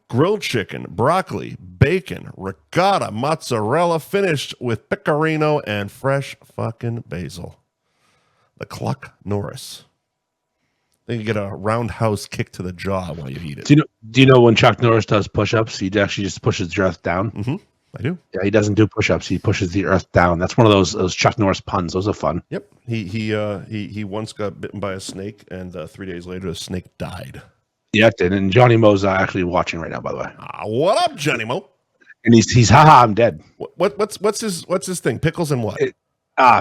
grilled chicken, broccoli, bacon, ricotta, mozzarella, finished with pecorino and fresh fucking basil. The Cluck Norris. Then you get a roundhouse kick to the jaw while you eat it. Do you know when Chuck Norris does push-ups, he actually just pushes the earth down? Mm-hmm. I do. Yeah, he doesn't do push-ups. He pushes the earth down. That's one of those Chuck Norris puns. Those are fun. Yep. He once got bitten by a snake, and 3 days later, the snake died. Yeah, it did. And Johnny Mo's actually watching right now, by the way. What up, Johnny Mo? And he's haha, I'm dead. What's his thing? Pickles and what?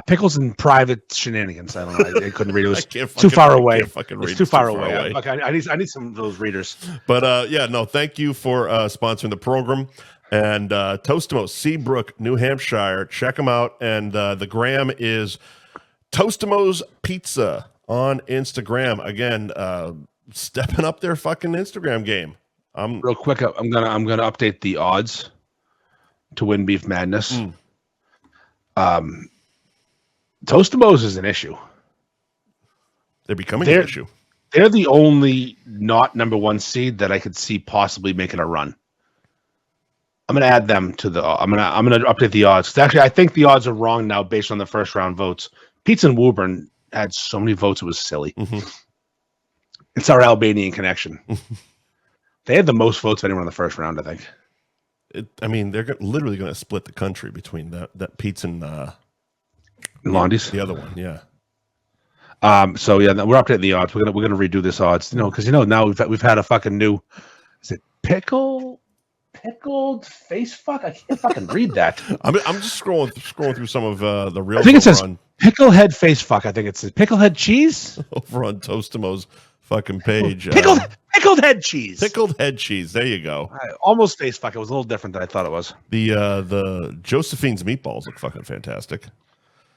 Pickles and private shenanigans. I don't know. I couldn't read. It was too far away. It's too far away. I need some of those readers. But yeah, no, thank you for sponsoring the program. And Tostimo, Seabrook, New Hampshire. Check them out. And the gram is Tostimo's Pizza on Instagram. Again, stepping up their fucking Instagram game. Real quick, I'm gonna update the odds to win Beef Madness. Tostimo's is an issue. They're becoming an issue. They're the only not number one seed that I could see possibly making a run. I'm gonna add them to the. I'm gonna update the odds. Actually, I think the odds are wrong now based on the first round votes. Pizza and Woburn had so many votes it was silly. It's our Albanian connection. They had the most votes of anyone in the first round, I think. They're literally going to split the country between that Pizza and Londi's. The other one, yeah. So yeah, we're updating the odds. We're gonna redo this odds, because now we've had a fucking new. Is it pickled face fuck? I can't fucking read that. I'm just scrolling through some of the real. I think it says picklehead face fuck. I think it says picklehead cheese over on Tostimo's fucking page. Pickled head cheese. Pickled head cheese. There you go. Almost face fuck. It was a little different than I thought it was. The Josephine's meatballs look fucking fantastic.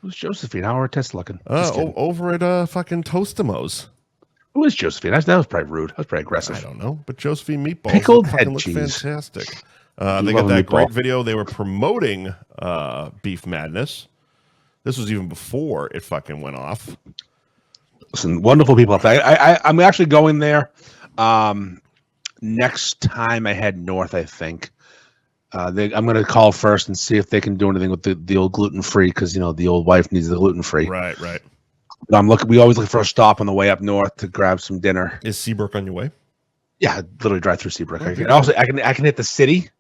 Who's Josephine? How are her tests looking? Over at fucking Tostimo's. Who is Josephine? That was probably rude. That was probably aggressive. I don't know, but Josephine meatballs pickled fucking head look cheese. Fantastic. They got that great video. They were promoting Beef Madness. This was even before it fucking went off. Listen, wonderful people. I'm actually going there next time I head north, I think. I'm going to call first and see if they can do anything with the old gluten-free, because, the old wife needs the gluten-free. Right. But we always look for a stop on the way up north to grab some dinner. Is Seabrook on your way? Yeah, literally drive through Seabrook. Okay. I can hit the city,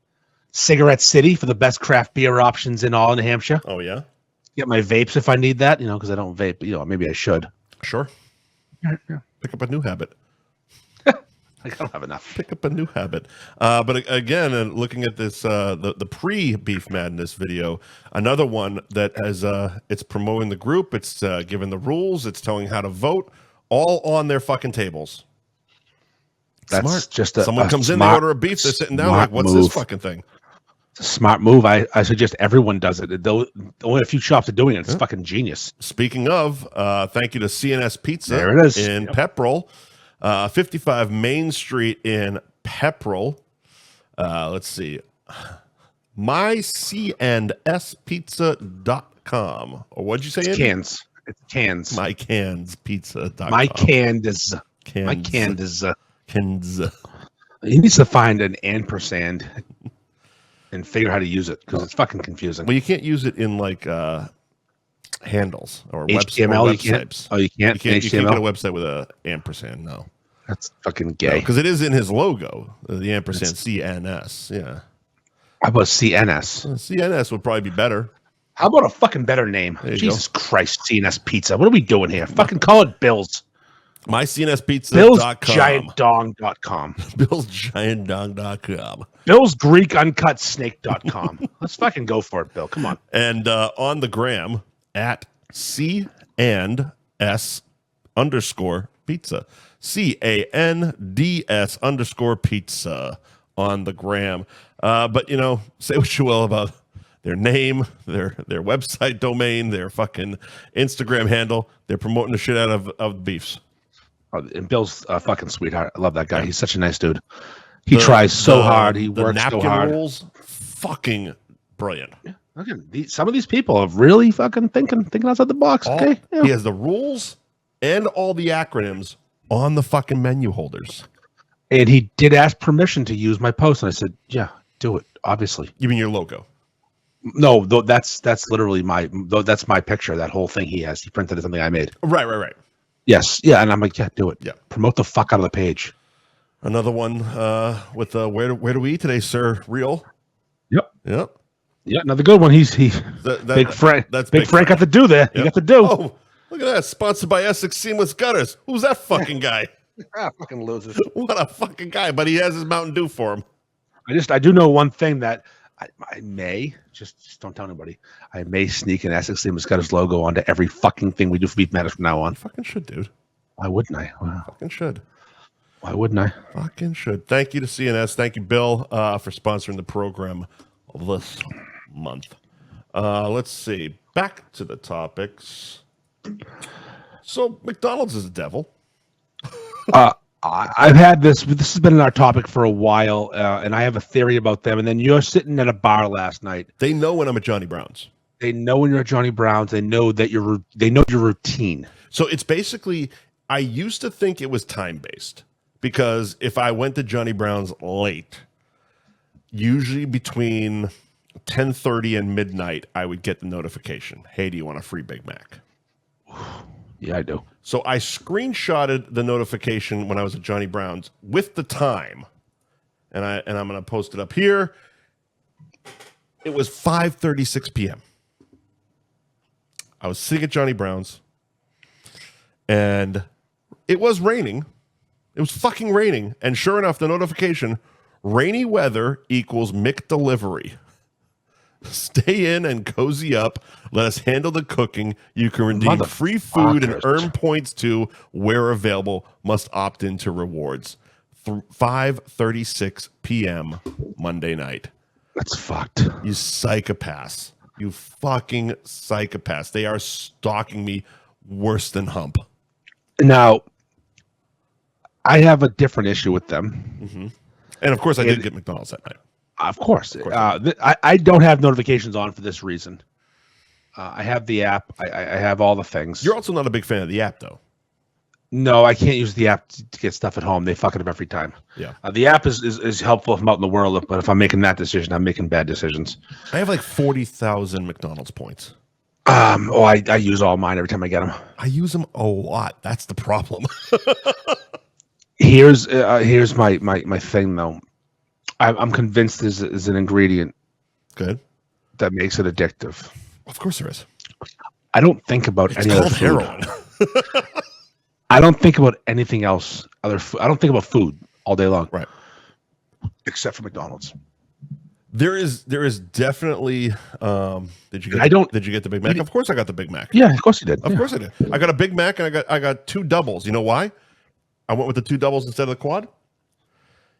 Cigarette City, for the best craft beer options in all New Hampshire. Oh, yeah? Get my vapes if I need that, because I don't vape, but, maybe I should. Sure. Yeah. Pick up a new habit. I don't have enough. Pick up a new habit. But again, looking at this, the pre-Beef Madness video, another one that has it's promoting the group. It's giving the rules. It's telling how to vote, all on their fucking tables. That's smart. Just someone comes in, they order a beef. They're sitting down like, "What's this fucking thing?" It's a smart move. I suggest everyone does it. Only a few shops are doing it. It's fucking genius. Speaking of, thank you to CNS Pizza. There it is. In Pepperell. 55 Main Street in Pepperell. Let's see. mycndspizza.com. Or what'd you say? It's cans. It's cans. mycandspizza.com. Cans. He needs to find an ampersand and figure out how to use it, because it's fucking confusing. Well, you can't use it in handles or HTML. websites. You can't. You can't get a website with a ampersand. No, that's fucking gay. Because it is in his logo, the ampersand. CNS. Yeah. How about CNS? CNS would probably be better. How about a fucking better name? Jesus Christ, CNS Pizza. What are we doing here? Fucking call it Bill's. MyCNSPizza.com. BillsGiantDong.com. BillsGiantDong.com. BillsGreekUncutSnake.com. Let's fucking go for it, Bill. Come on. And on the gram at C&S_pizza. CANDS_pizza on the gram. But, say what you will about their name, their website domain, their fucking Instagram handle. They're promoting the shit out of beefs. And Bill's a fucking sweetheart. I love that guy. He's such a nice dude. He tries so hard. He works so hard. The rules, fucking brilliant. Yeah. Okay. Some of these people are really fucking thinking outside the box. Okay. Yeah. He has the rules and all the acronyms on the fucking menu holders. And he did ask permission to use my post, and I said, "Yeah, do it." Obviously. You mean your logo? No, that's literally that's my picture. That whole thing he has. He printed something I made. Right. Yes, yeah, and I'm like, yeah, do it. Yeah, promote the fuck out of the page. Another one with where do we eat today, sir? Real. Yep. Yeah, another good one. Big Frank. That's Big Frank got to do there. Yep. He got to do. Oh, look at that! Sponsored by Essex Seamless Gutters. Who's that fucking guy? Fucking losers. What a fucking guy! But he has his Mountain Dew for him. I do know one thing, that I may just don't tell anybody. I may sneak an Essex Moscata's logo onto every fucking thing we do for Beef Matters from now on. You fucking should, dude. Why wouldn't I? Wow. Fucking should. Why wouldn't I? Fucking should. Thank you to CNS. Thank you, Bill, for sponsoring the program this month. Let's see. Back to the topics. So McDonald's is the devil. I've had this. This has been our topic for a while, and I have a theory about them. And then you're sitting at a bar last night. They know when I'm at Johnny Brown's. They know when you're at Johnny Brown's. They know that they know your routine. So it's basically, I used to think it was time based because if I went to Johnny Brown's late, usually between 10:30 and midnight, I would get the notification. Hey, do you want a free Big Mac? Yeah, I do. So I screenshotted the notification when I was at Johnny Brown's with the time, and I'm going to post it up here. It was 5:36 p.m. I was sitting at Johnny Brown's, and it was raining. It was fucking raining, and sure enough, the notification: rainy weather equals McDelivery. Stay in and cozy up. Let us handle the cooking. You can redeem free food and earn points too. Where available, must opt into rewards. 5:36 p.m. Monday night. That's fucked. You psychopaths. You fucking psychopaths. They are stalking me worse than Hump. Now, I have a different issue with them. Mm-hmm. And of course, I did get McDonald's that night. Of course. I don't have notifications on for this reason. I have the app. I have all the things. You're also not a big fan of the app, though. No, I can't use the app to get stuff at home. They fuck it up every time. Yeah. The app is helpful if I'm out in the world, but if I'm making that decision, I'm making bad decisions. I have like 40,000 McDonald's points. I use all mine every time I get them. I use them a lot. That's the problem. Here's my thing, though. I'm convinced there's an ingredient good that makes it addictive. Of course there is. I don't think about any other food. Heroin. I don't think about anything else. I don't think about food all day long. Right. Except for McDonald's. There is definitely did you get the Big Mac? Of course I got the Big Mac. Yeah, of course you did. Of course I did. I got a Big Mac and I got two doubles. You know why? I went with the two doubles instead of the quad.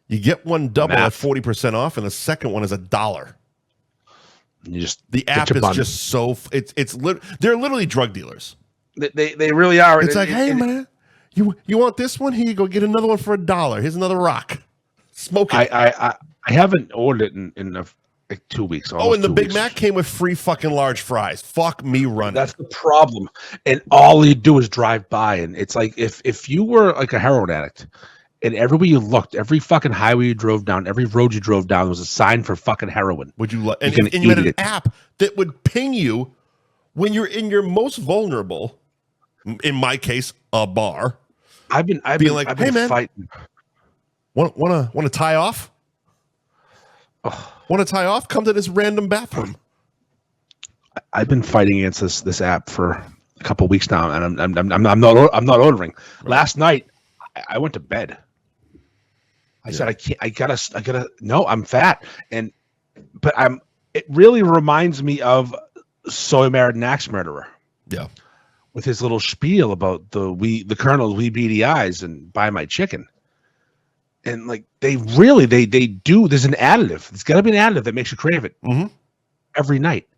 You get one double at 40% off, and the second one is $1. The app is just so they're literally drug dealers. They really are. It's like, hey man, you want this one? Here you go, get another one for $1. Here's another rock. Smoke it. I haven't ordered it in like 2 weeks. And the Big Mac came with free fucking large fries. Fuck me running. That's the problem. And all you do is drive by, and it's like if you were like a heroin addict. And everywhere you looked, every fucking highway you drove down, every road you drove down was a sign for fucking heroin. Would you and you had an app that would ping you when you're in your most vulnerable, in my case, a bar. I've been like, hey man, fighting. Want to tie off? Want to tie off? Come to this random bathroom. I've been fighting against this app for a couple of weeks now, and I'm not ordering. Right. Last night, I went to bed. I said, I gotta, no, I'm fat. But it really reminds me of Sawyer Merritt and Axe Murderer. Yeah. With his little spiel about the Colonel's wee beady eyes and buy my chicken. And like, they do, there's an additive. There's gotta be an additive that makes you crave it every night.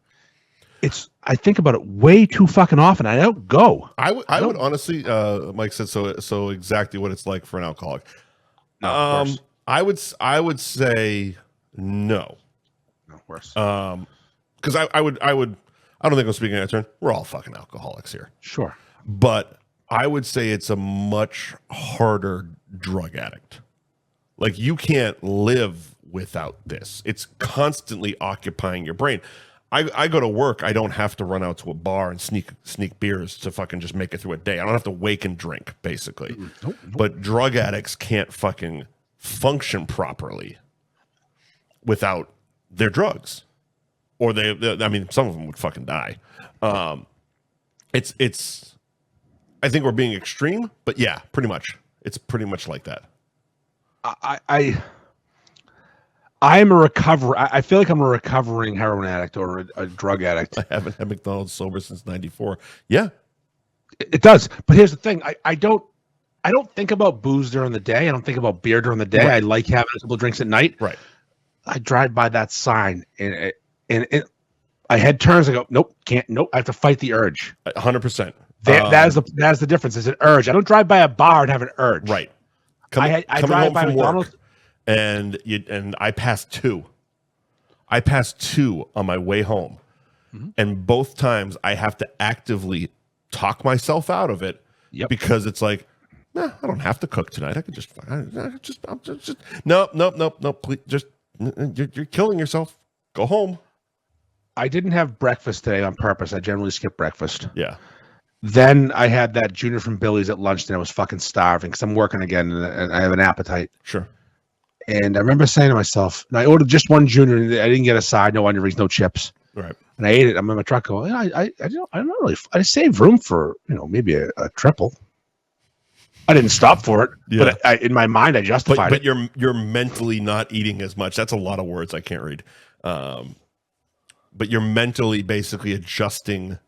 I think about it way too fucking often. I don't go. I would honestly, Mike said so exactly what it's like for an alcoholic. No, I would say no. No, worse. Because I don't think I'm speaking out of turn. We're all fucking alcoholics here. Sure. But I would say it's a much harder drug addict. Like, you can't live without this. It's constantly occupying your brain. I go to work. I don't have to run out to a bar and sneak beers to fucking just make it through a day. I don't have to wake and drink, basically. Nope. But drug addicts can't fucking function properly without their drugs, or they I mean, some of them would fucking die. It's. I think we're being extreme, but yeah, pretty much. It's pretty much like that. I am a recover. I feel like I'm a recovering heroin addict or a drug addict. I haven't had McDonald's sober since '94. Yeah, It does. But here's the thing. I don't think about booze during the day. I don't think about beer during the day. Right. I like having a couple drinks at night. right. I drive by that sign and my head turns. I go, nope, can't. Nope, I have to fight the urge. 100%. That's the difference. It's an urge. I don't drive by a bar and have an urge. Right. I coming drive home by from McDonald's. work, and I passed two. I passed two on my way home, and both times I have to actively talk myself out of it because it's like, nah, I don't have to cook tonight. I could just nope. Please, just you're killing yourself. Go home. I didn't have breakfast today on purpose. I generally skip breakfast. Yeah. Then I had that Junior from Billy's at lunch, and I was fucking starving because I'm working again and I have an appetite. Sure. And I remember saying to myself, and I ordered just one Junior, and I didn't get a side, no onion rings, no chips. Right. And I ate it. I'm in my truck going, I don't really. I saved room for maybe a triple. I didn't stop for it, but in my mind I justified it. But you're mentally not eating as much. That's a lot of words I can't read. But you're mentally basically adjusting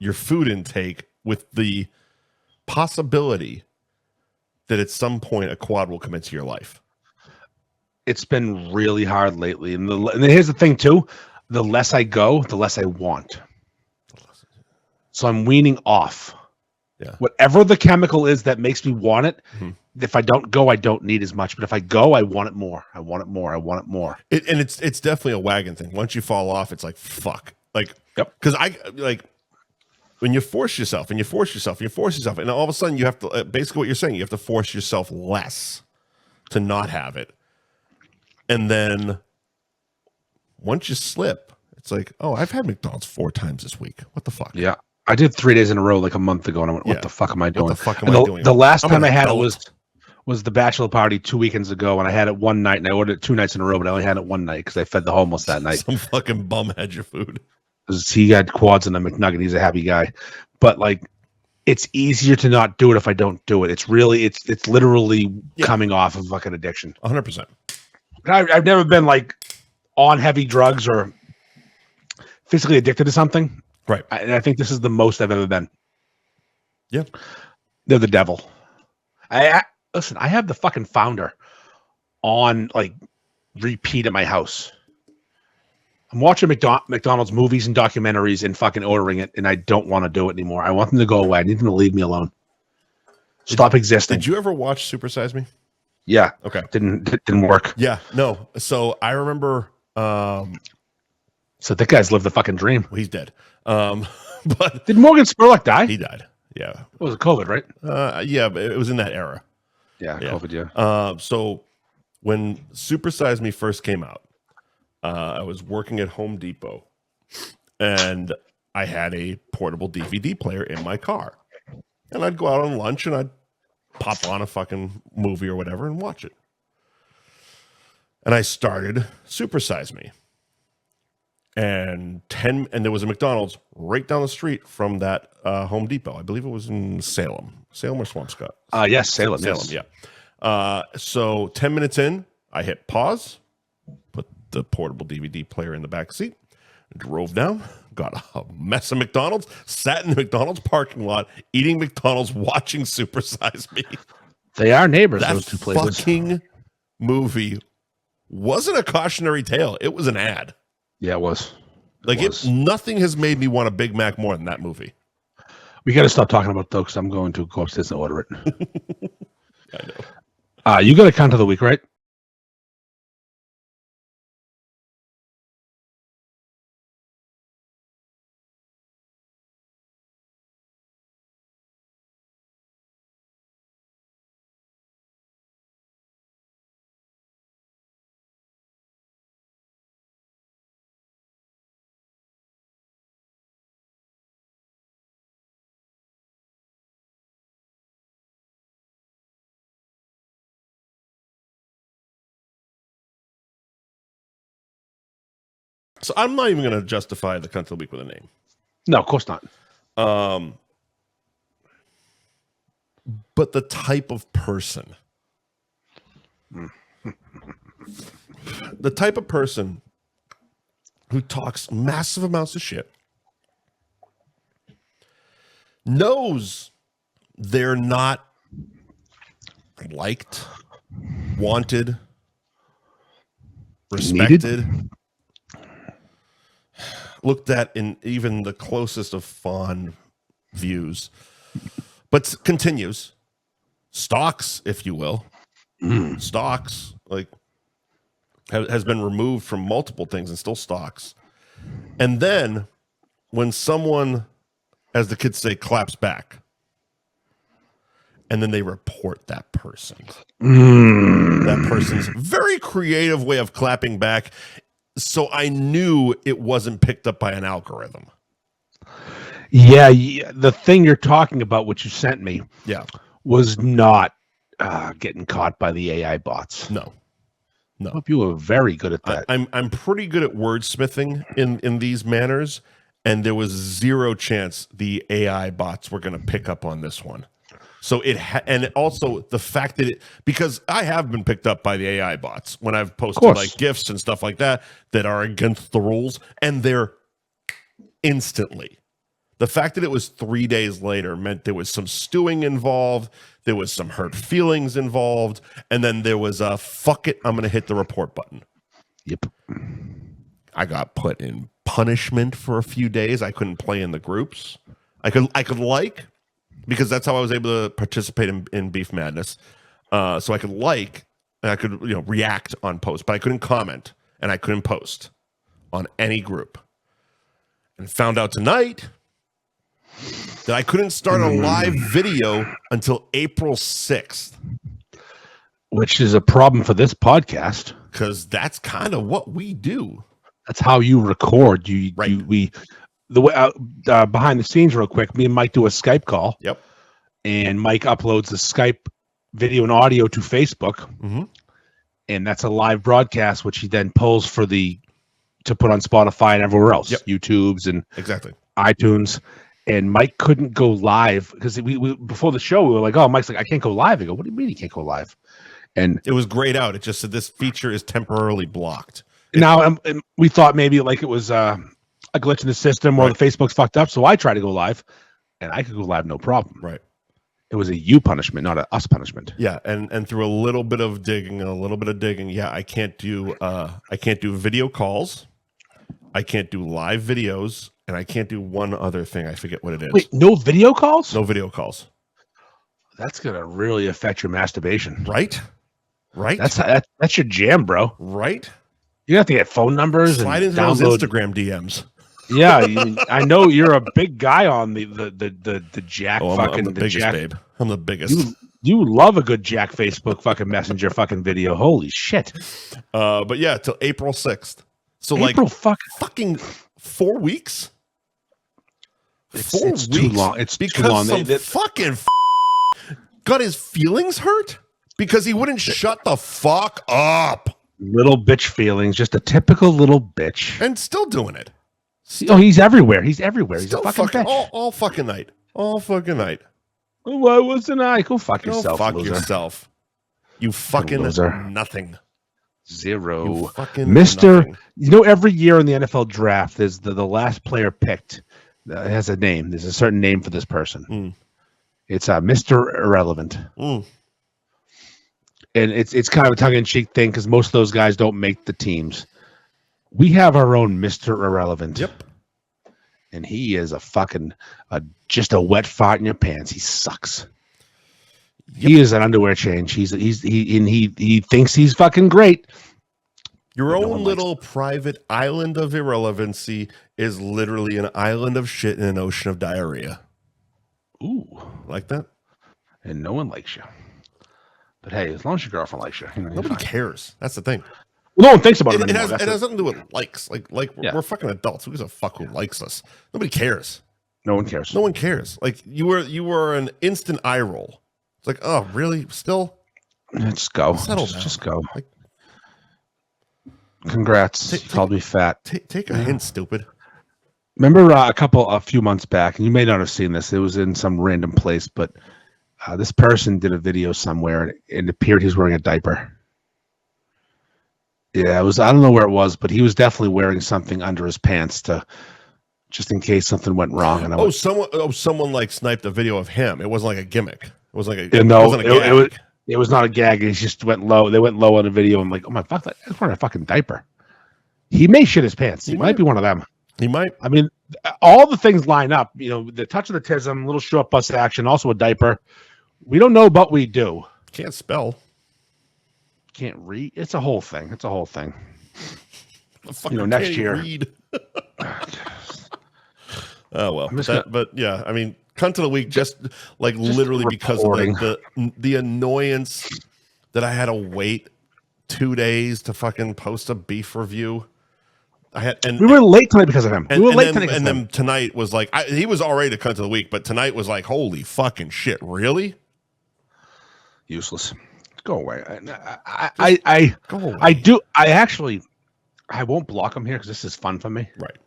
your food intake with the possibility that at some point a quad will come into your life. It's been really hard lately. And here's the thing too, the less I go, the less I want. So I'm weaning off. Yeah. Whatever the chemical is that makes me want it, if I don't go, I don't need as much. But if I go, I want it more. I want it more. I want it more. And it's definitely a wagon thing. Once you fall off, it's like, fuck. Like, because when you force yourself and all of a sudden you have to, basically what you're saying, you have to force yourself less to not have it. And then once you slip, it's like, oh, I've had McDonald's 4 times this week. What the fuck? Yeah. I did 3 days in a row like a month ago, and I went, what the fuck am I doing? What the fuck am I doing? The last time I had it was the bachelor party 2 weekends ago, and I had it one night, and I ordered it 2 nights in a row, but I only had it one night because I fed the homeless that night. Some fucking bum had your food. He had quads in the McNugget. He's a happy guy. But like, it's easier to not do it if I don't do it. It's literally coming off of fucking addiction. 100%. I've never been like on heavy drugs or physically addicted to something. Right. And I think this is the most I've ever been. Yeah. They're the devil. Listen, I have the fucking Founder on like repeat at my house. I'm watching McDonald's movies and documentaries and fucking ordering it, and I don't want to do it anymore. I want them to go away. I need them to leave me alone. Stop existing. Did you ever watch Super Size Me? Yeah. Okay. Didn't work. Yeah. No. So I remember. So that guy's lived the fucking dream. Well, he's dead. But did Morgan Spurlock die? He died. Yeah. It was COVID, right? Yeah, but it was in that era. Yeah, COVID. Yeah. So when Super Size Me first came out, I was working at Home Depot, and I had a portable DVD player in my car, and I'd go out on lunch and I'd pop on a fucking movie or whatever and watch it. And I started Super Size Me. And there was a McDonald's right down the street from that Home Depot. I believe it was in Salem or Swampscott. Yes, Salem. Yeah. So 10 minutes in, I hit pause, put the portable DVD player in the back seat, drove down, got a mess of McDonald's, sat in the McDonald's parking lot, eating McDonald's, watching Super Size Me. They are neighbors. That those two places. fucking movie wasn't a cautionary tale. It was an ad. Yeah, it was. Nothing has made me want a Big Mac more than that movie. We got to stop talking about those because I'm going to go upstairs and order it. I know. You got a count of the week, right? So I'm not even going to justify the cunt of the week with a name. No, of course not. But the type of person the type of person who talks massive amounts of shit knows they're not liked, wanted, respected, looked at in even the closest of fond views, but continues, stalks, if you will, stalks, like has been removed from multiple things and still stalks. And then when someone, as the kids say, claps back, and then they report that person. That person's very creative way of clapping back. So I knew it wasn't picked up by an algorithm. Yeah, the thing you're talking about, which you sent me, was not getting caught by the AI bots. No. I hope you were very good at that. I'm pretty good at wordsmithing in these manners, and there was zero chance the AI bots were going to pick up on this one. So and also the fact that because I have been picked up by the AI bots when I've posted like GIFs and stuff like that are against the rules, and they're instantly. The fact that it was 3 days later meant there was some stewing involved, there was some hurt feelings involved, and then there was a fuck it, I'm going to hit the report button. Yep. I got put in punishment for a few days. I couldn't play in the groups. I could because that's how I was able to participate in Beef Madness. So I could react on posts, but I couldn't comment and I couldn't post on any group. And found out tonight that I couldn't start a live video until April 6th. Which is a problem for this podcast. Because that's kind of what we do. That's how you record. The way behind the scenes real quick, me and Mike do a Skype call. Yep. And Mike uploads the Skype video and audio to Facebook. Mm-hmm. And that's a live broadcast, which he then pulls to put on Spotify and everywhere else. Yep. YouTube's and exactly iTunes. And Mike couldn't go live because we before the show, we were like, oh, Mike's like, I can't go live. I go, what do you mean he can't go live? And it was grayed out. It just said this feature is temporarily blocked. Now we thought maybe like it was a glitch in the system or the Facebook's fucked up. So I tried to go live and I could go live no problem. Right. It was a you punishment, not a us punishment. Yeah, and through a little bit of digging, I can't do video calls. I can't do live videos, and I can't do one other thing. I forget what it is. Wait, no video calls? No video calls. That's gonna really affect your masturbation. Right? That's your jam, bro. Right? You have to get phone numbers Slide and into those download Instagram DMs. Yeah, I know you're a big guy on the Jack I'm the biggest, babe. I'm the biggest. You love a good Jack Facebook fucking Messenger fucking video. Holy shit. But yeah, till April 6th. So April fucking 4 weeks? It's 4 weeks? Too long. It's because too long. Some fucking got his feelings hurt because he wouldn't shut the fuck up. Little bitch feelings, just a typical little bitch. And still doing it. He's everywhere. He's everywhere. He's a fucking bitch. All fucking night. All fucking night. Why wasn't I? Go fuck yourself. Fuck loser. Yourself. You fucking loser. Nothing. Zero. You fucking Mr. Nothing. You know, every year in the NFL draft, there's the last player picked has a name. There's a certain name for this person. It's Mr. Irrelevant. And it's kind of a tongue-in-cheek thing because most of those guys don't make the teams. We have our own Mr. Irrelevant. Yep. And he is just a wet fart in your pants. He sucks. Yep. He is an underwear change. He thinks he's fucking great. Your own little private island of irrelevancy is literally an island of shit in an ocean of diarrhea. Ooh. Like that? And no one likes you. But hey, as long as your girlfriend likes you, nobody cares. That's the thing. Well, no one thinks about it It anymore. has nothing to do with likes. We're fucking adults. Who gives a fuck who likes us? Nobody cares. No one cares. No one cares. Like you were an instant eye roll. It's like, oh, really? Still? Just go. Settle down. Just go. Like, congrats. Called me fat. Take a hint, stupid. Remember a few months back, and you may not have seen this. It was in some random place, but this person did a video somewhere, and it appeared he was wearing a diaper. Yeah, it was. I don't know where it was, but he was definitely wearing something under his pants just in case something went wrong. And someone like sniped a video of him. It wasn't like a gimmick. It was like it was not a gag. He just went low. They went low on the video. I'm like, oh my fuck, that's wearing a fucking diaper. He may shit his pants. He might be one of them. He might. I mean, all the things line up. You know, the touch of the tism, little short bus action, also a diaper. We don't know, but we do. Can't spell. Can't read. It's a whole thing. Next year. Read. Oh well, but yeah, I mean, cunt of the week, just literally because of the annoyance that I had to wait 2 days to fucking post a beef review. We were late tonight because of him. And then tonight was like he was already the cunt of the week, but tonight was like, holy fucking shit, really? Useless. Go away. I won't block him here because this is fun for me. Right.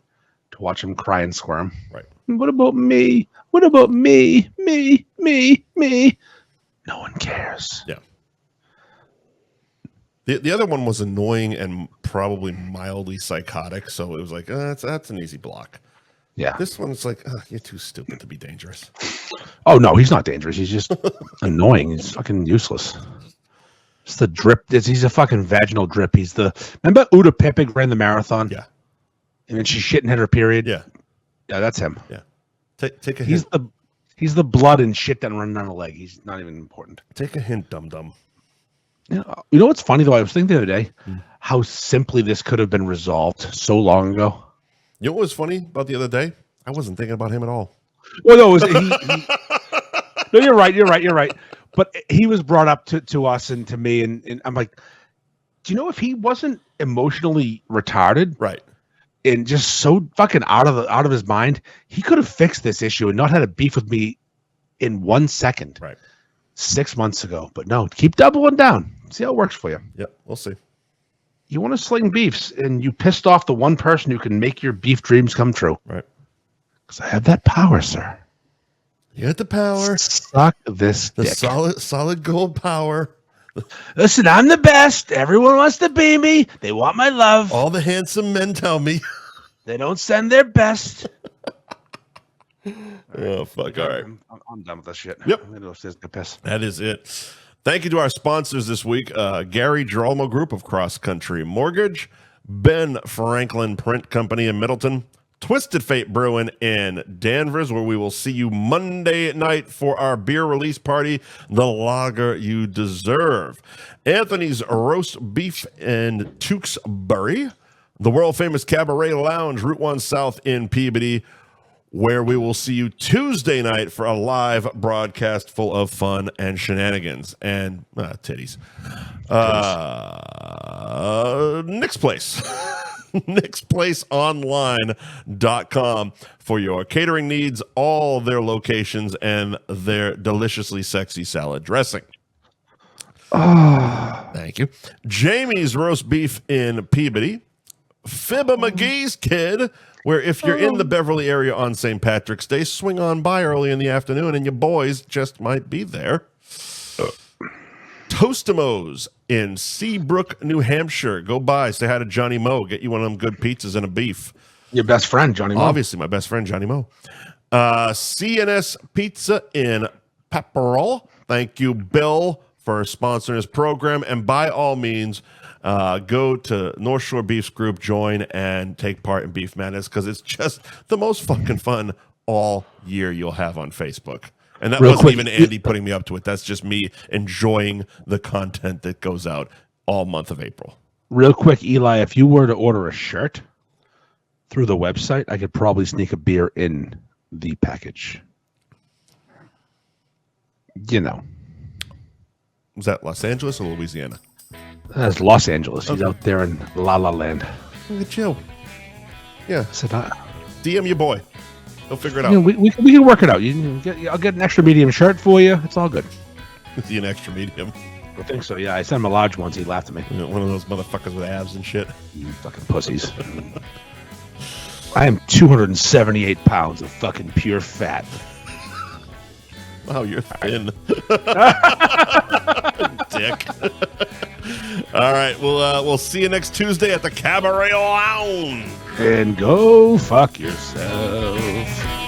To watch him cry and squirm. Right. What about me? What about me? Me. No one cares. Yeah. The other one was annoying and probably mildly psychotic, so it was like, that's an easy block. Yeah. This one's like, you're too stupid to be dangerous. Oh, no, he's not dangerous. He's just annoying. He's fucking useless. It's the drip. He's a fucking vaginal drip. Remember Uda Pippig ran the marathon? Yeah. And then she shit and had her period? Yeah. Yeah, that's him. Yeah. Take a hint. He's the blood and shit that run down a leg. He's not even important. Take a hint, dum-dum. You know what's funny, though? I was thinking the other day how simply this could have been resolved so long ago. You know what was funny about the other day? I wasn't thinking about him at all. Well, no, no, you're right. But he was brought up to us and to me, and I'm like, do you know if he wasn't emotionally retarded, right, and just so fucking out of his mind, he could have fixed this issue and not had a beef with me in 1 second. Right. 6 months ago. But no, keep doubling down. See how it works for you. Yep, we'll see. You want to sling beefs, and you pissed off the one person who can make your beef dreams come true. Right. Because I have that power, sir. You got the power. Suck this the dick. solid gold power. Listen, I'm the best. Everyone wants to be me. They want my love. All the handsome men tell me. They don't send their best. Oh, fuck. All right. I'm done with this shit. Yep. I'm going to go upstairs and get pissed. That is it. Thank you to our sponsors this week, Gary Girolamo Group of Cross Country Mortgage, Ben Franklin Print Company in Middleton, Twisted Fate Brewing in Danvers, where we will see you Monday night for our beer release party, The Lager You Deserve. Anthony's Roast Beef in Tewksbury, the world-famous Cabaret Lounge, Route 1 South in Peabody, where we will see you Tuesday night for a live broadcast full of fun and shenanigans and titties. Nick's Place. NicksPlaceOnline.com for your catering needs, all their locations, and their deliciously sexy salad dressing. Thank you. Jamie's Roast Beef in Peabody. Fibber McGee's Kid, where if you're in the Beverly area on St. Patrick's Day, swing on by early in the afternoon and your boys just might be there. Tostimo's in Seabrook, New Hampshire. Go by, say hi to Johnny Moe, get you one of them good pizzas and a beef. Your best friend, Johnny Moe. Obviously, my best friend, Johnny Moe. CNS Pizza in Pepperell. Thank you, Bill, for sponsoring this program. And by all means, go to North Shore Beefs Group, join, and take part in Beef Madness, because it's just the most fucking fun all year you'll have on Facebook. And that wasn't even Andy putting me up to it. That's just me enjoying the content that goes out all month of April. Real quick, Eli, if you were to order a shirt through the website, I could probably sneak a beer in the package. You know. Was that Los Angeles or Louisiana? That's Los Angeles. He's out there in La La Land. Look at you. Yeah. So DM your boy. He'll figure it out. You know, we can work it out. I'll get an extra medium shirt for you. It's all good. Is he an extra medium? I think so, yeah. I sent him a large once. He laughed at me. You know, one of those motherfuckers with abs and shit. You fucking pussies. I am 278 pounds of fucking pure fat. Wow, you're thin. Dick. All right, we'll see you next Tuesday at the Cabaret Lounge. And go fuck yourself.